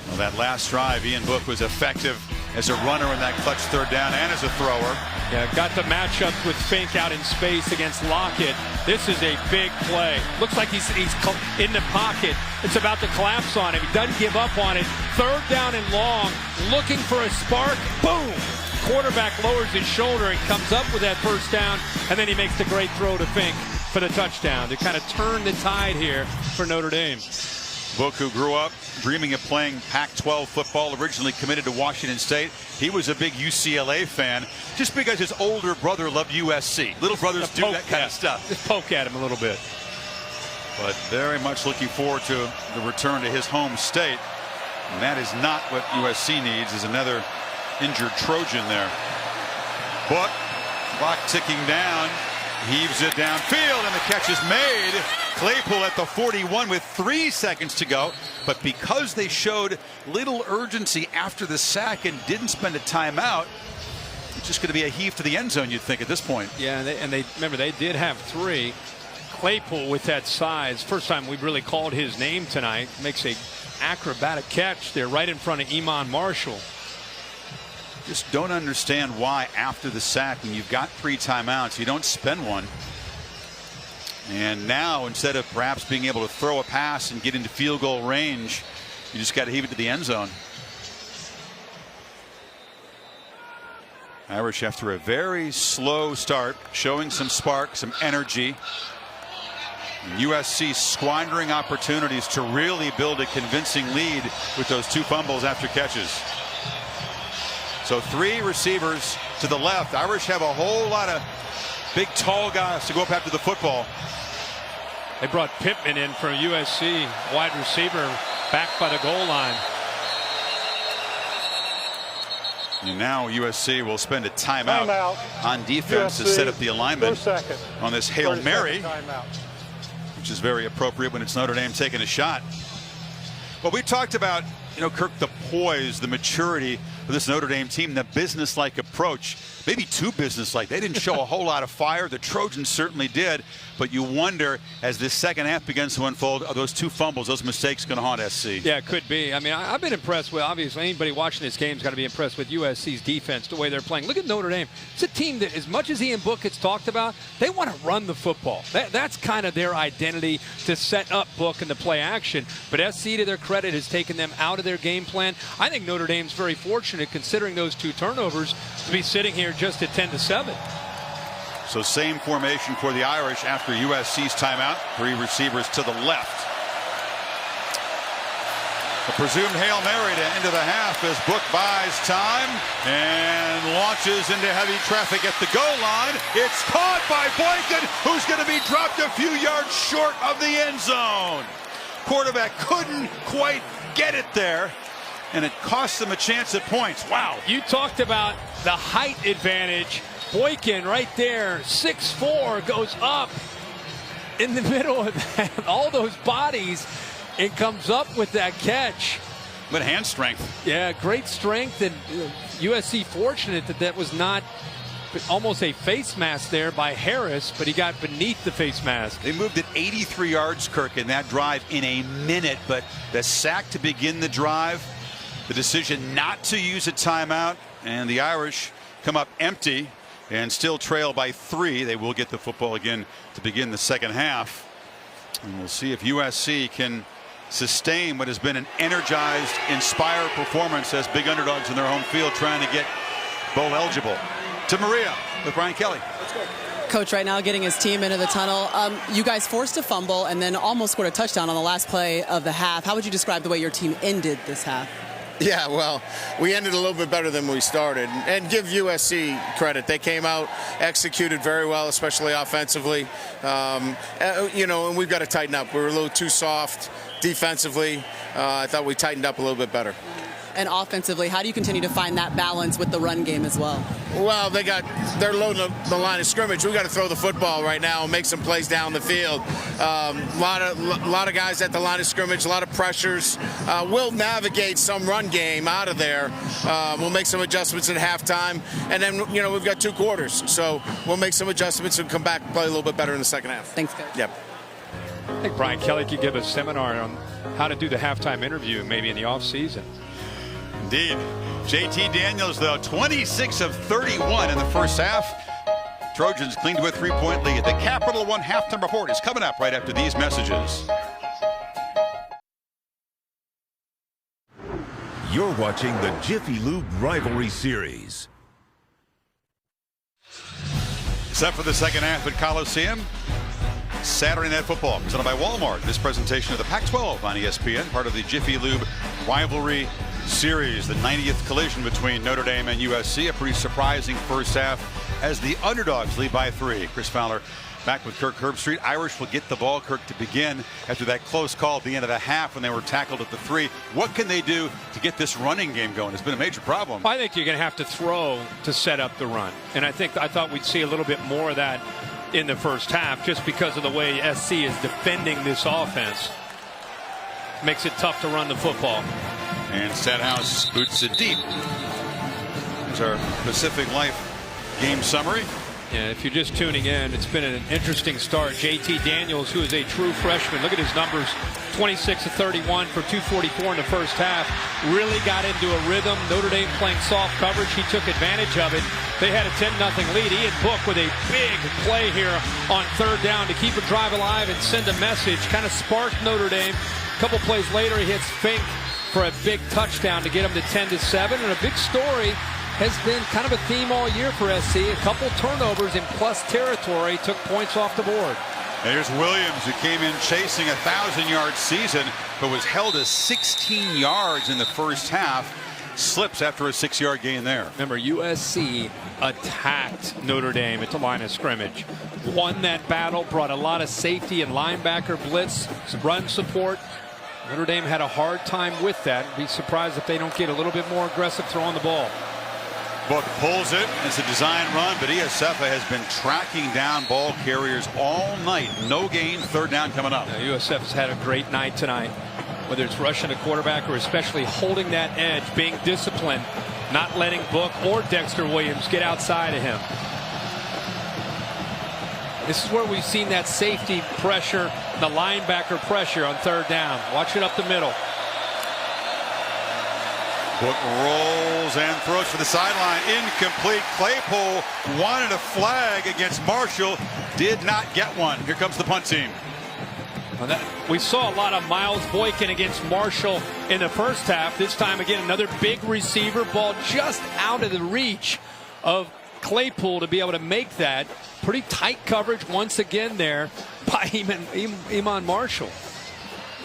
S2: Well, that last drive, Ian Book was effective as a runner in that clutch third down and as a thrower.
S3: Yeah, got the matchup with Finke out in space against Lockett. This is a big play. Looks like he's in the pocket. It's about to collapse on him. He doesn't give up on it. Third down and long, looking for a spark. Boom! Quarterback lowers his shoulder and comes up with that first down, and then he makes the great throw to Finke for the touchdown to kind of turn the tide here for Notre Dame.
S2: Book, who grew up dreaming of playing Pac-12 football, originally committed to Washington State. He was a big UCLA fan just because his older brother loved USC. Little brothers do that kind of stuff.
S3: Just poke at him a little bit.
S2: But very much looking forward to the return to his home state. And that is not what USC needs, is another injured Trojan there. Book, clock ticking down, heaves it downfield, and the catch is made. Claypool at the 41 with 3 seconds to go, but because they showed little urgency after the sack and didn't spend a timeout, it's just going to be a heave to the end zone, you'd think, at this point.
S3: Yeah, and they remember they did have 3. Claypool with that size, first time we've really called his name tonight, makes a acrobatic catch there right in front of Iman Marshall.
S2: Just don't understand why after the sack, when you've got 3 timeouts, you don't spend one. And now, instead of perhaps being able to throw a pass and get into field goal range, you just got to heave it to the end zone. Irish, after a very slow start, showing some spark, some energy. And USC squandering opportunities to really build a convincing lead with those 2 fumbles after catches. So 3 receivers to the left. Irish have a whole lot of big, tall guys to go up after the football.
S3: They brought Pittman in for USC, wide receiver, back by the goal line.
S2: And now USC will spend a timeout on defense to set up the alignment on this Hail Mary, which is very appropriate when it's Notre Dame taking a shot. Well, we talked about, Kirk, the poise, the maturity of this Notre Dame team, the business-like approach. Maybe too business-like. They didn't show a whole lot of fire. The Trojans certainly did. But you wonder, as this second half begins to unfold, are those 2 fumbles, those mistakes going to haunt SC?
S3: Yeah, it could be. I mean, I've been impressed with, obviously, anybody watching this game has got to be impressed with USC's defense, the way they're playing. Look at Notre Dame. It's a team that, as much as Ian Book has talked about, they want to run the football. That's kind of their identity, to set up Book and to play action. But SC, to their credit, has taken them out of their game plan. I think Notre Dame's very fortunate, considering those 2 turnovers, to be sitting here just at 10-7.
S2: So same formation for the Irish after USC's timeout. 3 receivers to the left. A presumed Hail Mary to end of the half as Book buys time and launches into heavy traffic at the goal line. It's caught by Boykin, who's going to be dropped a few yards short of the end zone. Quarterback couldn't quite get it there, and it cost them a chance at points. Wow.
S3: You talked about the height advantage. Boykin right there, 6'4", goes up in the middle of that, all those bodies, and comes up with that catch.
S2: But hand strength.
S3: Yeah, great strength, and USC fortunate that was not almost a face mask there by Harris, but he got beneath the face mask.
S2: They moved it 83 yards, Kirk, in that drive in a minute, but the sack to begin the drive, the decision not to use a timeout, and the Irish come up empty. and still trail by 3. They will get the football again to begin the second half. And we'll see if USC can sustain what has been an energized, inspired performance as big underdogs in their home field trying to get bowl eligible. To Maria with Brian Kelly. Let's go.
S9: Coach right now getting his team into the tunnel. You guys forced a fumble and then almost scored a touchdown on the last play of the half. How would you describe the way your team ended this half?
S10: Yeah, well, we ended a little bit better than we started. And give USC credit. They came out, executed very well, especially offensively. You know, and we've got to tighten up. We were a little too soft defensively. I thought we tightened up a little bit better.
S9: And offensively, how do you continue to find that balance with the run game as well?
S10: Well, they're loading the line of scrimmage. We got to throw the football right now and make some plays down the field. A lot of guys at the line of scrimmage, a lot of pressures. We'll navigate some run game out of there. We'll make some adjustments at halftime, and then we've got 2 quarters, so we'll make some adjustments and come back and play a little bit better in the second half.
S9: Thanks, Coach.
S10: Yep.
S3: I think Brian Kelly could give a seminar on how to do the halftime interview maybe in the off season.
S2: Indeed. JT Daniels, though, 26 of 31 in the first half. Trojans cling to a 3-point lead. The Capital One halftime report is coming up right after these messages.
S1: You're watching the Jiffy Lube Rivalry Series.
S2: Set for the second half at Coliseum. Saturday Night Football presented by Walmart. This presentation of the Pac-12 on ESPN, part of the Jiffy Lube Rivalry Series. The 90th collision between Notre Dame and USC. A pretty surprising first half as the underdogs lead by 3. Chris Fowler back with Kirk Herbstreit. Irish will get the ball, Kirk, to begin after that close call at the end of the half when they were tackled at the 3. What can they do to get this running game going? It's been a major problem.
S3: I think you're going to have to throw to set up the run. And I thought we'd see a little bit more of that in the first half just because of the way SC is defending this offense. Makes it tough to run the football.
S2: And Stenhouse boots it deep. There's our Pacific Life game summary.
S3: Yeah, if you're just tuning in, it's been an interesting start. JT Daniels, who is a true freshman, look at his numbers, 26 of 31 for 244 in the first half. Really got into a rhythm. Notre Dame playing soft coverage. He took advantage of it. They had a 10-0 lead. Ian Book with a big play here on 3rd down to keep a drive alive and send a message. Kind of sparked Notre Dame. A couple plays later, he hits Finke for a big touchdown to get him to 10-7. And a big story has been kind of a theme all year for SC. A couple turnovers in plus territory took points off the board.
S2: And here's Williams, who came in chasing a 1,000-yard season, but was held to 16 yards in the first half. Slips after a 6-yard gain there.
S3: Remember, USC attacked Notre Dame at the line of scrimmage. Won that battle, brought a lot of safety and linebacker blitz, some run support. Notre Dame had a hard time with that. Be surprised if they don't get a little bit more aggressive throwing the ball.
S2: Book pulls it. It's a design run, but Iosefa has been tracking down ball carriers all night. No gain, 3rd down coming up.
S3: USF's had a great night tonight. Whether it's rushing a quarterback or especially holding that edge, being disciplined, not letting Book or Dexter Williams get outside of him. This is where we've seen that safety pressure, the linebacker pressure on 3rd down. Watch it up the middle.
S2: Book rolls and throws for the sideline. Incomplete. Claypool wanted a flag against Marshall. Did not get one. Here comes the punt team.
S3: We saw a lot of Miles Boykin against Marshall in the first half. This time again, another big receiver. Ball just out of the reach of Claypool to be able to make that. Pretty tight coverage once again there by Iman Marshall.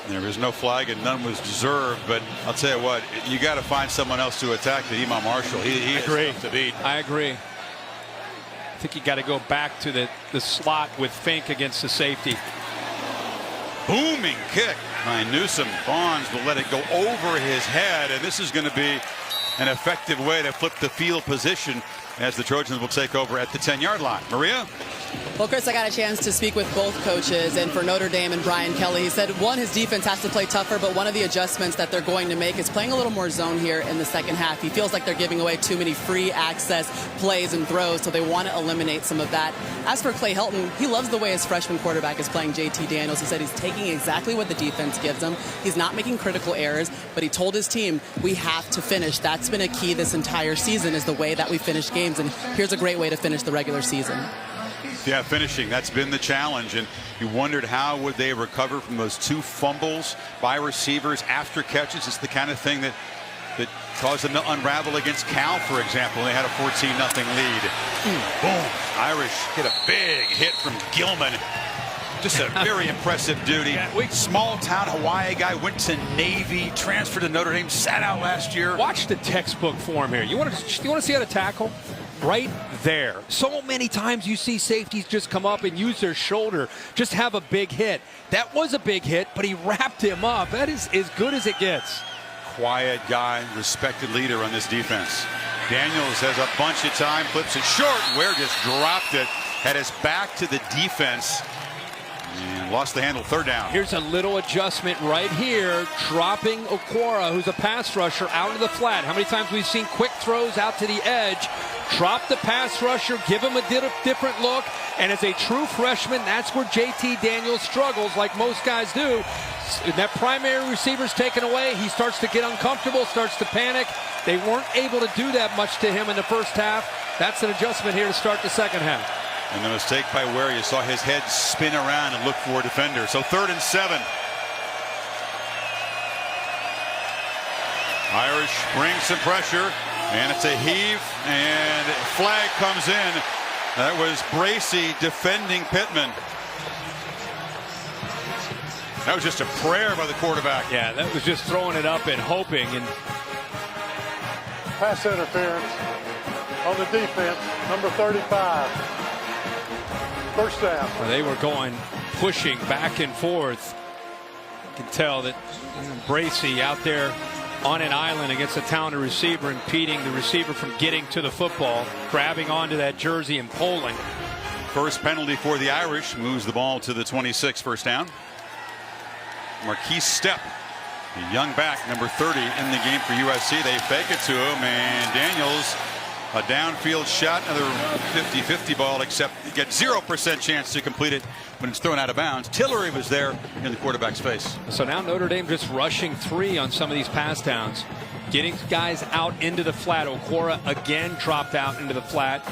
S2: There was no flag and none was deserved, but I'll tell you what, you got to find someone else to attack the Iman Marshall. He is tough to beat.
S3: I agree. I think you got to go back to the slot with Finke against the safety.
S2: Booming kick by Newsom. Vaughns will let it go over his head, and this is going to be an effective way to flip the field position as the Trojans will take over at the 10-yard line. Maria?
S9: Well, Chris, I got a chance to speak with both coaches, and for Notre Dame and Brian Kelly, he said, one, his defense has to play tougher, but one of the adjustments that they're going to make is playing a little more zone here in the second half. He feels like they're giving away too many free access plays and throws, so they want to eliminate some of that. As for Clay Helton, he loves the way his freshman quarterback is playing JT Daniels. He said he's taking exactly what the defense gives him. He's not making critical errors, but he told his team, we have to finish. That's been a key this entire season, is the way that we finish games, and here's a great way to finish the regular season.
S2: Yeah, finishing, that's been the challenge, and you wondered how would they recover from those 2 fumbles by receivers after catches. It's the kind of thing that caused them to unravel against Cal, for example. They had a 14-0 lead. Boom. Irish get a big hit from Gilman. Just a very impressive duty. Small town Hawaii guy, went to Navy, transferred to Notre Dame, sat out last year.
S3: Watch the textbook form here. You want to see how to tackle? Right there. So many times you see safeties just come up and use their shoulder, just have a big hit. That was a big hit, but he wrapped him up. That is as good as it gets.
S2: Quiet guy, respected leader on this defense. Daniels has a bunch of time, flips it short. Ware just dropped it, had his back to the defense, and lost the handle. 3rd down.
S3: Here's a little adjustment right here, dropping Okwara, who's a pass rusher, out of the flat. How many times we've seen quick throws out to the edge? Drop the pass rusher, give him a different look, and as a true freshman, that's where JT Daniels struggles, like most guys do. That primary receiver's taken away, he starts to get uncomfortable, starts to panic. They weren't able to do that much to him in the first half. That's an adjustment here to start the second half.
S2: And the mistake by Ware, you saw his head spin around and look for a defender. So 3rd and 7. Irish brings some pressure, and it's a heave, and flag comes in. That was Bracey defending Pittman. That was just a prayer by the quarterback.
S3: Yeah, that was just throwing it up and hoping. And
S12: pass interference on the defense, number 35. First down.
S3: Well, they were pushing back and forth. You can tell that Bracey out there on an island against a talented receiver, impeding the receiver from getting to the football, grabbing onto that jersey and pulling.
S2: First penalty for the Irish, moves the ball to the 26. First down. Marquise Stepp, the young back, number 30 in the game for USC. They fake it to him, and Daniels, a downfield shot, another 50-50 ball, except you get 0% chance to complete it when it's thrown out of bounds. Tillery was there in the quarterback's face.
S3: So now Notre Dame just rushing 3 on some of these pass downs, getting guys out into the flat. Okwara again dropped out into the flat.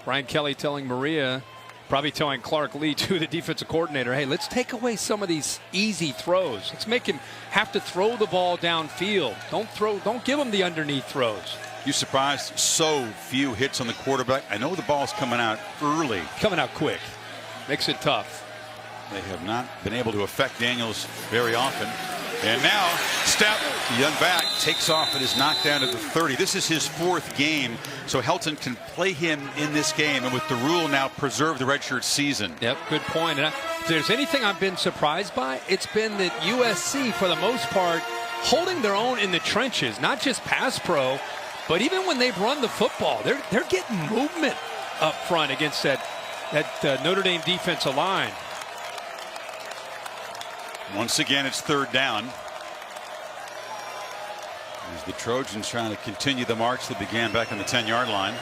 S3: Brian Kelly telling Maria, probably telling Clark Lee, too, the defensive coordinator, hey, let's take away some of these easy throws. Let's make him have to throw the ball downfield. Don't give him the underneath throws.
S2: You surprised? So few hits on the quarterback. I know the ball's coming out early.
S3: Coming out quick. Makes it tough.
S2: They have not been able to affect Daniels very often. And now, Stepp, the young back, takes off and is knocked down to the 30. This is his 4th game, so Helton can play him in this game, and with the rule now, preserve the redshirt season.
S3: Yep, good point. And if there's anything I've been surprised by, it's been that USC, for the most part, holding their own in the trenches, not just pass pro, but even when they've run the football, they're getting movement up front against that Notre Dame defensive line.
S2: Once again, it's 3rd down. As the Trojans trying to continue the march that began back on the 10-yard line.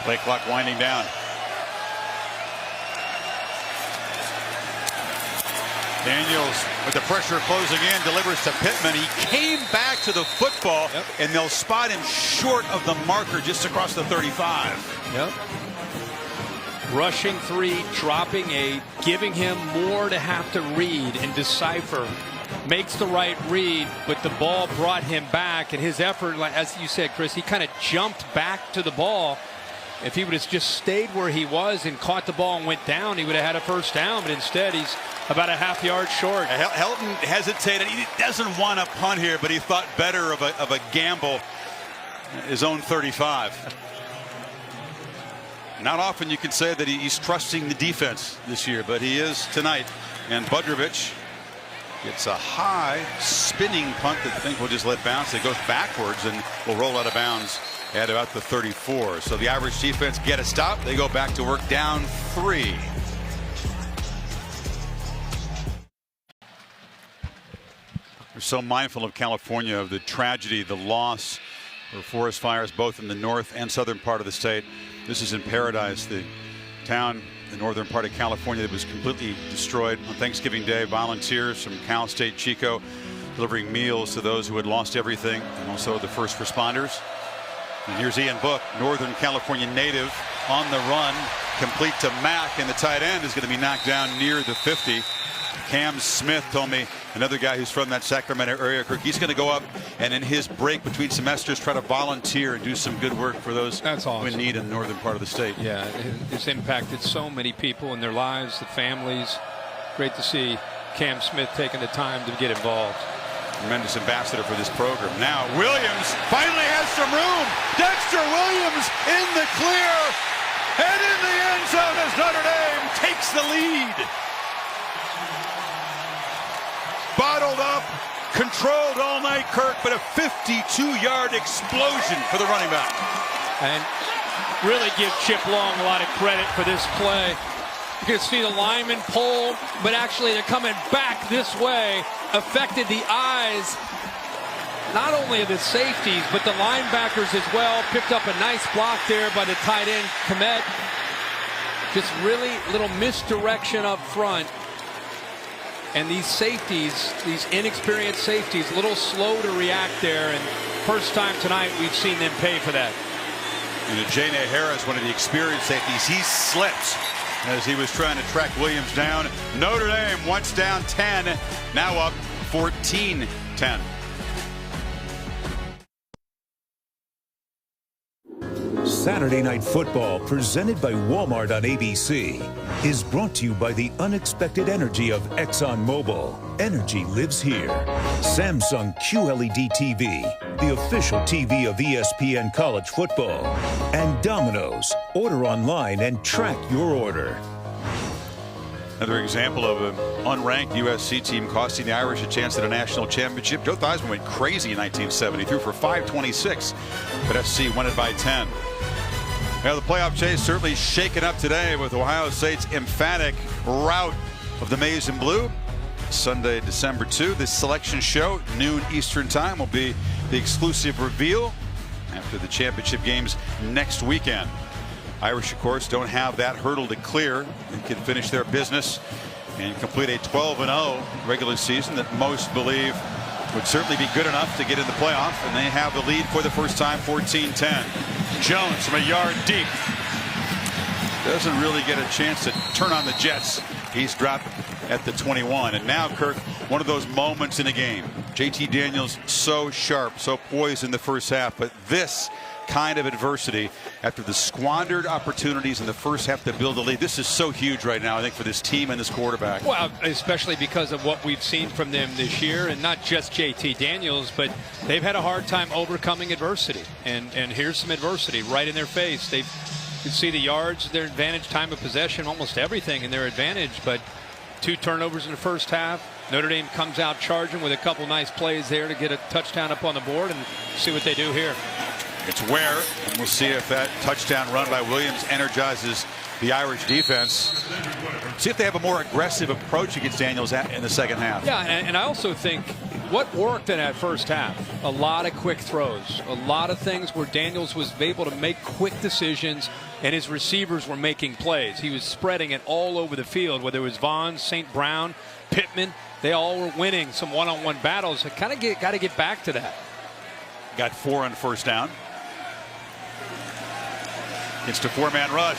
S2: Play clock winding down. Daniels with the pressure closing in, delivers to Pittman. He came back to the football, and they'll spot him short of the marker just across the 35.
S3: Yep. Rushing 3, dropping 8, giving him more to have to read and decipher. Makes the right read, but the ball brought him back, and his effort, like as you said, Chris, he kind of jumped back to the ball. If he would have just stayed where he was and caught the ball and went down, he would have had a first down, but instead he's about a half yard short.
S2: Helton hesitated. He doesn't want to punt here, but he thought better of a gamble. His own 35. Not often you can say that he's trusting the defense this year, but he is tonight. And Budrovich gets a high spinning punt that Finke will just let bounce. It goes backwards and will roll out of bounds at about the 34. So the Irish defense get a stop. They go back to work down 3. We're so mindful of California, of the tragedy, the loss of forest fires both in the north and southern part of the state. This is in Paradise, the town, the northern part of California that was completely destroyed. On Thanksgiving Day, volunteers from Cal State Chico delivering meals to those who had lost everything, and also the first responders. And here's Ian Book, Northern California native, on the run, complete to Mack, and the tight end is going to be knocked down near the 50. Cam Smith told me, another guy who's from that Sacramento area, Kirk, he's going to go up and in his break between semesters try to volunteer and do some good work for those who in need in the northern part of the state.
S3: Yeah, it's impacted so many people in their lives, the families. Great to see Cam Smith taking the time to get involved.
S2: Tremendous ambassador for this program. Now Williams finally has some room. Dexter Williams in the clear and in the end zone as Notre Dame takes the lead. Bottled up, controlled all night, Kirk, but a 52-yard explosion for the running back.
S3: And really give Chip Long a lot of credit for this play. You can see the lineman pull, but actually they're coming back this way. Affected the eyes, not only of the safeties, but the linebackers as well. Picked up a nice block there by the tight end, Komet. Just really little misdirection up front. And these safeties, these inexperienced safeties, a little slow to react there. And first time tonight we've seen them pay for that.
S2: And Jane Harris, one of the experienced safeties, he slipped as he was trying to track Williams down. Notre Dame once down 10, now up 14-10.
S1: Saturday Night Football, presented by Walmart on ABC, is brought to you by the unexpected energy of ExxonMobil. Energy lives here. Samsung QLED TV, the official TV of ESPN College Football. And Domino's. Order online and track your order.
S2: Another example of an unranked USC team costing the Irish a chance at a national championship. Joe Theismann went crazy in 1970, threw for 526, but SC won it by 10. Now the playoff chase certainly shaken up today with Ohio State's emphatic rout of the Maize and Blue. Sunday, December 2, this selection show, noon Eastern time, will be the exclusive reveal after the championship games next weekend. Irish, of course, don't have that hurdle to clear. They can finish their business and complete a 12-0 regular season that most believe would certainly be good enough to get in the playoff, and they have the lead for the first time, 14-10. Jones from a yard deep. Doesn't really get a chance to turn on the Jets. He's dropped at the 21. And now, Kirk, one of those moments in a game. JT Daniels so sharp, so poised in the first half, but this kind of adversity after the squandered opportunities in the first half to build a lead. This is so huge right now, I think, for this team and this quarterback.
S3: Well, especially because of what we've seen from them this year, and not just JT Daniels, but they've had a hard time overcoming adversity. And here's some adversity right in their face. You can see the yards, their advantage, time of possession, almost everything in their advantage, but 2 turnovers in the first half. Notre Dame comes out charging with a couple nice plays there to get a touchdown up on the board, and see what they do here.
S2: It's Ware, and we'll see if that touchdown run by Williams energizes the Irish defense. See if they have a more aggressive approach against Daniels in the second half.
S3: Yeah, and I also think what worked in that first half, a lot of quick throws, a lot of things where Daniels was able to make quick decisions and his receivers were making plays. He was spreading it all over the field, whether it was Vaughns, St. Brown, Pittman. They all were winning some one-on-one battles. Kind of got to get back to that.
S2: Got 4 on first down. It's a 4-man rush.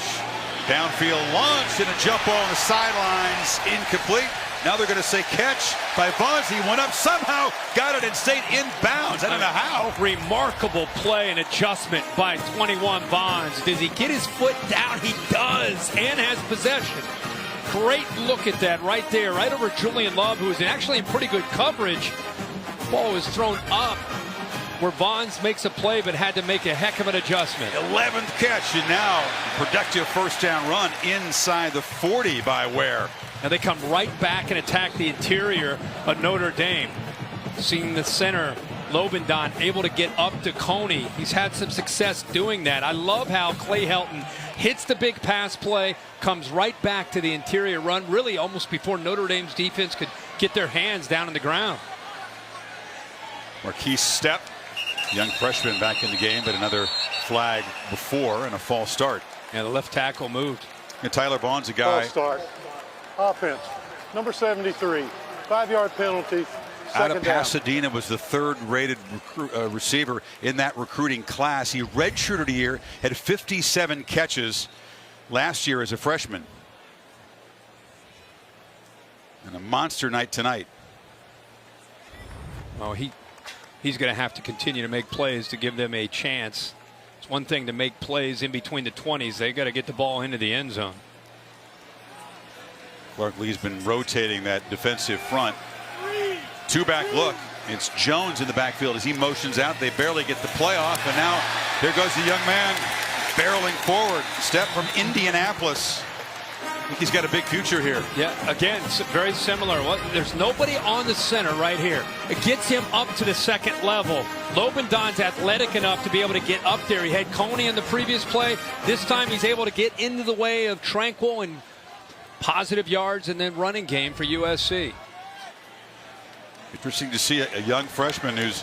S2: Downfield launch and a jump ball on the sidelines. Incomplete. Now they're going to say catch by Vaughns. He went up, somehow got it and stayed in bounds. I don't know how.
S3: Remarkable play and adjustment by 21 Vaughns. Does he get his foot down? He does, and has possession. Great look at that right there, right over Julian Love, who is actually in pretty good coverage. Ball was thrown up where Vaughns makes a play but had to make a heck of an adjustment.
S2: 11th catch, and now productive first down run inside the 40 by Ware.
S3: Now they come right back and attack the interior of Notre Dame. Seeing the center Lobendahn able to get up to Coney. He's had some success doing that. I love how Clay Helton hits the big pass play, comes right back to the interior run, really almost before Notre Dame's defense could get their hands down on the ground.
S2: Marquise Stepp, young freshman, back in the game, but another flag before and a false start.
S3: Yeah, the left tackle moved.
S2: And Tyler Vaughn's a guy.
S12: False start. Offense. Number 73. 5-yard penalty.
S2: Out of
S12: Second down.
S2: Pasadena, was the third-rated receiver in that recruiting class. He redshirted a year, had 57 catches last year as a freshman. And a monster night tonight.
S3: Oh, he's going to have to continue to make plays to give them a chance. It's one thing to make plays in between the 20s. They got to get the ball into the end zone.
S2: Clark Lee's been rotating that defensive front. Two-back look. It's Jones in the backfield as he motions out. They barely get the play off, and now there goes the young man barreling forward. Step from Indianapolis. I think he's got a big future here.
S3: Yeah, again, very similar. There's nobody on the center right here. It gets him up to the second level. Lobendahn's athletic enough to be able to get up there. He had Coney in the previous play. This time he's able to get into the way of Tranquil and positive yards and then running game for USC.
S2: Interesting to see a young freshman who's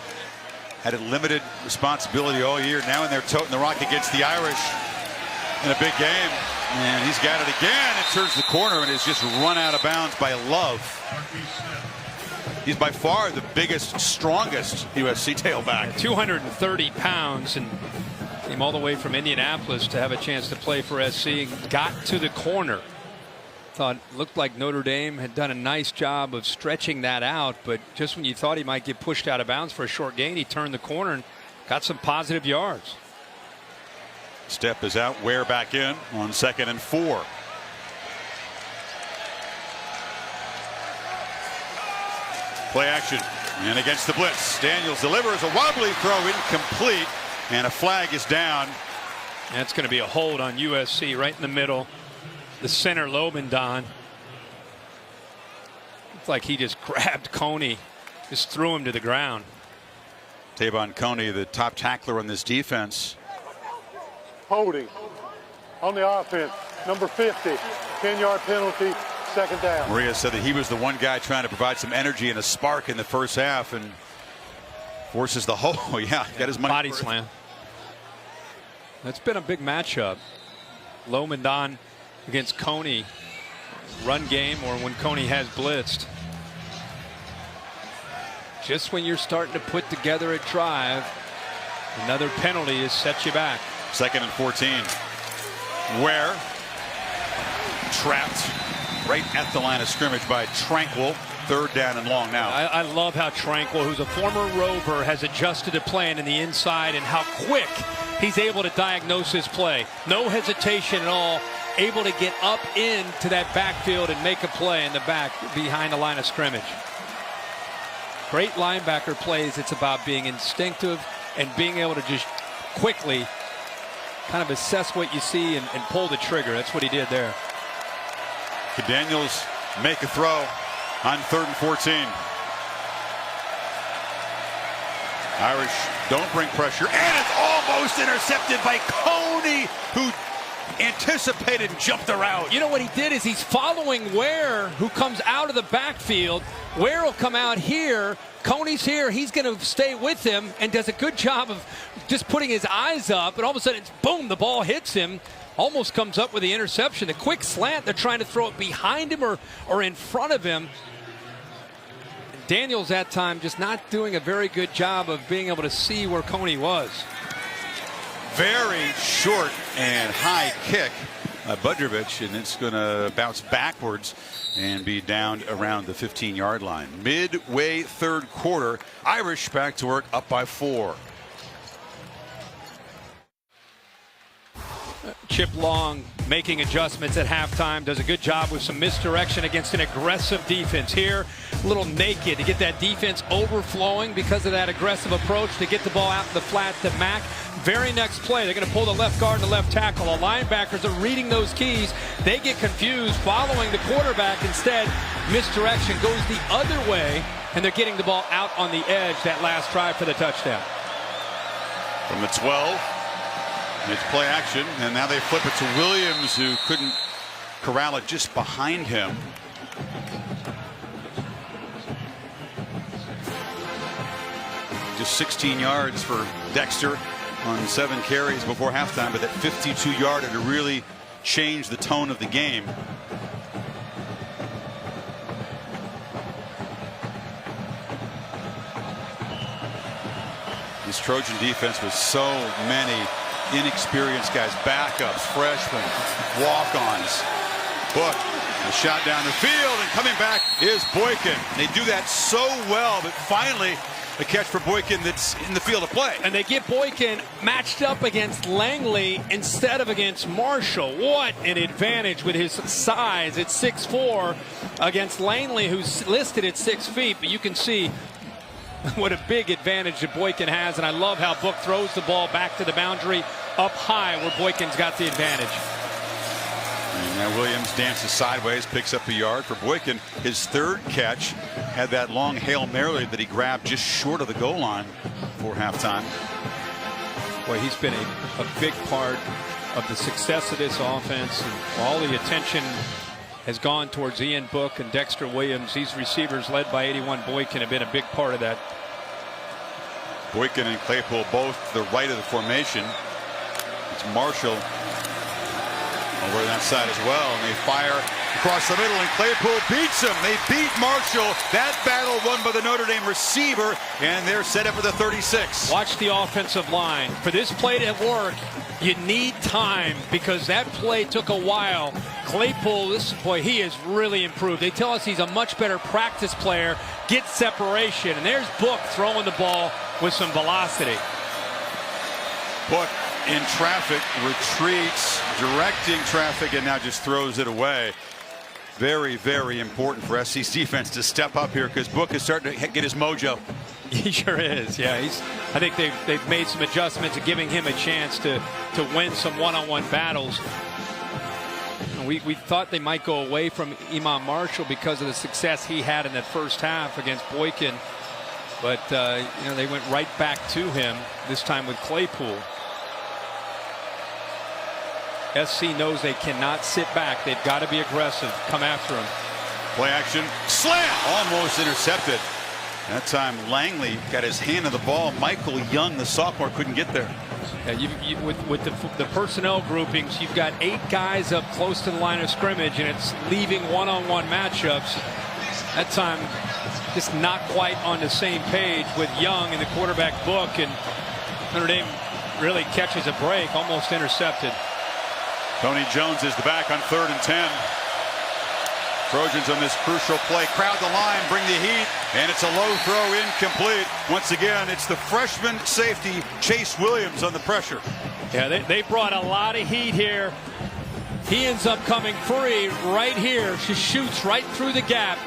S2: had a limited responsibility all year. Now in there toting the rock against the Irish in a big game. And he's got it again. It turns the corner and is just run out of bounds by Love. He's by far the biggest, strongest USC tailback.
S3: 230 pounds and came all the way from Indianapolis to have a chance to play for SC. Got to the corner. Looked like Notre Dame had done a nice job of stretching that out, but just when you thought he might get pushed out of bounds for a short gain, he turned the corner and got some positive yards.
S2: Step is out, Ware back in on 2nd and 4. Play action and against the blitz. Daniels delivers a wobbly throw, incomplete, and a flag is down.
S3: That's going to be a hold on USC right in the middle. The center, Lobendahn. It's like he just grabbed Coney, just threw him to the ground.
S2: Tavon Coney, the top tackler on this defense.
S12: Holding on the offense. Number 50. 10-yard penalty. Second down.
S2: Maria said that he was the one guy trying to provide some energy and a spark in the first half and forces the hole. Yeah, got his money.
S3: Body slam. That's been a big matchup. Lobendahn against Coney, run game or when Coney has blitzed. Just when you're starting to put together a drive, another penalty has set you back.
S2: 2nd and 14. Ware trapped right at the line of scrimmage by Tranquil. 3rd down and long now.
S3: I love how Tranquil, who's a former Rover, has adjusted to playing in the inside and how quick he's able to diagnose his play. No hesitation at all. Able to get up into that backfield and make a play in the back behind the line of scrimmage. Great linebacker plays. It's about being instinctive and being able to just quickly kind of assess what you see and pull the trigger. That's what he did there.
S2: Could Daniels make a throw on 3rd and 14? Irish don't bring pressure, and it's almost intercepted by Coney, who anticipated and jumped the route.
S3: You know what he did is he's following Ware, who comes out of the backfield. Ware will come out here. Coney's here. He's going to stay with him and does a good job of just putting his eyes up. And all of a sudden, it's boom, the ball hits him. Almost comes up with the interception. A quick slant. They're trying to throw it behind him or in front of him. Daniels that time just not doing a very good job of being able to see where Coney was.
S2: Very short and high kick by Budrovich, and it's going to bounce backwards and be down around the 15-yard line. Midway 3rd quarter, Irish back to work, up by 4.
S3: Chip Long making adjustments at halftime, does a good job with some misdirection against an aggressive defense here. A little naked to get that defense overflowing because of that aggressive approach to get the ball out in the flat to Mack. Very next play, they're going to pull the left guard and the left tackle. The linebackers are reading those keys. They get confused following the quarterback. Instead, misdirection goes the other way, and they're getting the ball out on the edge that last drive for the touchdown.
S2: From the 12, it's play action, and now they flip it to Williams, who couldn't corral it just behind him. Just 16 yards for Dexter on 7 carries before halftime, but that 52-yarder to really change the tone of the game. This Trojan defense was so many inexperienced guys, backups, freshmen, walk-ons. Book, a shot down the field, and coming back is Boykin. They do that so well, but finally a catch for Boykin that's in the field of play.
S3: And they get Boykin matched up against Langley instead of against Marshall. What an advantage with his size at 6'4" against Langley, who's listed at 6 feet. But you can see what a big advantage that Boykin has. And I love how Book throws the ball back to the boundary up high where Boykin's got the advantage.
S2: And now Williams dances sideways, picks up a yard for Boykin. His 3rd catch had that long Hail Mary that he grabbed just short of the goal line for halftime.
S3: Boy, he's been a big part of the success of this offense, and all the attention has gone towards Ian Book and Dexter Williams. These receivers led by 81 Boykin have been a big part of that.
S2: Boykin and Claypool both the right of the formation. It's Marshall over that side as well, and they fire across the middle, and Claypool beats him. They beat Marshall. That battle won by the Notre Dame receiver, and they're set up for the 36.
S3: Watch the offensive line. For this play to work, you need time, because that play took a while. Claypool, boy, he has really improved. They tell us he's a much better practice player, gets separation, and there's Book throwing the ball with some velocity.
S2: Book in traffic, retreats, directing traffic, and now just throws it away. Very, very important for SC's defense to step up here, because Book is starting to get his mojo.
S3: He sure is. Yeah, I think they've made some adjustments and giving him a chance to win some one-on-one battles. We thought they might go away from Imam Marshall because of the success he had in that first half against Boykin, but they went right back to him this time with Claypool. SC knows they cannot sit back. They've got to be aggressive. Come after him.
S2: Play action. Slam! Almost intercepted. That time Langley got his hand on the ball. Michael Young, the sophomore, couldn't get there.
S3: Yeah, with the personnel groupings, you've got 8 guys up close to the line of scrimmage, and it's leaving one-on-one matchups. That time just not quite on the same page with Young and the quarterback Book, and Notre Dame really catches a break, almost intercepted.
S2: Tony Jones is the back on 3rd and 10. Trojans on this crucial play crowd the line, bring the heat, and it's a low throw, incomplete. Once again, it's the freshman safety Chase Williams on the pressure.
S3: Yeah, they brought a lot of heat here. He ends up coming free right here. She shoots right through the gap.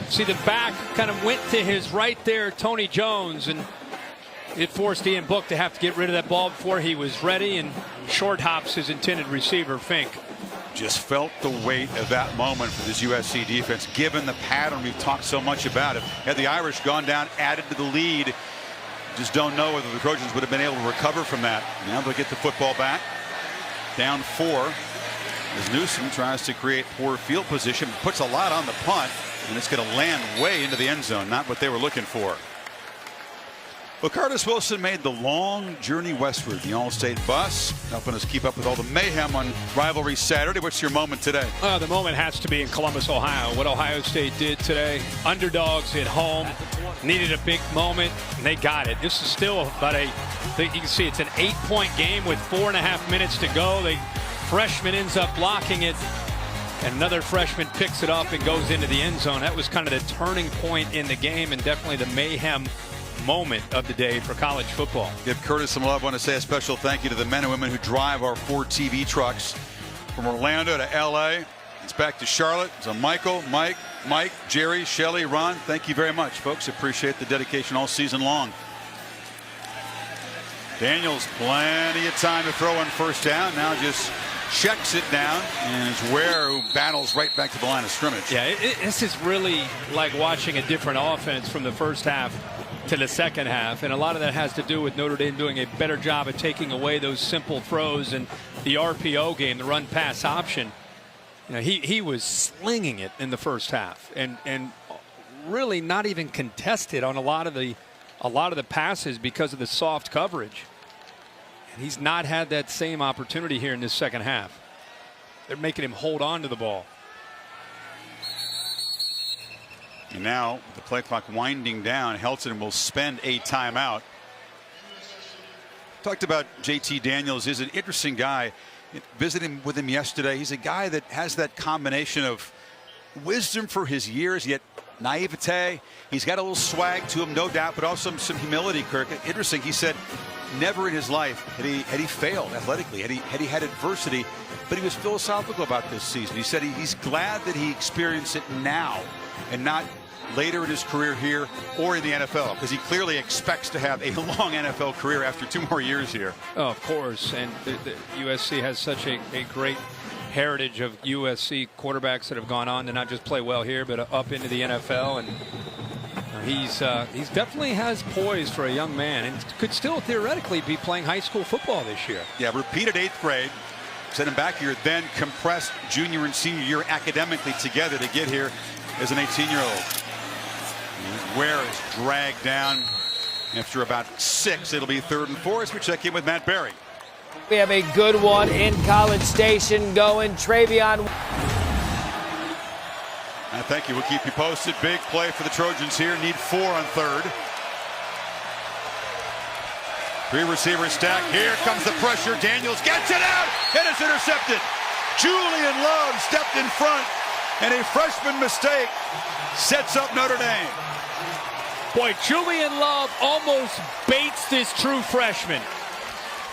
S3: See, the back kind of went to his right there, Tony Jones, and it forced Ian Book to have to get rid of that ball before he was ready, and short hops his intended receiver, Finke.
S2: Just felt the weight of that moment for this USC defense, given the pattern we've talked so much about. Had the Irish gone down, added to the lead, just don't know whether the Trojans would have been able to recover from that. Now they'll get the football back. Down 4 as Newsom tries to create poor field position, puts a lot on the punt, and it's going to land way into the end zone. Not what they were looking for. Well, Curtis Wilson made the long journey westward, the All-State bus, helping us keep up with all the mayhem on Rivalry Saturday. What's your moment today?
S3: The moment has to be in Columbus, Ohio. What Ohio State did today. Underdogs at home. Needed a big moment, and they got it. This is still about you can see it's an 8-point game with 4.5 minutes to go. The freshman ends up blocking it, and another freshman picks it up and goes into the end zone. That was kind of the turning point in the game, and definitely the mayhem moment of the day for college football.
S2: Give Curtis some love. I want to say a special thank you to the men and women who drive our 4 TV trucks from Orlando to LA. It's back to Charlotte. So Michael, Mike, Jerry, Shelley, Ron, thank you very much, folks. Appreciate the dedication all season long. Daniels, plenty of time to throw on first down. Now just checks it down, and it's Ware who battles right back to the line of scrimmage.
S3: Yeah, this is really like watching a different offense from the first half to the second half, and a lot of that has to do with Notre Dame doing a better job of taking away those simple throws and the RPO game, the run pass option. You know, he was slinging it in the first half, and really not even contested on a lot of the passes because of the soft coverage. And he's not had that same opportunity here in this second half. They're making him hold on to the ball.
S2: And now the play clock winding down, Helton will spend a timeout. Talked about JT Daniels. Is an interesting guy. Visiting with him yesterday. He's a guy that has that combination of wisdom for his years, yet naivete. He's got a little swag to him, no doubt, but also some humility, Kirk. Interesting. He said never in his life had he failed athletically, had he had adversity, but he was philosophical about this season. He said he's glad that he experienced it now and not later in his career here or in the NFL, because he clearly expects to have a long NFL career after 2 more years here.
S3: Oh, of course, and the USC has such a great heritage of USC quarterbacks that have gone on to not just play well here, but up into the NFL, and he's definitely has poise for a young man, and could still theoretically be playing high school football this year.
S2: Yeah, repeated 8th grade, sent him back here, then compressed junior and senior year academically together to get here as an 18-year-old. Ware is dragged down after about 6. It'll be 3rd and 4 as we check in with Matt Berry.
S16: We have a good one in College Station going. Travion.
S2: Thank you. We'll keep you posted. Big play for the Trojans here. Need 4 on 3rd. 3 receivers stack. Here comes the pressure. Daniels gets it out, and it's intercepted. Julian Love stepped in front, and a freshman mistake sets up Notre Dame.
S3: Boy, Julian Love almost baits this true freshman.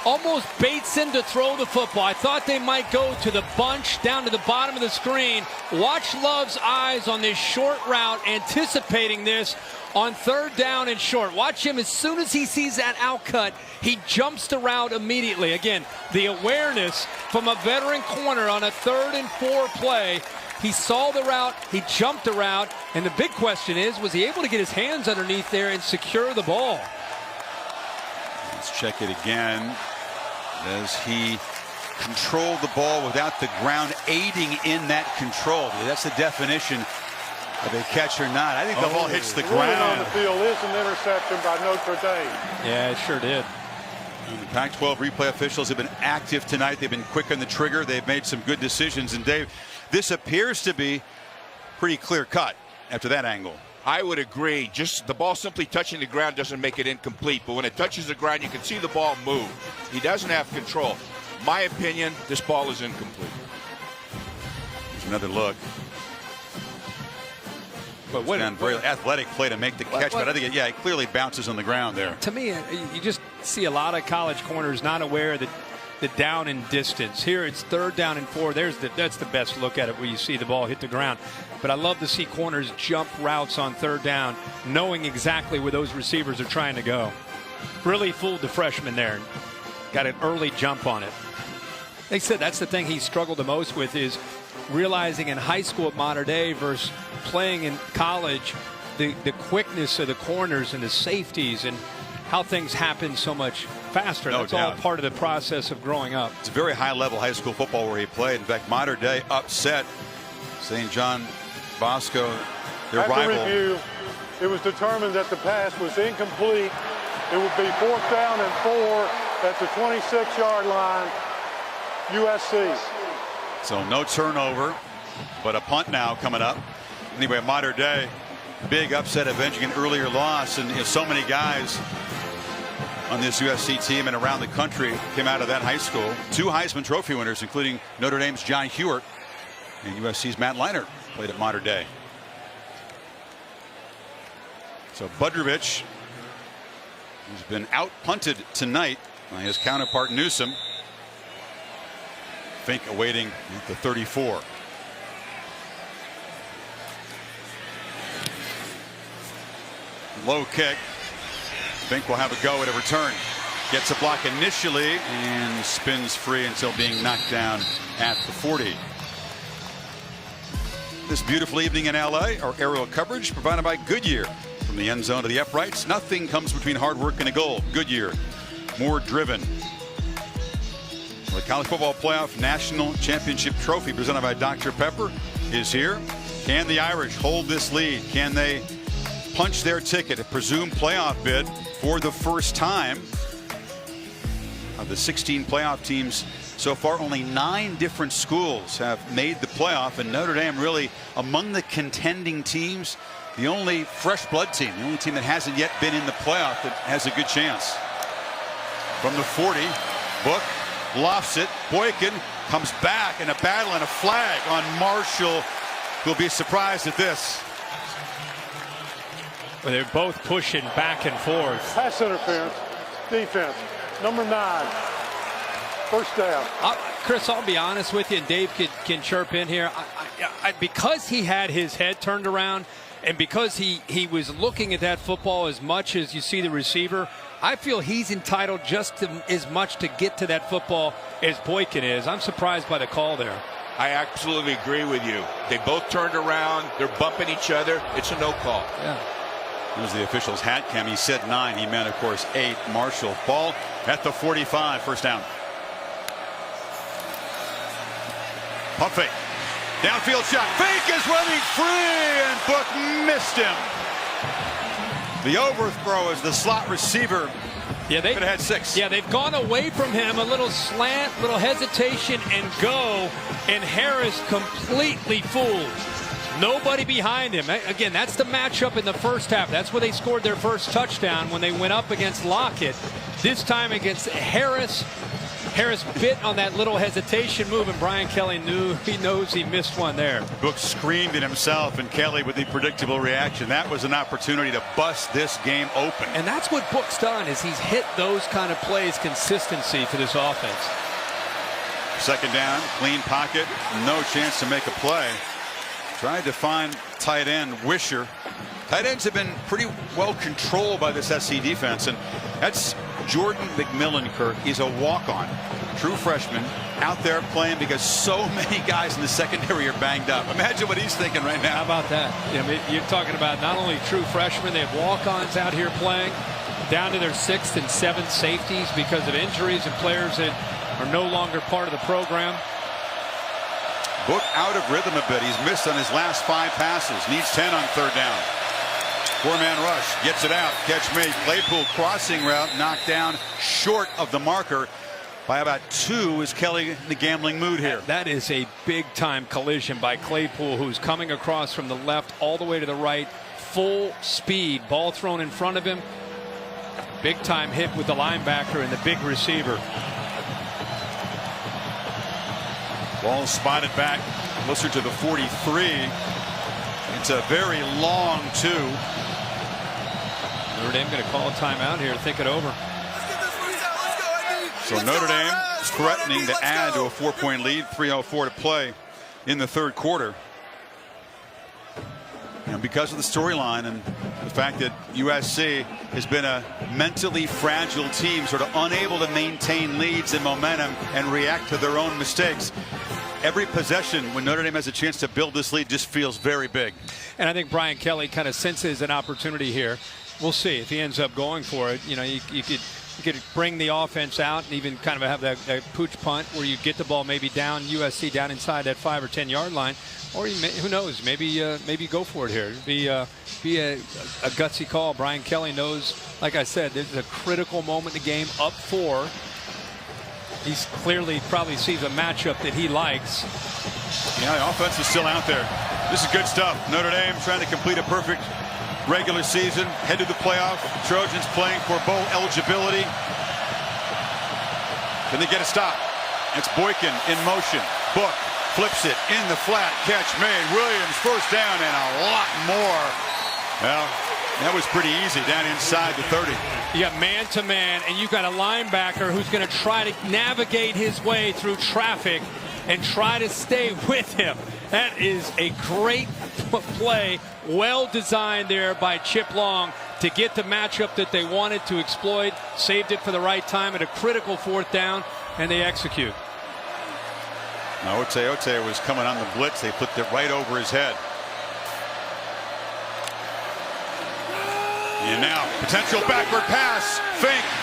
S3: Almost baits him to throw the football. I thought they might go to the bunch down to the bottom of the screen. Watch Love's eyes on this short route, anticipating this on 3rd down and short. Watch him. As soon as he sees that outcut, he jumps the route immediately. Again, the awareness from a veteran corner on a 3rd and 4 play. He saw the route, he jumped the route, and the big question is, was he able to get his hands underneath there and secure the ball?
S2: Let's check it again. Does he control the ball without the ground aiding in that control? That's the definition of a catch or not. I think the ball hits the ground.
S12: On the field is an interception by Notre Dame.
S3: Yeah, it sure did.
S2: The Pac-12 replay officials have been active tonight. They've been quick on the trigger. They've made some good decisions. And Dave, this appears to be pretty clear cut after that angle.
S14: I would agree. Just the ball simply touching the ground doesn't make it incomplete. But when it touches the ground, you can see the ball move. He doesn't have control. My opinion, this ball is incomplete.
S2: There's another look. But what a very athletic play to make the catch. But I think, it clearly bounces on the ground there.
S3: To me, you just see a lot of college corners not aware that the down and distance. Here it's 3rd down and 4. That's the best look at it, where you see the ball hit the ground. But I love to see corners jump routes on 3rd down, knowing exactly where those receivers are trying to go. Really fooled the freshman there. Got an early jump on it. They said that's the thing he struggled the most with, is realizing in high school at modern day versus playing in college, the quickness of the corners and the safeties and how things happen so much faster. That's all part of the process of growing up.
S2: It's a very high-level high school football where he played. In fact, modern day upset St. John Bosco, their rival.
S12: After review, it was determined that the pass was incomplete. It would be 4th down and 4 at the 26-yard line, USC.
S2: So no turnover, but a punt now coming up. Anyway, modern day, big upset, avenging an earlier loss, and so many guys on this USC team and around the country came out of that high school. 2 Heisman Trophy winners, including Notre Dame's John Hewitt and USC's Matt Leinart, played at modern day. So Budrovich, who's been out punted tonight by his counterpart Newsom. Finke awaiting at the 34. Low kick. Finke will have a go at a return. gets a block initially and spins free until being knocked down at the 40. This beautiful evening in LA, our aerial coverage provided by Goodyear. From the end zone to the uprights, nothing comes between hard work and a goal. Goodyear, more driven. The College Football Playoff National Championship Trophy presented by Dr. Pepper is here. Can the Irish hold this lead? Can they punch their ticket, a presumed playoff bid for the first time? Of the 16 playoff teams so far, only 9 different schools have made the playoff, and Notre Dame really among the contending teams, the only fresh blood team, the only team that hasn't yet been in the playoff that has a good chance. From the 40, Book lofts it. Boykin comes back in a battle and a flag on Marshall. Who'll be surprised at this.
S3: Well, they're both pushing back and forth.
S12: Pass interference, defense, number 9. First down.
S3: Chris, I'll be honest with you, and Dave can chirp in here. Because he had his head turned around, and because he was looking at that football as much as you see the receiver, I feel he's entitled just as much to get to that football as Boykin is. I'm surprised by the call there.
S14: I absolutely agree with you. They both turned around. They're bumping each other. It's a no call.
S3: Yeah.
S2: Here's the official's hat cam. He said 9. He meant, of course, 8. Marshall. Ball at the 45. First down. Pump fake. Downfield shot. Fake is running free, and Book missed him. The overthrow is the slot receiver.
S3: Yeah, they
S2: could have had 6.
S3: Yeah, they've gone away from him. A little slant, little hesitation, and go. And Harris completely fooled. Nobody behind him. Again, that's the matchup in the first half. That's where they scored their first touchdown when they went up against Lockett. This time against Harris. Harris bit on that little hesitation move, and Brian Kelly knows he missed one there.
S2: Book screamed at himself, and Kelly with the predictable reaction. That was an opportunity to bust this game open.
S3: And that's what Book's done, is he's hit those kind of plays, consistency for this offense.
S2: Second down, clean pocket, no chance to make a play. Tried to find tight end Wisher. Tight ends have been pretty well controlled by this SC defense, and that's Jordan McMillan. Kirk is a walk-on, true freshman, out there playing because so many guys in the secondary are banged up. Imagine what he's thinking right now.
S3: How about that? You're talking about not only true freshmen, they have walk-ons out here playing, down to their 6th and 7th safeties because of injuries and players that are no longer part of the program.
S2: Book out of rhythm a bit. He's missed on his last 5 passes. Needs 10 on third down. 4-man rush. Gets it out. Catch made. Claypool crossing route. Knocked down short of the marker by about 2. Is Kelly in the gambling mood here?
S3: That is a big-time collision by Claypool, who's coming across from the left all the way to the right. Full speed. Ball thrown in front of him. Big-time hit with the linebacker and the big receiver.
S2: Ball spotted back closer to the 43. It's a very long 2.
S3: Notre Dame going to call a timeout here to think it over.
S2: So Notre Dame threatening to add to a 4-point lead. 3:04 to play in the third quarter. And because of the storyline and the fact that USC has been a mentally fragile team, sort of unable to maintain leads and momentum and react to their own mistakes, every possession when Notre Dame has a chance to build this lead just feels very big.
S3: And I think Brian Kelly kind of senses an opportunity here. We'll see if he ends up going for it. You know, you could bring the offense out and even kind of have that pooch punt where you get the ball maybe down USC down inside that 5 or 10 yard line, or who knows, maybe go for it here. It'd be a gutsy call. Brian Kelly knows, like I said, this is a critical moment in the game. Up 4. He's clearly probably sees a matchup that he likes.
S2: Yeah, the offense is still out there. This is good stuff. Notre Dame trying to complete a perfect regular season, head to the playoff. Trojans playing for bowl eligibility. Can they get a stop? It's Boykin in motion. Book flips it in the flat. Catch made. Williams first down and a lot more. Well, that was pretty easy down inside the 30.
S3: You got man-to-man, and you've got a linebacker who's going to try to navigate his way through traffic and try to stay with him. That is a great play, well designed there by Chip Long. to get the matchup that they wanted to exploit, saved it for the right time at a critical 4th down, and they execute.
S2: Now, Ote was coming on the blitz. They flipped it right over his head. And now, potential backward pass. Finke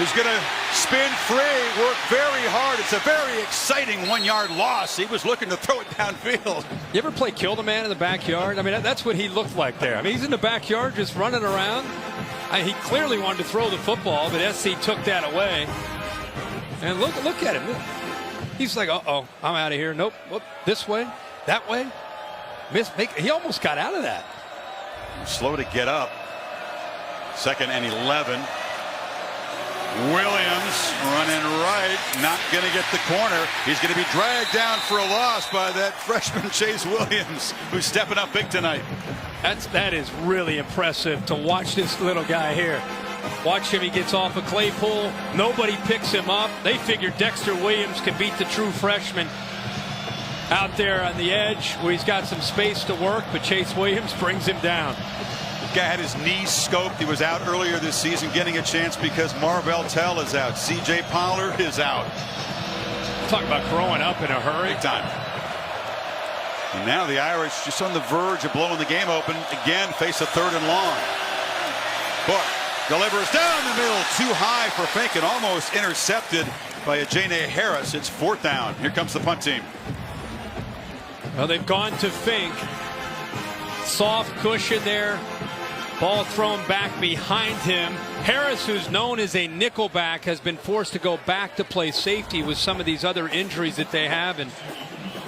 S2: is going to spin free, work very hard. It's a very exciting 1-yard loss. He was looking to throw it downfield.
S3: You ever play Kill the Man in the backyard? I mean, that's what he looked like there. I mean, he's in the backyard just running around. He clearly wanted to throw the football, but SC took that away. And look at him. He's like, uh-oh, I'm out of here. Nope. Whoop, this way, that way. He almost got out of that.
S2: Slow to get up. 2nd and 11. Williams running right, not going to get the corner. He's going to be dragged down for a loss by that freshman Chase Williams, who's stepping up big tonight.
S3: That is really impressive to watch this little guy here. Watch him. He gets off a Claypool. Nobody picks him up. They figured Dexter Williams can beat the true freshman out there on the edge where he's got some space to work, but Chase Williams brings him down.
S2: The guy had his knees scoped. He was out earlier this season getting a chance because Marvell Tell is out. C.J. Pollard is out.
S3: Talk about growing up in a hurry.
S2: Big time. And now the Irish just on the verge of blowing the game open. Again, face a 3rd and long. Book delivers down the middle. Too high for Finke and almost intercepted by Ajene Harris. It's 4th down. Here comes the punt team.
S3: Well, they've gone to Finke. Soft cushion there. Ball thrown back behind him. Harris, who's known as a nickelback, has been forced to go back to play safety with some of these other injuries that they have. And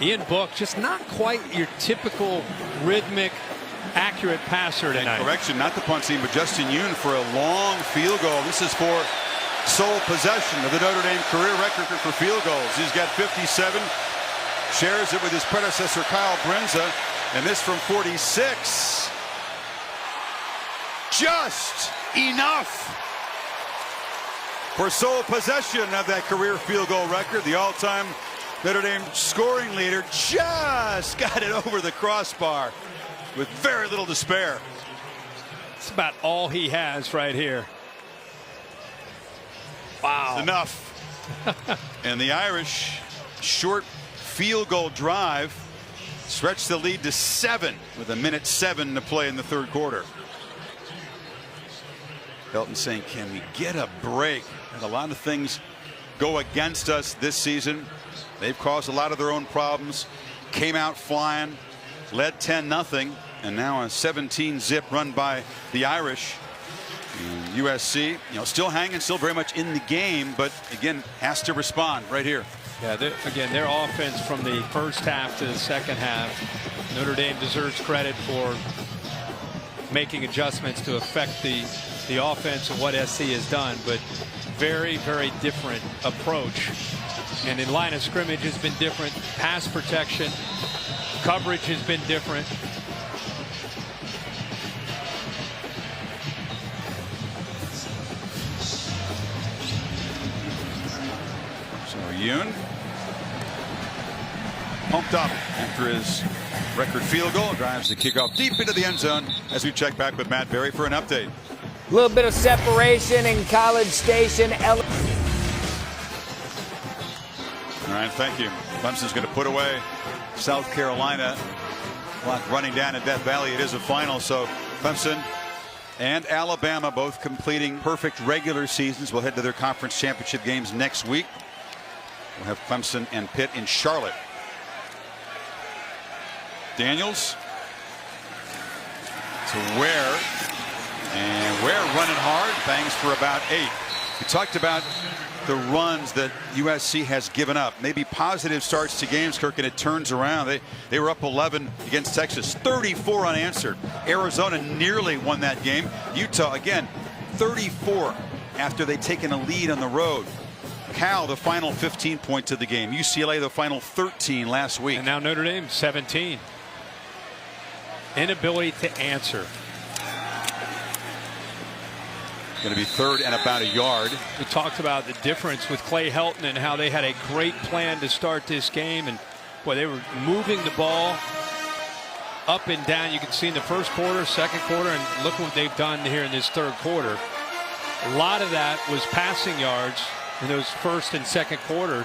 S3: Ian Book, just not quite your typical rhythmic, accurate passer tonight.
S2: And correction, not the punt team, but Justin Yoon for a long field goal. This is for sole possession of the Notre Dame career record for field goals. He's got 57. Shares it with his predecessor, Kyle Brenza. And this from 46. Just enough for sole possession of that career field goal record. The all-time Notre Dame scoring leader just got it over the crossbar with very little to spare.
S3: It's about all he has right here. Wow.
S2: It's enough. And the Irish short field goal drive stretched the lead to 7 with 1:07 to play in the 3rd quarter. Belton saying, can we get a break? And a lot of things go against us this season. They've caused a lot of their own problems. Came out flying, led 10-0, and now a 17-zip run by the Irish. And USC, still hanging, still very much in the game, but again has to respond right here.
S3: Yeah, again, their offense from the first half to the second half. Notre Dame deserves credit for making adjustments to affect the offense and what SC has done, but very, very different approach. And in line of scrimmage has been different. Pass protection, coverage has been different.
S2: So Yoon pumped up after his record field goal, drives the kickoff deep into the end zone as we check back with Matt Berry for an update.
S16: A little bit of separation in College Station.
S2: All right, thank you. Clemson's going to put away South Carolina. Clock running down at Death Valley. It is a final, so Clemson and Alabama both completing perfect regular seasons. We'll head to their conference championship games next week. We'll have Clemson and Pitt in Charlotte. Daniels to Ware. And Ware running hard, bangs for about 8. We talked about the runs that USC has given up. Maybe positive starts to games, Kirk, and it turns around. They were up 11 against Texas, 34 unanswered. Arizona nearly won that game. Utah, again, 34 after they'd taken a lead on the road. Cal, the final 15 points of the game. UCLA, the final 13 last week.
S3: And now Notre Dame, 17. Inability to answer.
S2: Going to be 3rd and about a yard.
S3: We talked about the difference with Clay Helton and how they had a great plan to start this game, and boy, they were moving the ball up and down. You can see in the first quarter, second quarter, and look what they've done here in this third quarter. A lot of that was passing yards in those first and second quarter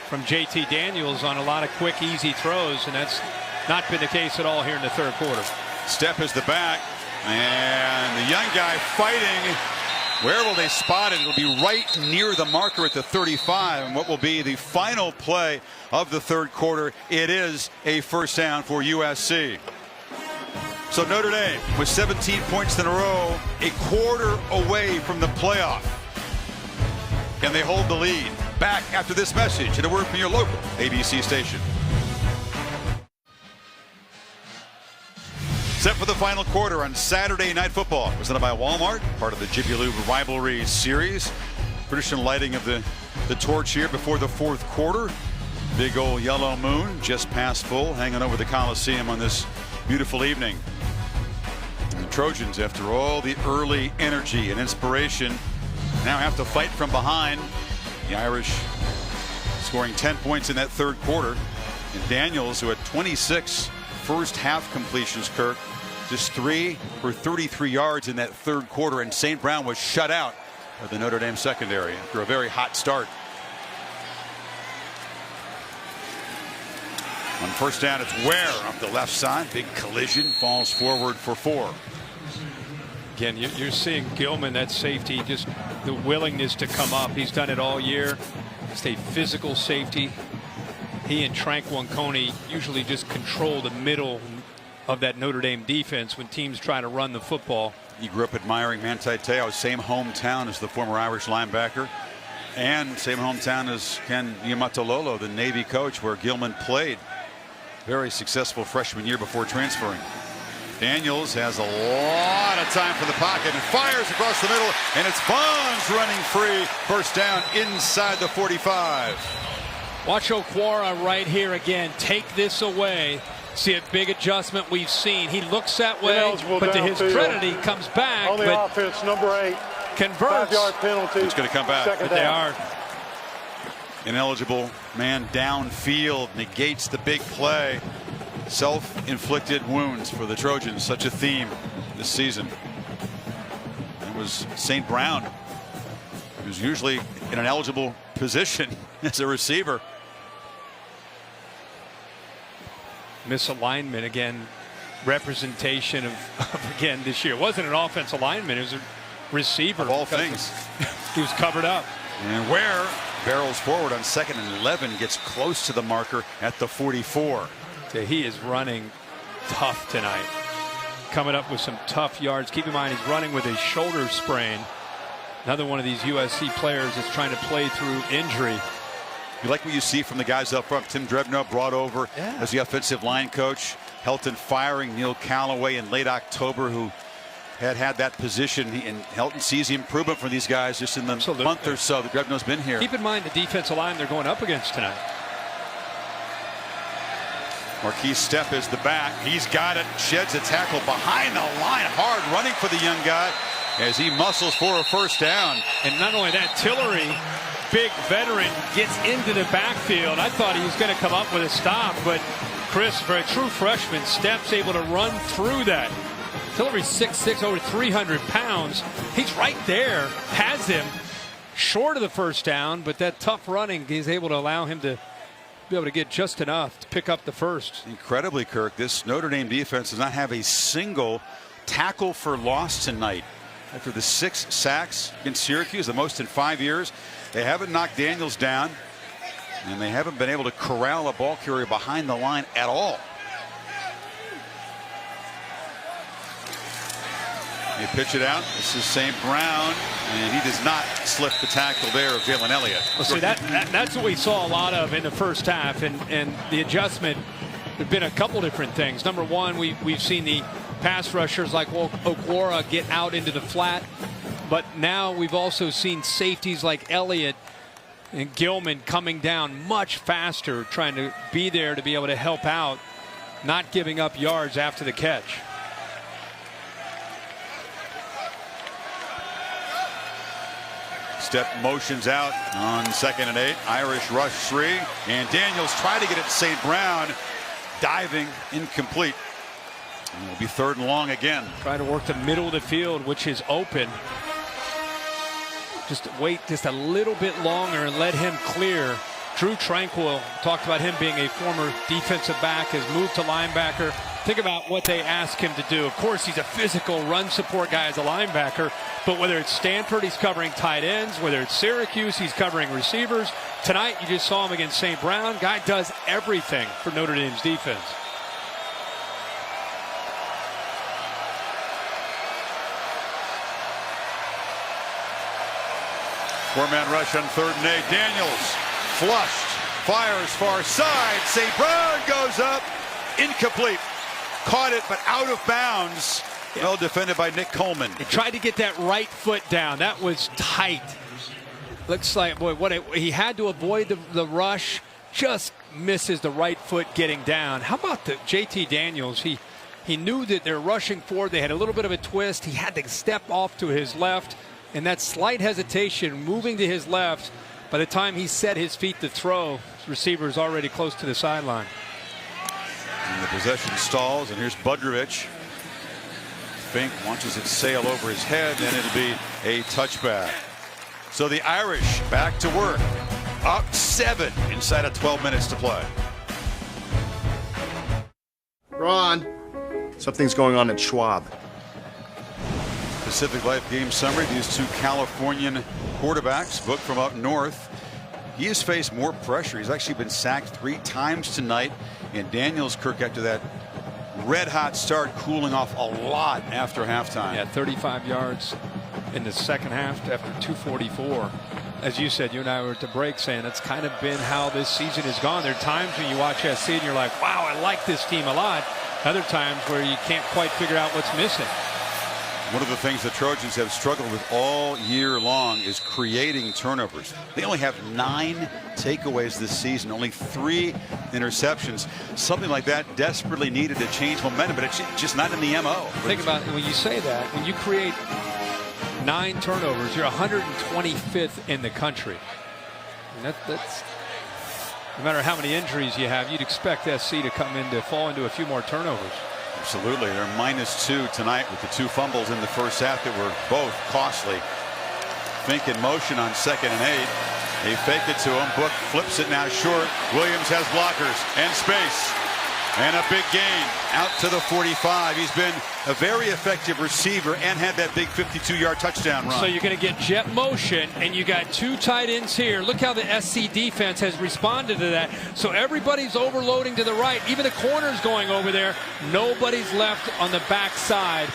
S3: from JT Daniels on a lot of quick, easy throws, and that's not been the case at all here in the third quarter.
S2: Step is the back, and the young guy fighting. Where will they spot it? It'll be right near the marker at the 35, and what will be the final play of the third quarter. It is a first down for USC. So Notre Dame with 17 points in a row, a quarter away from the playoff. Can they hold the lead? Back after this message and a word from your local ABC station. Set for the final quarter on Saturday Night Football, presented by Walmart, part of the Jiffy Lube Rivalry Series. Traditional lighting of the torch here before the fourth quarter. Big old yellow moon, just past full, hanging over the Coliseum on this beautiful evening. And the Trojans, after all the early energy and inspiration, now have to fight from behind. The Irish scoring 10 points in that third quarter. And Daniels, who had 26 first half completions, Kirk, just 3 for 33 yards in that third quarter, and St. Brown was shut out of the Notre Dame secondary after a very hot start. On first down, it's Ware up the left side. Big collision, falls forward for 4.
S3: Again, you're seeing Gilman, that safety, just the willingness to come up. He's done it all year. Just a physical safety. He and Tranquillicone usually just control the middle of that Notre Dame defense when teams try to run the football.
S2: He grew up admiring Manti Te'o, same hometown as the former Irish linebacker, and same hometown as Ken Niumatalolo, the Navy coach, where Gilman played. Very successful freshman year before transferring. Daniels has a lot of time for the pocket and fires across the middle, and it's Vaughns running free. First down inside the 45.
S3: Watch Okwara right here again. Take this away. See a big adjustment we've seen. He looks that way, but to his credit, he comes back.
S12: On the offense, number 8.
S3: Converts.
S12: 5-yard penalty.
S2: It's going to come back.
S12: Second
S3: but they are.
S2: Ineligible man downfield negates the big play. Self-inflicted wounds for the Trojans, such a theme this season. It was St. Brown, who's usually in an eligible position as a receiver.
S3: Misalignment again, representation of again this year. It wasn't an offensive lineman, it was a receiver.
S2: Of all things.
S3: He was covered up.
S2: And Ware barrels forward on 2nd and 11, gets close to the marker at the 44.
S3: He is running tough tonight. Coming up with some tough yards. Keep in mind, he's running with a shoulder sprain. Another one of these USC players that's trying to play through injury.
S2: You like what you see from the guys up front. Tim Drebno brought over as the offensive line coach. Helton firing Neil Callaway in late October, who had that position. And Helton sees the improvement from these guys just in the month or so that Drebno's been here.
S3: Keep in mind the defensive line they're going up against tonight.
S2: Marquise Stepp is the back. He's got it. Sheds a tackle behind the line. Hard running for the young guy as he muscles for a first down.
S3: And not only that, Tillery, big veteran, gets into the backfield. I thought he was going to come up with a stop, but Chris, for a true freshman, Stepp's able to run through that. Tillery's 6'6", over 300 pounds. He's right there, has him short of the first down, but that tough running is able to allow him to be able to get just enough to pick up the first.
S2: Incredibly, Kirk, this Notre Dame defense does not have a single tackle for loss tonight. After the 6 sacks against Syracuse, the most in 5 years, they haven't knocked Daniels down, and they haven't been able to corral a ball carrier behind the line at all. They pitch it out. This is St. Brown, and he does not slip the tackle there of Jalen Elliott.
S3: Well, see, that's what we saw a lot of in the first half, and the adjustment. There've been a couple different things. Number one, we've seen the pass rushers like Okwara get out into the flat, but now we've also seen safeties like Elliott and Gilman coming down much faster, trying to be there to be able to help out, not giving up yards after the catch.
S2: Step motions out on 2nd and 8. Irish rush 3, and Daniels tried to get it to St. Brown, diving, incomplete. And it'll be 3rd and long again.
S3: Try to work the middle of the field, which is open. Just wait just a little bit longer and let him clear. Drew Tranquil talked about him being a former defensive back, has moved to linebacker. Think about what they ask him to do. Of course, he's a physical run support guy as a linebacker, but whether it's Stanford, he's covering tight ends. Whether it's Syracuse, he's covering receivers. Tonight, you just saw him against St. Brown. Guy does everything for Notre Dame's defense.
S2: Four-man rush on 3rd and 8. Daniels flushed, fires far side. St. Brown goes up, incomplete. Caught it, but out of bounds. Well defended by Nick Coleman.
S3: He tried to get that right foot down. That was tight. Looks like, boy, he had to avoid the rush. Just misses the right foot getting down. How about the JT Daniels? He knew that they're rushing forward. They had a little bit of a twist. He had to step off to his left. And that slight hesitation, moving to his left, by the time he set his feet to throw, his receiver is already close to the sideline.
S2: And the possession stalls, and here's Budrovich. Finke watches it sail over his head, and it'll be a touchback. So the Irish back to work. Up 7 inside of 12 minutes to play.
S17: Ron, something's going on at Schwab.
S2: Pacific Life game summary. These two Californian quarterbacks booked from up north. He has faced more pressure. He's actually been sacked 3 times tonight. And Daniels, Kirk, after that red hot start, cooling off a lot after halftime.
S3: Yeah, 35 yards in the second half after 2:44. As you said, you and I were at the break saying that's kind of been how this season has gone. There are times when you watch SC and you're like, wow, I like this team a lot. Other times where you can't quite figure out what's missing.
S2: One of the things the Trojans have struggled with all year long is creating turnovers. They only have 9 takeaways this season, only 3 interceptions. Something like that desperately needed to change momentum, but it's just not in the MO.
S3: Think about it, when you say that, when you create 9 turnovers, you're 125th in the country. And that's no matter how many injuries you have, you'd expect SC to come in to fall into a few more turnovers.
S2: Absolutely. They're -2 tonight with the 2 fumbles in the first half that were both costly. Finke in motion on 2nd and 8. They fake it to him. Book flips it now short. Williams has blockers and space. And a big gain out to the 45. He's been a very effective receiver and had that big 52-yard touchdown run.
S3: So you're going to get jet motion, and you got 2 tight ends here. Look how the SC defense has responded to that. So everybody's overloading to the right. Even the corner's going over there. Nobody's left on the backside.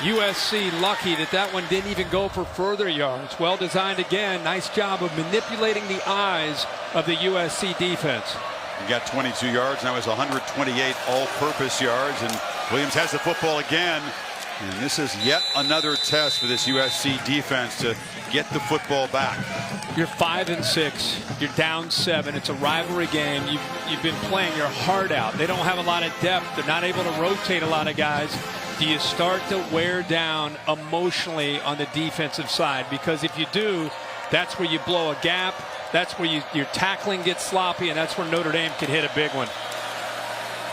S3: USC lucky that one didn't even go for further yards. Well designed again. Nice job of manipulating the eyes of the USC defense.
S2: He got 22 yards. Now has 128 all-purpose yards. And Williams has the football again. And this is yet another test for this USC defense to get the football back.
S3: You're 5 and 6. You're down 7. It's a rivalry game. You've been playing your heart out. They don't have a lot of depth. They're not able to rotate a lot of guys. Do you start to wear down emotionally on the defensive side? Because if you do, that's where you blow a gap. That's where your tackling gets sloppy, and that's where Notre Dame can hit a big one.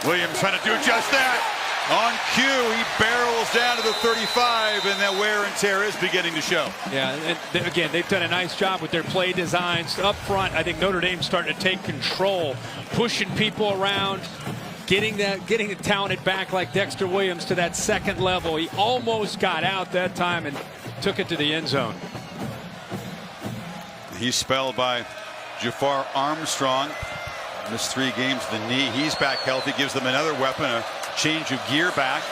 S2: Williams trying to do just that. On cue, he barrels down to the 35, and that wear and tear is beginning to show.
S3: Yeah, and again, they've done a nice job with their play designs. Up front, I think Notre Dame's starting to take control, pushing people around, getting the talented back like Dexter Williams to that second level. He almost got out that time and took it to the end zone.
S2: He's spelled by Jafar Armstrong. Missed 3 games with the knee. He's back healthy. Gives them another weapon, a change of gear back.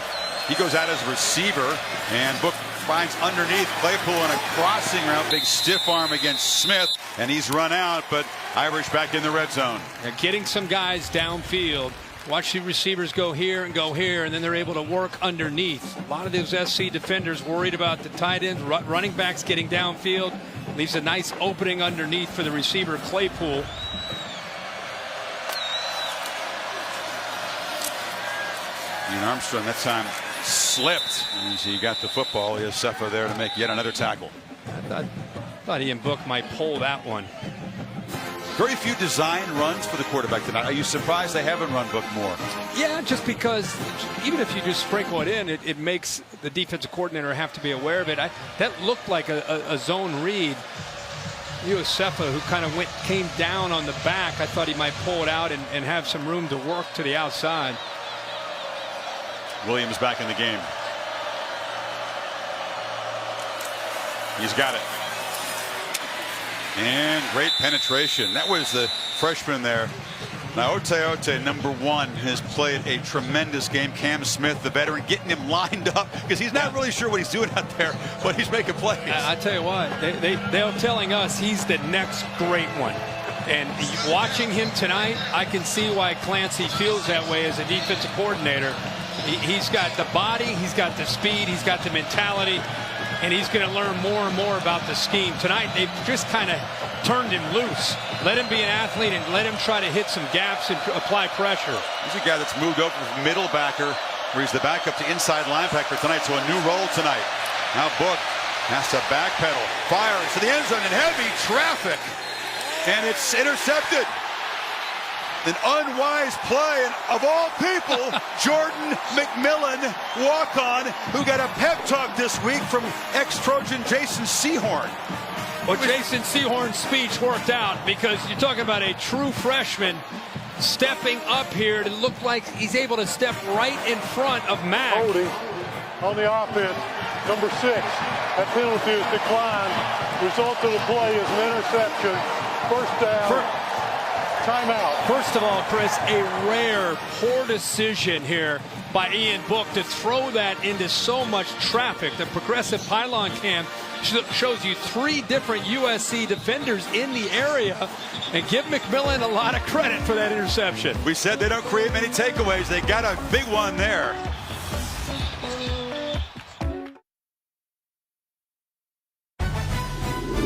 S2: He goes out as a receiver, and Book finds underneath Claypool on a crossing route. Big stiff arm against Smith, and he's run out, but Irish back in the red zone.
S3: They're getting some guys downfield. Watch the receivers go here, and then they're able to work underneath. A lot of those SC defenders worried about the tight ends, running backs getting downfield. Leaves a nice opening underneath for the receiver Claypool.
S2: And Armstrong that time slipped as he got the football. He has Cepha there to make yet another tackle.
S3: I thought he and Book might pull that one.
S2: Very few design runs for the quarterback tonight. Are you surprised they haven't run Book more?
S3: Yeah, just because even if you just sprinkle it in, it makes the defensive coordinator have to be aware of it. That looked like a zone read. Yosefa, who kind of came down on the back, I thought he might pull it out and have some room to work to the outside.
S2: Williams back in the game. He's got it. And great penetration. That was the freshman there. Now, Ote, number 1, has played a tremendous game. Cam Smith, the veteran, getting him lined up because he's not really sure what he's doing out there, but he's making plays.
S3: I tell you what, they're telling us he's the next great one. And watching him tonight, I can see why Clancy feels that way as a defensive coordinator. He's got the body, he's got the speed, he's got the mentality, and he's going to learn more and more about the scheme. Tonight, they've just kind of turned him loose. Let him be an athlete and let him try to hit some gaps and apply pressure.
S2: He's a guy that's moved over from middle backer, where he's the backup to inside linebacker tonight, so a new role tonight. Now Book has to backpedal, fires to the end zone in heavy traffic, and it's intercepted. An unwise play, and of all people, Jordan McMillan, walk-on, who got a pep talk this week from ex-Trojan Jason Sehorn.
S3: Well, Jason Sehorn's speech worked out because you're talking about a true freshman stepping up here to look like he's able to step right in front of Mack.
S12: Holding on the offense, number 6. That penalty is declined. Result of the play is an interception. First down. Timeout.
S3: First of all, Chris, a rare, poor decision here by Ian Book to throw that into so much traffic. The progressive pylon cam shows you 3 different USC defenders in the area, and give McMillan a lot of credit for that interception.
S2: We said they don't create many takeaways. They got a big one there.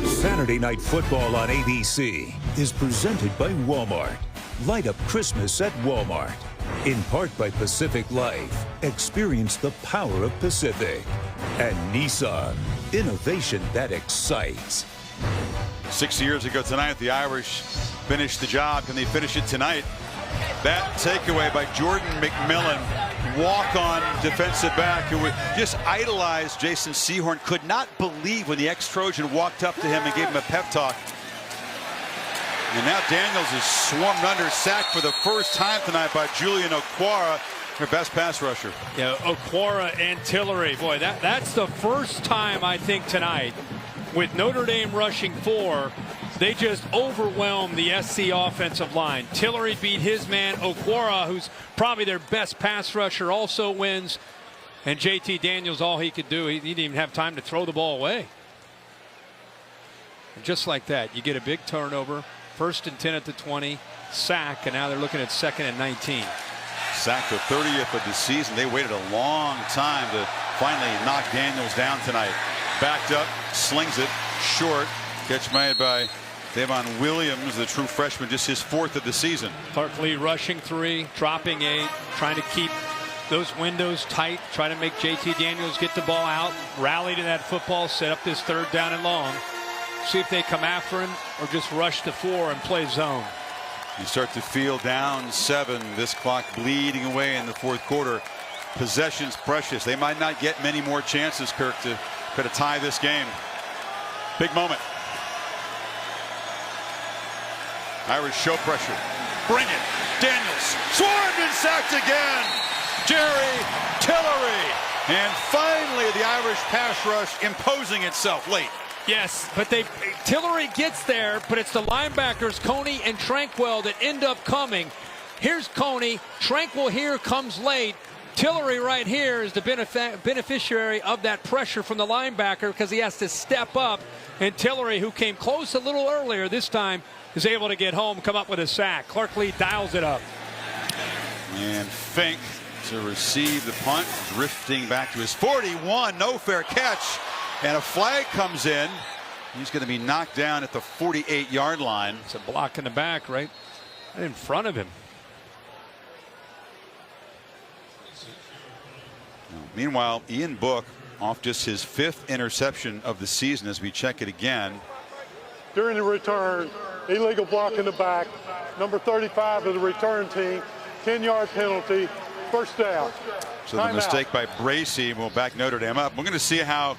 S1: Saturday Night Football on ABC is presented by Walmart. Light up Christmas at Walmart. In part by Pacific Life. Experience the power of Pacific. And Nissan. Innovation that excites.
S2: 6 years ago tonight, the Irish finished the job. Can they finish it tonight? That takeaway by Jordan McMillan, walk-on defensive back who would just idolize Jason Sehorn, could not believe when the ex-Trojan walked up to him and gave him a pep talk. And now Daniels is swarmed under, sacked for the first time tonight by Julian Okwara, their best pass rusher.
S3: Yeah, Okwara and Tillery. Boy, that's the first time I think tonight with Notre Dame rushing 4, they just overwhelmed the SC offensive line. Tillery beat his man. Okwara, who's probably their best pass rusher, also wins. And JT Daniels, all he could do, he didn't even have time to throw the ball away. And just like that, you get a big turnover. 1st and 10 at the 20, sack, and now they're looking at 2nd and 19.
S2: Sacked the 30th of the season. They waited a long time to finally knock Daniels down tonight. Backed up, slings it, short. Catch made by Devon Williams, the true freshman, just his 4th of the season.
S3: Clark Lee rushing 3, dropping 8, trying to keep those windows tight, trying to make JT Daniels get the ball out, rally to that football, set up this 3rd down and long. See if they come after him or just rush to 4 and play zone.
S2: You start to feel down 7, this clock bleeding away in the 4th quarter. Possession's precious. They might not get many more chances, Kirk, to tie this game. Big moment. Irish show pressure. Bring it. Daniels swarmed and sacked again. Jerry Tillery. And finally the Irish pass rush imposing itself late.
S3: Yes, but Tillery gets there, but it's the linebackers, Coney and Tranquil, that end up coming. Here's Coney. Tranquil here comes late. Tillery right here is the beneficiary of that pressure from the linebacker because he has to step up. And Tillery, who came close a little earlier this time, is able to get home, come up with a sack. Clark Lee dials it up.
S2: And Finke to receive the punt, drifting back to his 41. No fair catch. And a flag comes in. He's going to be knocked down at the 48-yard line.
S3: It's a block in the back, right in front of him.
S2: Meanwhile, Ian Book off just his 5th interception of the season as we check it again.
S12: during the return. Illegal block in the back. Number 35 of the return team. 10-yard penalty. First down.
S2: So the mistake by Bracey will back Notre Dame up. We're going to see how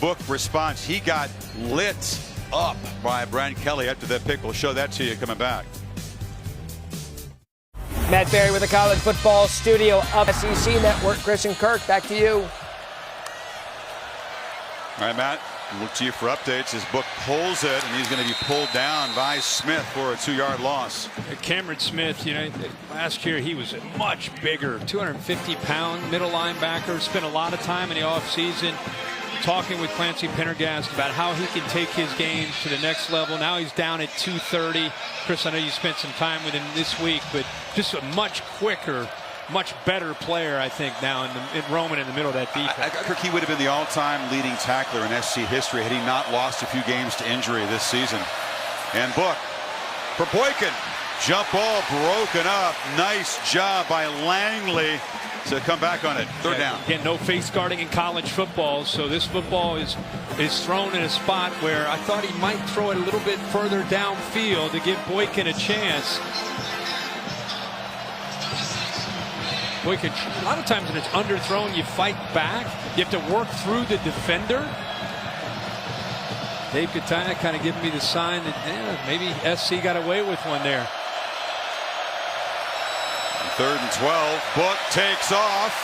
S2: Book responds. He got lit up by Brian Kelly after that pick. We'll show that to you coming back.
S16: Matt Barry with the College Football Studio of SEC Network. Chris and Kirk, back to you.
S2: All right, Matt, look to you for updates. His Book pulls it, and he's going to be pulled down by Smith for a 2-yard loss.
S3: Cameron Smith, you know, last year he was a much bigger, 250-pound middle linebacker. Spent a lot of time in the offseason talking with Clancy Pendergast about how he can take his game to the next level. Now he's down at 230. Chris, I know you spent some time with him this week, but just a much quicker, much better player, I think, now in Roman in the middle of that defense.
S2: I think he would have been the all-time leading tackler in SC history had he not lost a few games to injury this season. And Book for Boykin. Jump ball broken up. Nice job by Langley to come back on it. Third down.
S3: Again, no face guarding in college football, so this football is thrown in a spot where I thought he might throw it a little bit further downfield to give Boykin a chance. Boykin, a lot of times when it's underthrown, you fight back. You have to work through the defender. Dave Katana kind of giving me the sign that maybe SC got away with one there.
S2: 3rd and 12. Book takes off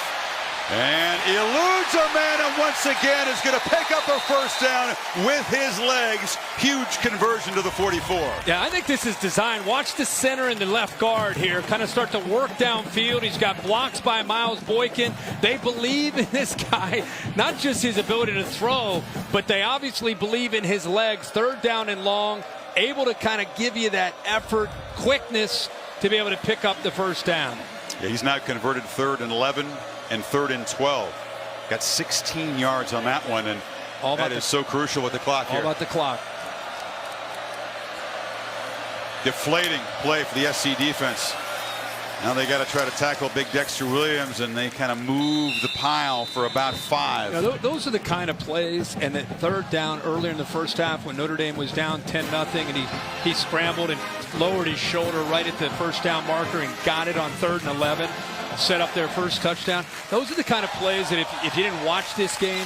S2: and eludes a man, and once again is going to pick up a first down with his legs. Huge conversion to the 44.
S3: Yeah, I think this is designed. Watch the center and the left guard here kind of start to work downfield. He's got blocks by Miles Boykin. They believe in this guy, not just his ability to throw, but they obviously believe in his legs. 3rd down and long, able to kind of give you that effort, quickness to be able to pick up the first down.
S2: Yeah, he's now converted 3rd and 11 and 3rd and 12. Got 16 yards on that one, and that is so crucial with the clock here.
S3: All about the clock.
S2: Deflating play for the SC defense. Now they got to try to tackle big Dexter Williams, and they kind of move the pile for about 5.
S3: Now, those are the kind of plays, and that 3rd down earlier in the first half when Notre Dame was down 10-0, and he scrambled and lowered his shoulder right at the first down marker and got it on 3rd and 11, set up their first touchdown. Those are the kind of plays that if you didn't watch this game,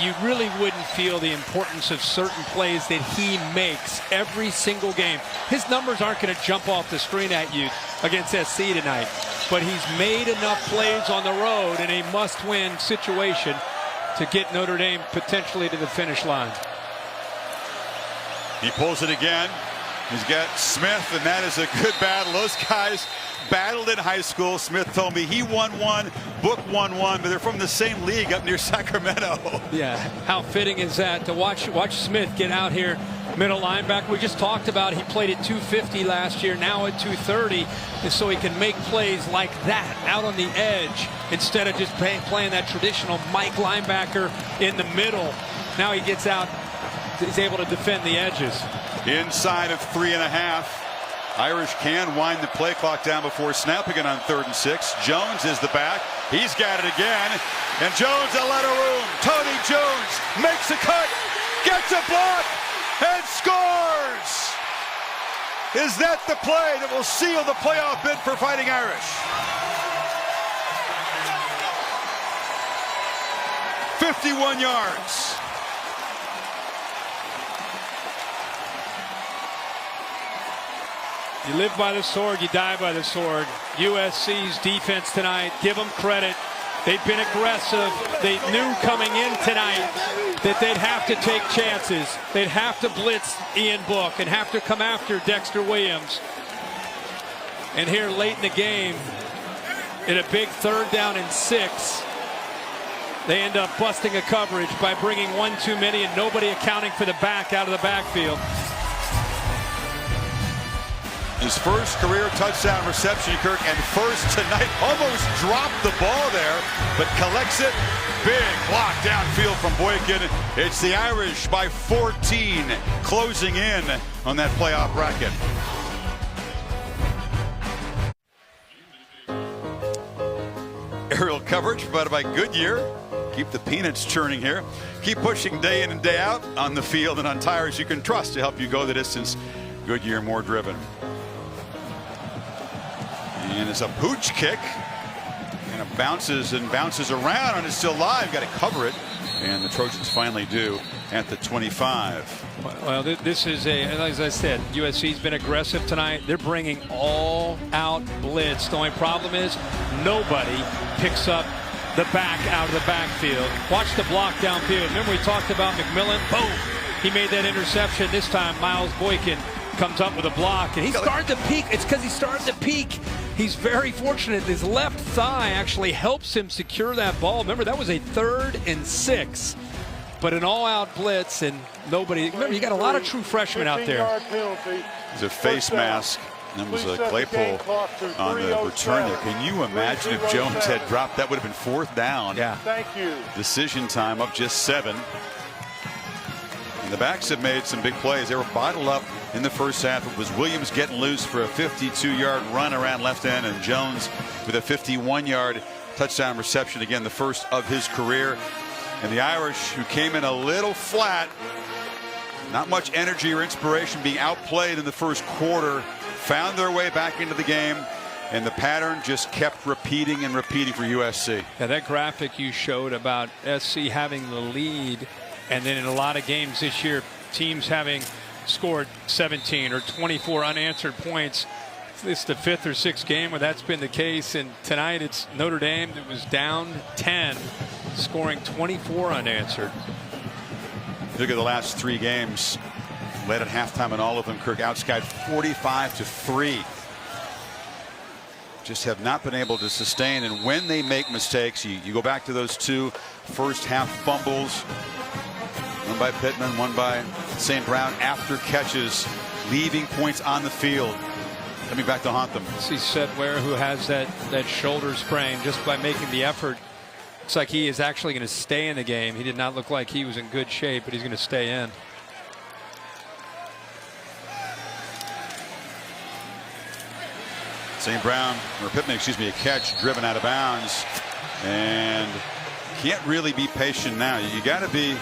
S3: you really wouldn't feel the importance of certain plays that he makes every single game. His numbers aren't going to jump off the screen at you against SC tonight, but he's made enough plays on the road in a must-win situation to get Notre Dame potentially to the finish line.
S2: He pulls it again. He's got Smith, and that is a good battle. Those guys battled in high school. Smith told me he won one, Book won one, but they're from the same league up near Sacramento.
S3: Yeah, how fitting is that to watch Smith get out here, middle linebacker. We just talked about he played at 250 last year, now at 230, and so he can make plays like that out on the edge instead of just playing that traditional Mike linebacker in the middle. Now he gets out, he's able to defend the edges.
S2: Inside of 3.5. Irish can wind the play clock down before snapping it on 3rd and 6. Jones is the back. He's got it again. And Jones a lot of room. Tony Jones makes a cut, gets a block, and scores! Is that the play that will seal the playoff bid for Fighting Irish? 51 yards.
S3: You live by the sword, you die by the sword. USC's defense tonight, give them credit. They've been aggressive. They knew coming in tonight that they'd have to take chances. They'd have to blitz Ian Book and have to come after Dexter Williams. And here late in the game, in a big 3rd down and 6, they end up busting a coverage by bringing one too many and nobody accounting for the back out of the backfield.
S2: His first career touchdown reception, Kirk, and first tonight. Almost dropped the ball there, but collects it. Big block downfield from Boykin. It's the Irish by 14, closing in on that playoff bracket. Aerial coverage provided by Goodyear. keep the peanuts churning here. Keep pushing day in and day out on the field and on tires you can trust to help you go the distance. Goodyear more driven. And it's a pooch kick. And it bounces and bounces around and it's still live. Got to cover it. And the Trojans finally do at the 25.
S3: Well, this is as I said, USC's been aggressive tonight. They're bringing all out blitz. The only problem is nobody picks up the back out of the backfield. Watch the block downfield. Remember we talked about McMillan? Boom! He made that interception. This time Miles Boykin comes up with a block, and he started to peek. It's because he started to peek. He's very fortunate. His left thigh actually helps him secure that ball. Remember, that was a 3rd and 6. But an all-out blitz, and nobody. Remember, you got a lot of true freshmen out there.
S2: It's a face mask. That was a Claypool on the return there. Can you imagine if Jones had dropped? That would have been 4th down.
S3: Yeah.
S12: Thank you.
S2: Decision time up just 7. And the backs have made some big plays. They were bottled up in the first half. It was Williams getting loose for a 52-yard run around left end, and Jones with a 51-yard touchdown reception. Again, the first of his career. And the Irish, who came in a little flat, not much energy or inspiration, being outplayed in the first quarter, found their way back into the game, and the pattern just kept repeating and repeating for USC.
S3: Yeah, that graphic you showed about SC having the lead, and then in a lot of games this year, teams having scored 17 or 24 unanswered points. It's the 5th or 6th game where that's been the case, and tonight it's Notre Dame that was down 10, scoring 24 unanswered.
S2: Look at the last 3 games. Led at halftime in all of them. Kirk outskied 45-3. Just have not been able to sustain, and when they make mistakes, you go back to those 2 first half fumbles. One by Pittman, one by St. Brown after catches, leaving points on the field. Coming back to haunt them.
S3: See Sedware, who has that shoulder sprain, just by making the effort. Looks like he is actually going to stay in the game. He did not look like he was in good shape, but he's going to stay in.
S2: St. Brown, or Pittman, excuse me, a catch driven out of bounds, and can't really be patient now. You got to be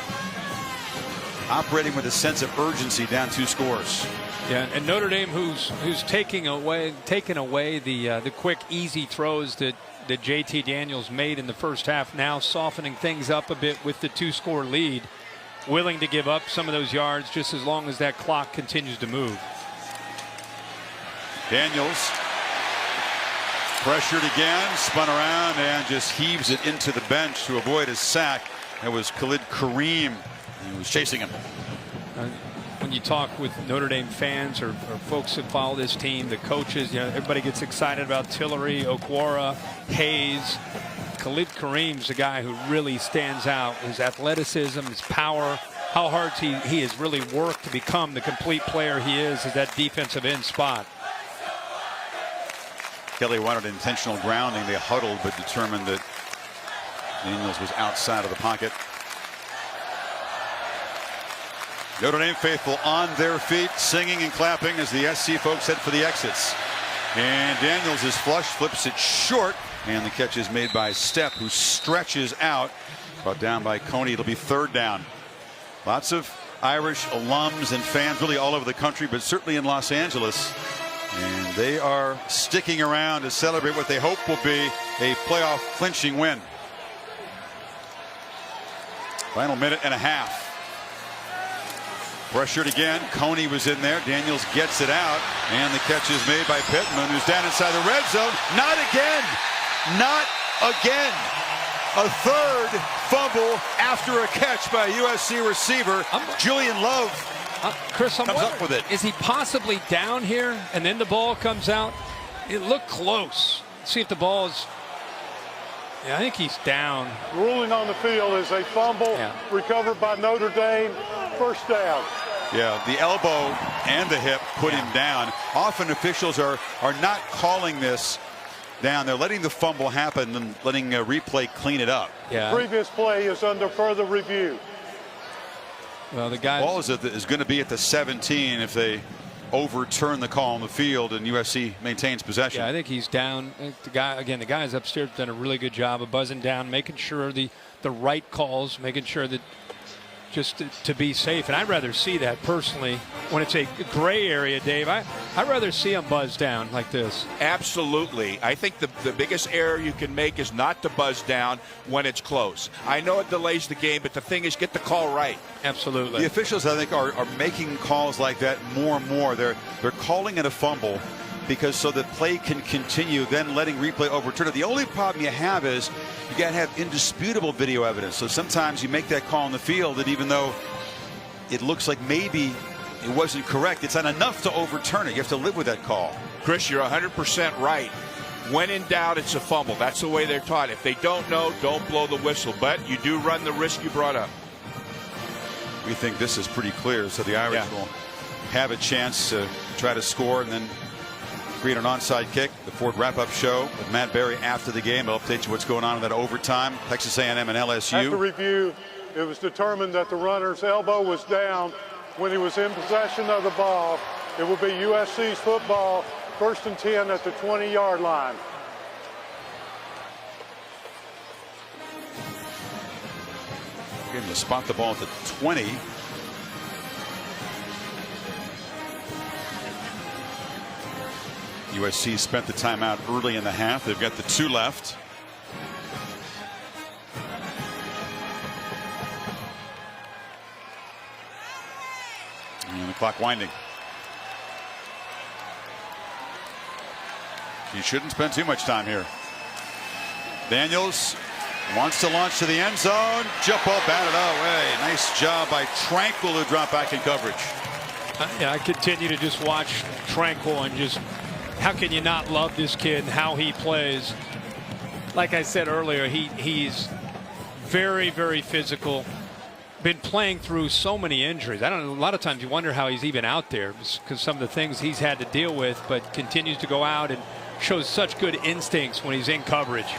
S2: operating with a sense of urgency down 2 scores.
S3: Yeah, and Notre Dame, who's taken away the quick, easy throws that JT Daniels made in the first half, now softening things up a bit with the 2-score lead, willing to give up some of those yards just as long as that clock continues to move.
S2: Daniels pressured again, spun around, and just heaves it into the bench to avoid a sack. That was Khalid Kareem, who was chasing him.
S3: When you talk with Notre Dame fans or folks that follow this team, the coaches, everybody gets excited about Tillery, Okwara, Hayes. Khalid Kareem's the guy who really stands out. His athleticism, his power, how hard he has really worked to become the complete player he is at that defensive end spot.
S2: Kelly wanted intentional grounding. They huddled, but determined that Daniels was outside of the pocket. Notre Dame faithful on their feet, singing and clapping as the SC folks head for the exits. And Daniels is flush, flips it short, and the catch is made by Stepp, who stretches out. Brought down by Coney. It'll be 3rd down. Lots of Irish alums and fans really all over the country, but certainly in Los Angeles. And they are sticking around to celebrate what they hope will be a playoff clinching win. Final minute and a half. Pressured again. Coney was in there. Daniels gets it out, and the catch is made by Pittman, who's down inside the red zone. Not again. Not again. A 3rd fumble after a catch by a USC receiver. Julian Love
S3: Chris,
S2: comes up with it.
S3: Is he possibly down here, and then the ball comes out? It looked close. See if the ball is. Yeah, I think he's down.
S12: Ruling on the field is a fumble recovered by Notre Dame. 1st down.
S2: Yeah, the elbow and the hip put him down. Often officials are not calling this down. They're letting the fumble happen and letting a replay clean it up.
S3: Yeah.
S12: Previous play is under further review.
S3: Well, the guy
S2: ball is going to be at the 17 if they overturn the call on the field, and USC maintains possession.
S3: Yeah, I think he's down. The guys upstairs have done a really good job of buzzing down, making sure the right calls, making sure that just to be safe. And I'd rather see that personally when it's a gray area, Dave. I'd rather see them buzz down like this.
S14: Absolutely. I think the biggest error you can make is not to buzz down when it's close. I know it delays the game, but the thing is, get the call right.
S3: Absolutely.
S2: The officials, I think, are making calls like that more and more. They're calling it a fumble because so that play can continue, then letting replay overturn it. The only problem you have is you got to have indisputable video evidence. So sometimes you make that call on the field that even though it looks like maybe it wasn't correct, it's not enough to overturn it. You have to live with that call.
S14: Chris, you're 100% right. When in doubt, it's a fumble. That's the way they're taught. If they don't know, don't blow the whistle. But you do run the risk you brought up.
S2: We think this is pretty clear, so the Irish will have a chance to try to score and then create an onside kick. The Ford wrap-up show with Matt Berry after the game. I'll update you what's going on in that overtime. Texas A&M and LSU.
S12: After review, it was determined that the runner's elbow was down when he was in possession of the ball. It will be USC's football, 1st and 10 at the 20-yard line.
S2: Getting to spot the ball at the 20. USC spent the timeout early in the half. They've got the 2 left. And the clock winding. You shouldn't spend too much time here. Daniels wants to launch to the end zone. Jump ball batted away. Nice job by Tranquil, who dropped back in coverage.
S3: Yeah, I continue to just watch Tranquil and just how can you not love this kid and how he plays. Like I said earlier, he's very, very physical. Been playing through so many injuries. I don't know, a lot of times you wonder how he's even out there because some of the things he's had to deal with, but continues to go out and shows such good instincts when he's in coverage.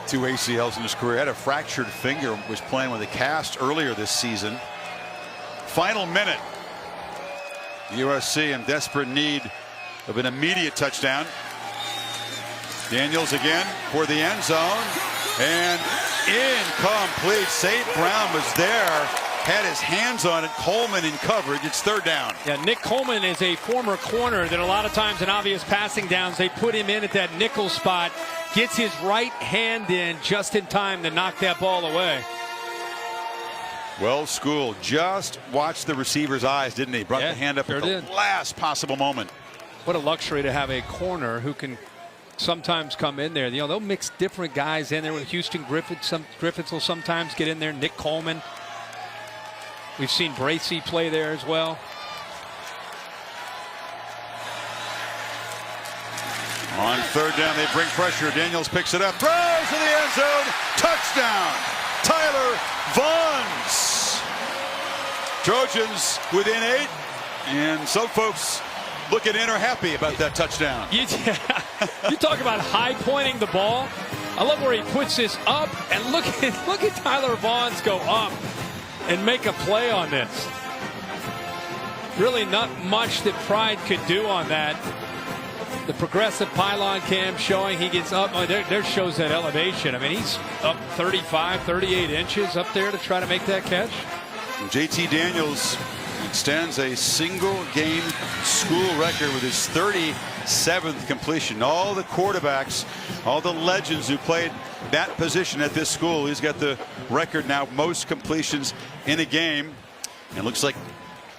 S2: 2 ACLs in his career. Had a fractured finger, was playing with a cast earlier this season. Final minute. USC in desperate need of an immediate touchdown. Daniels again for the end zone. And incomplete. St. Brown was there. Had his hands on it. Coleman in coverage. It's 3rd down.
S3: Yeah, Nick Coleman is a former corner that a lot of times in obvious passing downs, they put him in at that nickel spot. Gets his right hand in just in time to knock that ball away.
S2: Well schooled. Just watched the receiver's eyes, didn't he? Brought the hand up at the last possible moment.
S3: What a luxury to have a corner who can sometimes come in there. You know, they'll mix different guys in there with Houston Griffiths. Griffiths will sometimes get in there. Nick Coleman. We've seen Bracey play there as well.
S2: On 3rd down, they bring pressure. Daniels picks it up, throws to the end zone. Touchdown, Tyler Vaughns. Trojans within 8, and some folks looking in are happy about that touchdown.
S3: You talk about high pointing the ball. I love where he puts this up, and look at Tyler Vaughns go up and make a play on this. Really not much that Pride could do on that. The progressive pylon cam showing he gets up. Oh, there shows that elevation. I mean, he's up 35, 38 inches up there to try to make that catch.
S2: JT Daniels extends a single game school record with his 37th completion. All the quarterbacks, all the legends who played that position at this school, he's got the record now, most completions in a game. And it looks like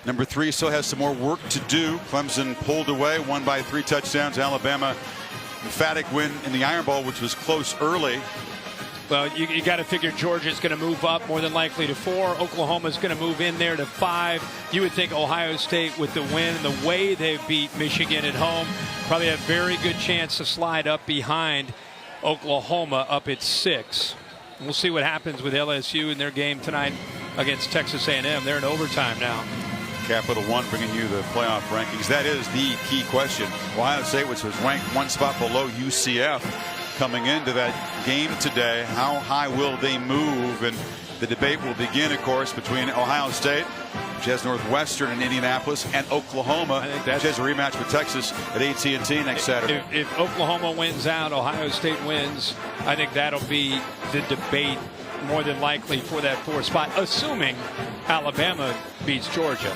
S2: number 3 still has some more work to do. Clemson pulled away, won by 3 touchdowns. Alabama, emphatic win in the Iron Bowl, which was close early.
S3: Well, you got to figure Georgia's going to move up more than likely to 4. Oklahoma's going to move in there to 5. You would think Ohio State, with the win and the way they beat Michigan at home, probably a very good chance to slide up behind Oklahoma up at 6. We'll see what happens with LSU in their game tonight against Texas A&M. They're in overtime now.
S2: Capital One bringing you the playoff rankings. That is the key question. Ohio State, which was ranked 1 spot below UCF coming into that game today, how high will they move? And the debate will begin, of course, between Ohio State which has Northwestern in Indianapolis, and Oklahoma, which has a rematch with Texas at AT&T next Saturday.
S3: If Oklahoma wins out, Ohio State wins, I think that'll be the debate more than likely for that 4th spot, assuming Alabama beats Georgia.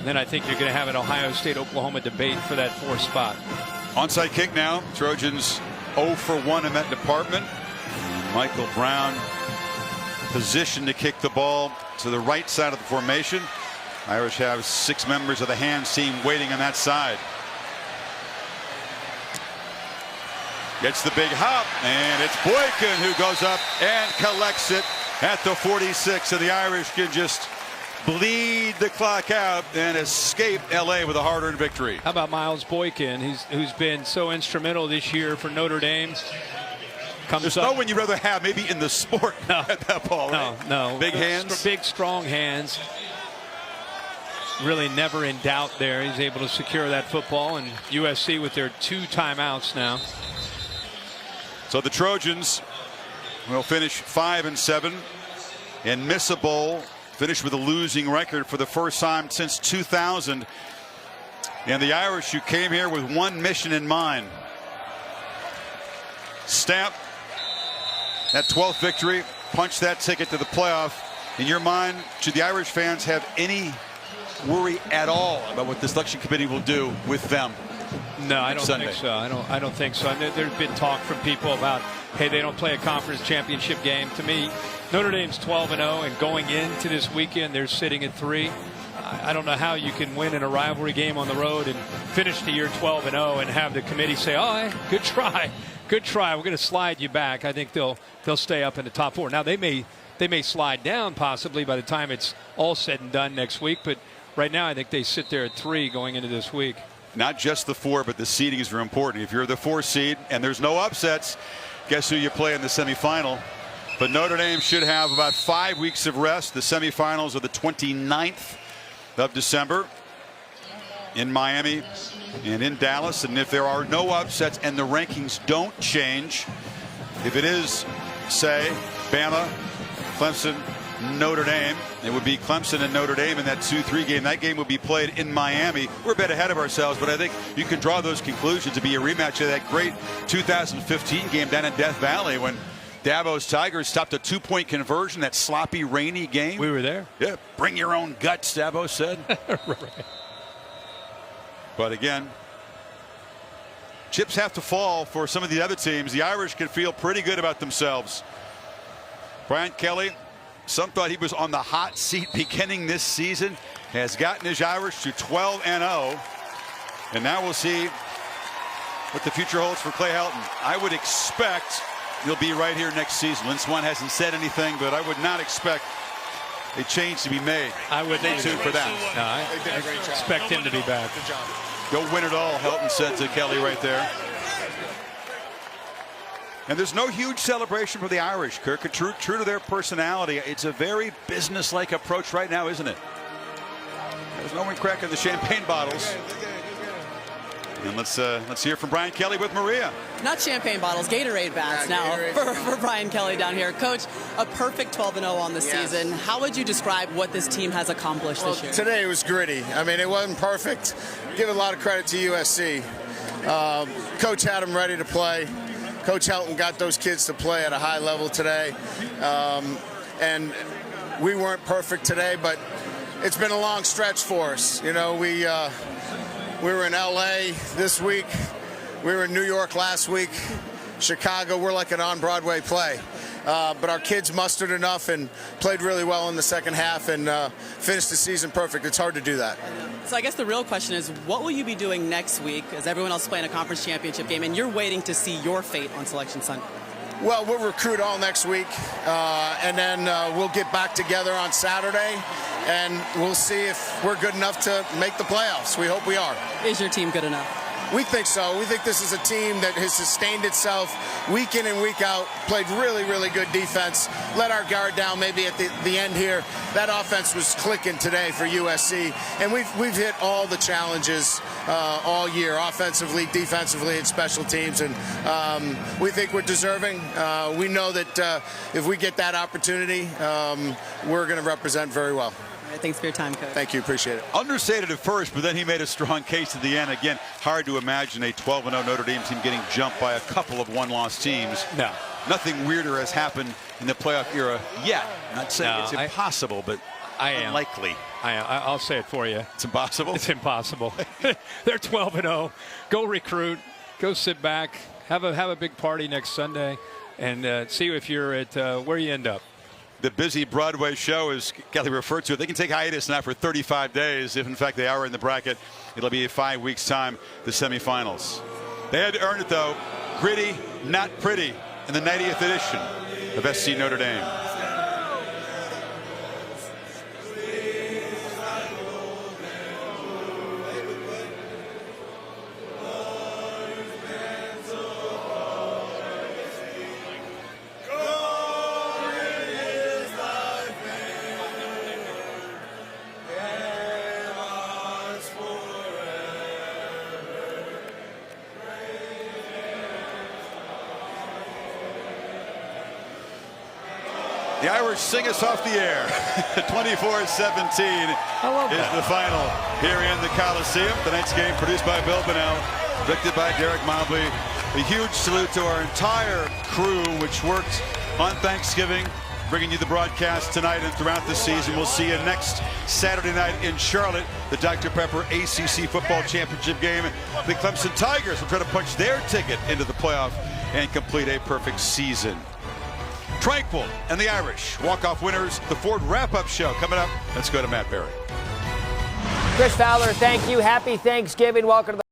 S3: Then I think you're going to have an Ohio State-Oklahoma debate for that 4th spot.
S2: Onside kick now. Trojans 0 for 1 in that department. Michael Brown positioned to kick the ball to the right side of the formation. Irish have 6 members of the hands team waiting on that side. Gets the big hop, and it's Boykin who goes up and collects it at the 46, and the Irish can just bleed the clock out and escape LA with a hard-earned victory.
S3: How about Miles Boykin, who's been so instrumental this year for Notre Dame?
S2: There's no one you'd rather have maybe in the sport at that ball, right?
S3: No.
S2: Big hands?
S3: Big, strong hands. Really never in doubt there. He's able to secure that football, and USC with their 2 timeouts now.
S2: So the Trojans will finish 5-7 and miss a bowl. Finish with a losing record for the first time since 2000. And the Irish, who came here with one mission in mind: stamp that 12th victory, punch that ticket to the playoff. In your mind, should the Irish fans have any worry at all about what the selection committee will do with them?
S3: No, I don't think so. I don't think so. There's been talk from people about, hey, they don't play a conference championship game. To me, Notre Dame's 12-0, and going into this weekend, they're sitting at 3. I don't know how you can win in a rivalry game on the road and finish the year 12-0 and have the committee say, "Oh, hey, good try. We're going to slide you back." I think they'll stay up in the top 4. Now they may slide down possibly by the time it's all said and done next week, but right now I think they sit there at 3 going into this week.
S2: Not just the 4, but the seedings are important. If you're the 4 seed and there's no upsets, guess who you play in the semifinal? But Notre Dame should have about 5 weeks of rest. The semifinals are the 29th of December in Miami and in Dallas. And if there are no upsets and the rankings don't change, if it is, say, Bama, Clemson, Notre Dame, it would be Clemson and Notre Dame in that 2-3 game. That game will be played in Miami. We're a bit ahead of ourselves, but I think you can draw those conclusions to be a rematch of that great 2015 game down in Death Valley when Dabo's Tigers stopped a 2-point conversion, that sloppy, rainy game.
S3: We were there.
S2: Yeah, bring your own guts, Dabo said.
S3: Right.
S2: But again, chips have to fall for some of the other teams. The Irish can feel pretty good about themselves. Brian Kelly, some thought he was on the hot seat beginning this season, has gotten his Irish to 12-0. And now we'll see what the future holds for Clay Helton. I would expect he'll be right here next season. Lynn Swann hasn't said anything, but I would not expect a change to be made.
S3: I would
S2: stay tuned for that.
S3: No, I expect him to be back.
S2: Go win it all, Helton said to Kelly right there. And there's no huge celebration for the Irish, Kirk. True to their personality, it's a very business-like approach right now, isn't it? There's no one cracking the champagne bottles. And let's hear from Brian Kelly with Maria.
S9: Not champagne bottles, Gatorade bats now for Brian Kelly down here. Coach, a perfect 12-0 on the season. How would you describe what this team has accomplished this year?
S10: Today it was gritty. I mean, it wasn't perfect. Give a lot of credit to USC. Coach had them ready to play. Coach Helton got those kids to play at a high level today. And we weren't perfect today, but it's been a long stretch for us. You know, we were in LA this week. We were in New York last week. Chicago, we're like an on-Broadway play. But our kids mustered enough and played really well in the second half and finished the season perfect. It's hard to do that.
S9: So I guess the real question is, what will you be doing next week as everyone else is playing a conference championship game and you're waiting to see your fate on Selection Sunday?
S10: Well, we'll recruit all next week, and then we'll get back together on Saturday, and we'll see if we're good enough to make the playoffs. We hope we are.
S9: Is your team good enough?
S10: We think so. We think this is a team that has sustained itself week in and week out, played really, really good defense, let our guard down maybe at the end here. That offense was clicking today for USC, and we've hit all the challenges all year, offensively, defensively, and special teams, and we think we're deserving. We know that if we get that opportunity, we're going to represent very well.
S9: Thanks for your time, Coach.
S10: Thank you. Appreciate it.
S2: Understated at first, but then he made a strong case at the end. Again, hard to imagine a 12-0 Notre Dame team getting jumped by a couple of one-loss teams.
S3: No.
S2: Nothing weirder has happened in the playoff era yet. I'm not saying it's impossible, but unlikely.
S3: I'll say it for you.
S2: It's impossible?
S3: It's impossible. They're 12-0. Go recruit. Go sit back. Have a big party next Sunday, and see if you're at where you end up.
S2: The busy Broadway show, as Kelly referred to it, they can take hiatus now for 35 days. If, in fact, they are in the bracket, it'll be 5 weeks' time, the semifinals. They had to earn it, though. Gritty, not pretty, in the 90th edition of SC Notre Dame. The Irish sing us off the air. 24-17 is the final here in the Coliseum. Tonight's game produced by Bill Bonnell, predicted by Derek Mobley. A huge salute to our entire crew, which worked on Thanksgiving, bringing you the broadcast tonight and throughout the season. We'll see you next Saturday night in Charlotte, the Dr. Pepper ACC Football Championship game. The Clemson Tigers will try to punch their ticket into the playoff and complete a perfect season. Tranquil and the Irish walk-off winners. The Ford wrap-up show coming up. Let's go to Matt Berry.
S16: Chris Fowler, thank you. Happy Thanksgiving. Welcome to the